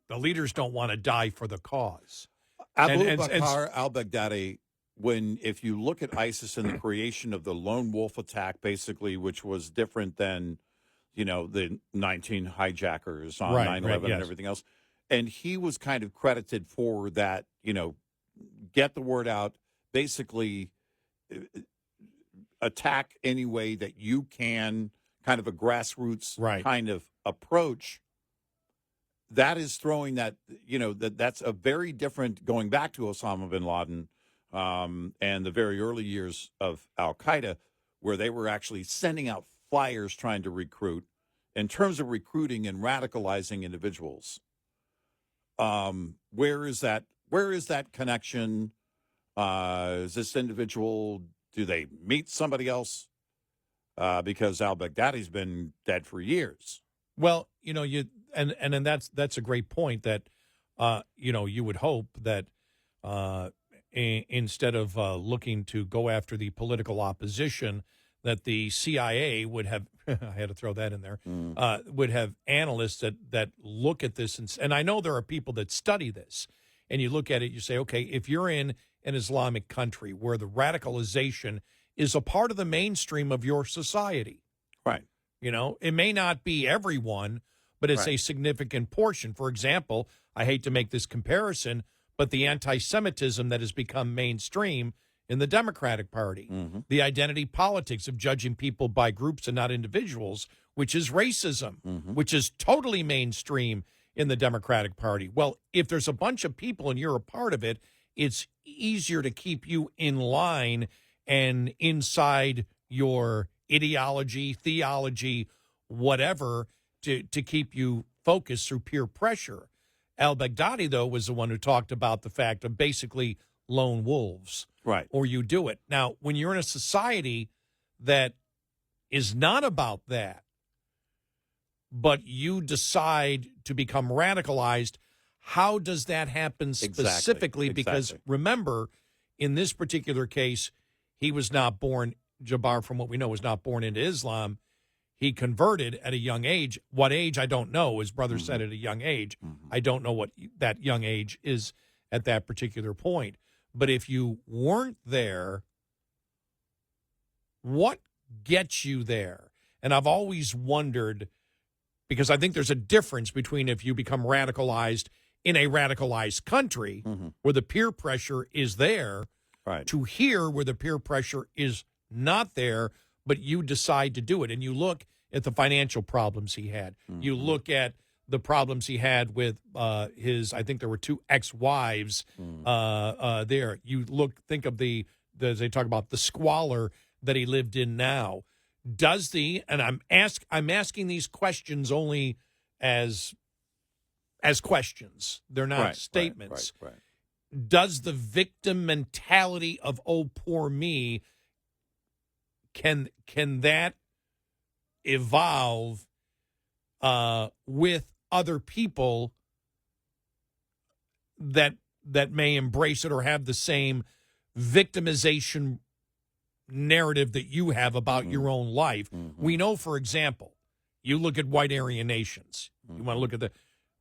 The leaders don't want to die for the cause. Abu Bakr al-Baghdadi, if you look at ISIS and the creation of the lone wolf attack, basically, which was different than, the 19 hijackers on 9/11 and everything else. And he was kind of credited for that, get the word out, basically attack any way that you can, kind of a grassroots kind of approach. That is throwing that, that's a very different, going back to Osama bin Laden and the very early years of Al-Qaeda, where they were actually sending out flyers trying to recruit. In terms of recruiting and radicalizing individuals, where is that connection? Is this individual, do they meet somebody else? Because al-Baghdadi's been dead for years. Well, and then that's a great point that you would hope that instead of looking to go after the political opposition, that the CIA would have, I had to throw that in there, would have analysts that look at this. And I know there are people that study this, and you look at it, you say, okay, if you're in an Islamic country where the radicalization is a part of the mainstream of your society. Right. It may not be everyone, but it's a significant portion. For example, I hate to make this comparison, but the anti-Semitism that has become mainstream in the Democratic Party, the identity politics of judging people by groups and not individuals, which is racism, which is totally mainstream in the Democratic Party. Well, if there's a bunch of people and you're a part of it, it's easier to keep you in line and inside your ideology, theology, whatever, to keep you focused through peer pressure. Al-Baghdadi, though, was the one who talked about the fact of basically lone wolves. Right. Or you do it. Now, when you're in a society that is not about that, but you decide to become radicalized, how does that happen specifically? Exactly. Because remember, in this particular case, he was not born, Jabbar, from what we know, was not born into Islam. He converted at a young age. What age, I don't know. His brother said at a young age. I don't know what that young age is at that particular point. But if you weren't there, what gets you there? And I've always wondered, because I think there's a difference between if you become radicalized in a radicalized country where the peer pressure is there, to here where the peer pressure is not there, but you decide to do it. And you look at the financial problems he had. You look at the problems he had with his, I think there were 2 ex-wives there. You think of they talk about the squalor that he lived in now. Does and I'm asking these questions only as questions. They're not statements. Right. Does the victim mentality of, oh, poor me, can that evolve with other people that may embrace it or have the same victimization narrative that you have about your own life? We know, for example, you look at white Aryan nations. You want to look at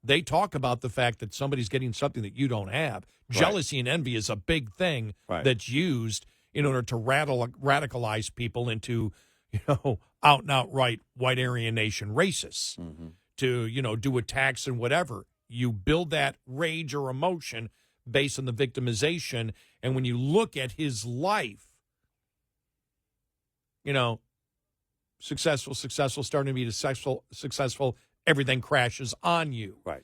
they talk about the fact that somebody's getting something that you don't have. Jealousy and envy is a big thing that's used in order to radicalize people into, out and outright white Aryan nation racists, to, do attacks and whatever. You build that rage or emotion based on the victimization. And when you look at his life, successful, starting to be successful, everything crashes on you. Right.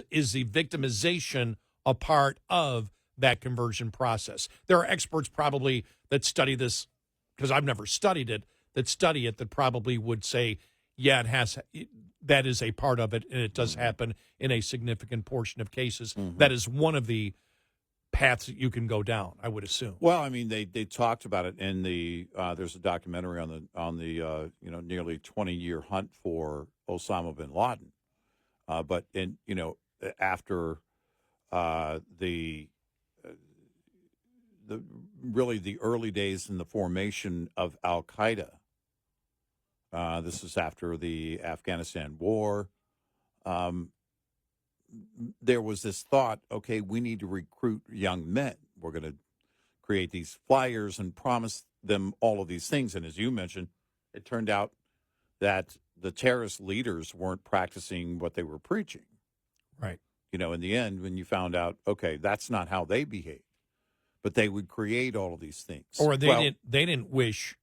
Is the victimization a part of that conversion process? There are experts probably that study this, because I've never studied it, that probably would say, yeah, that is a part of it, and it does happen in a significant portion of cases. That is one of the paths that you can go down, I would assume. Well, I mean, they talked about it in the there's a documentary on the nearly 20-year hunt for Osama bin Laden, but after the early days in the formation of Al Qaeda. This is after the Afghanistan war. There was this thought, okay, we need to recruit young men. We're going to create these flyers and promise them all of these things. And as you mentioned, it turned out that the terrorist leaders weren't practicing what they were preaching. Right. In the end, when you found out, okay, that's not how they behaved, but they would create all of these things. Or they didn't wish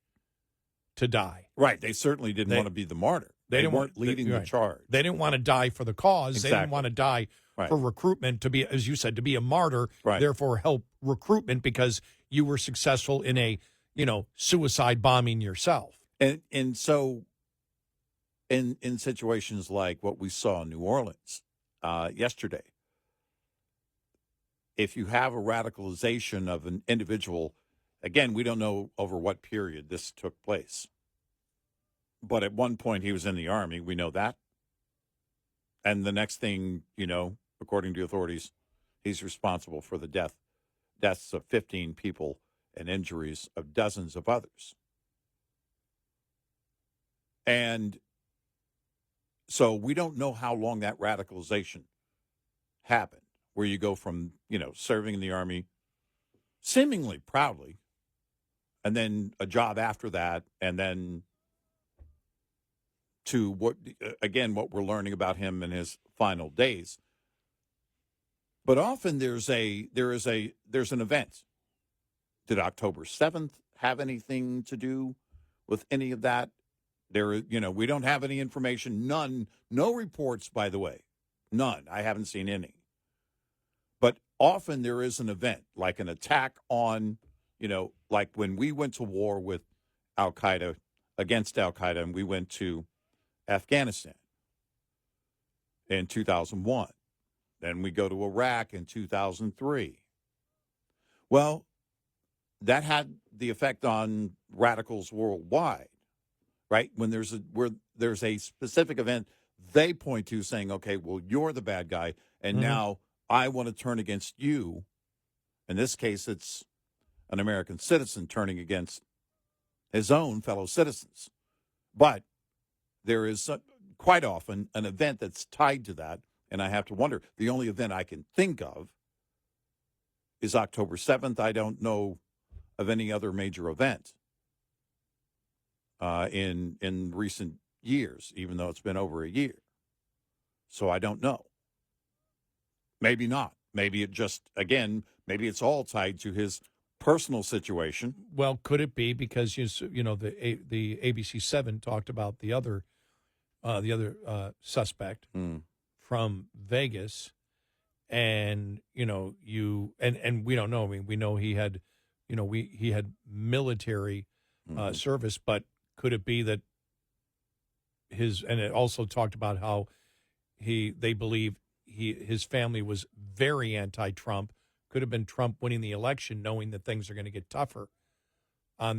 to die. Right. They certainly didn't want to be the martyr. They weren't leading the charge. They didn't want to die for the cause. Exactly. They didn't want to die for recruitment, to be, as you said, to be a martyr, therefore help recruitment because you were successful in a, suicide bombing yourself. And so in situations like what we saw in New Orleans yesterday, if you have a radicalization of an individual, again, we don't know over what period this took place. But at one point he was in the Army, we know that. And the next thing, according to authorities, he's responsible for the deaths of 15 people and injuries of dozens of others. And so we don't know how long that radicalization happened, where you go from, serving in the Army seemingly proudly, and then a job after that, and then to what we're learning about him in his final days. But often there's an event. Did October 7th have anything to do with any of that? We don't have any information. None. No reports, by the way. None. I haven't seen any. But often there is an event, like an attack on, like when we went to war with Al-Qaeda, against Al-Qaeda, and we went to Afghanistan in 2001. Then we go to Iraq in 2003. Well, that had the effect on radicals worldwide, right? When there's a specific event they point to saying, okay, well, you're the bad guy, and now I want to turn against you. In this case, it's an American citizen turning against his own fellow citizens. But there is quite often an event that's tied to that, and I have to wonder, the only event I can think of is October 7th. I don't know of any other major event in recent years, even though it's been over a year. So I don't know. Maybe not. Maybe it just, maybe it's all tied to his personal situation. Well, could it be because the ABC 7 talked about the other suspect from Vegas, and we don't know. I mean, we know he had he had military service, but could it be that and it also talked about how they believe his family was very anti-Trump. Could have been Trump winning the election, knowing that things are going to get tougher on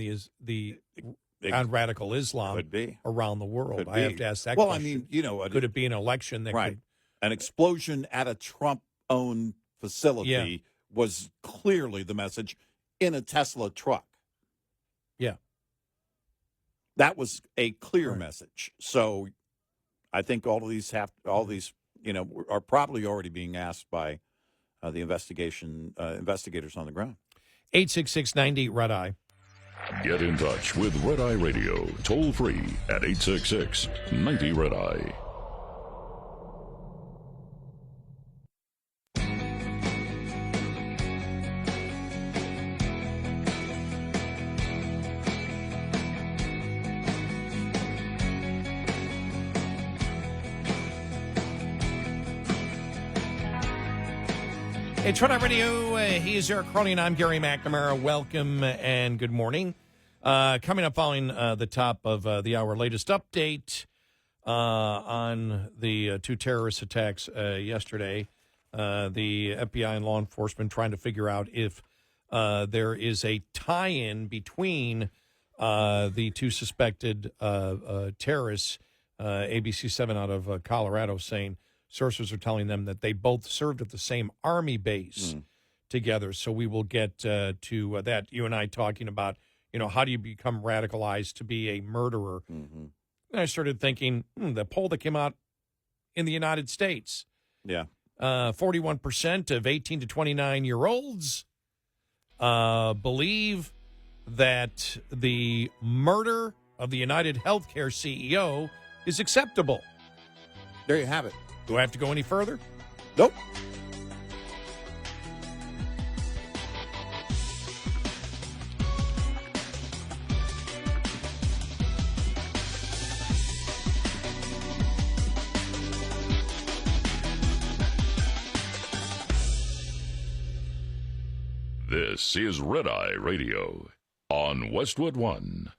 on radical Islam around the world. I have to ask that question. I mean, could it be an election that could... An explosion at a Trump-owned facility was clearly the message in a Tesla truck. Yeah. That was a clear message. So I think all these are probably already being asked by the investigators on the ground. 866-90-RED-EYE. Get in touch with Red Eye Radio, toll free at 866-90-RED-EYE. It's Red Eye Radio. He is Eric Harley, and I'm Gary McNamara. Welcome and good morning. Coming up following the top of the hour, latest update on the two terrorist attacks yesterday. The FBI and law enforcement trying to figure out if there is a tie-in between the two suspected terrorists. ABC 7 out of Colorado saying sources are telling them that they both served at the same Army base together. So we will get to that. You and I talking about, how do you become radicalized to be a murderer? And I started thinking, the poll that came out in the United States. Yeah. 41% of 18 to 29-year-olds believe that the murder of the United Healthcare CEO is acceptable. There you have it. Do I have to go any further? Nope. This is Red Eye Radio on Westwood One.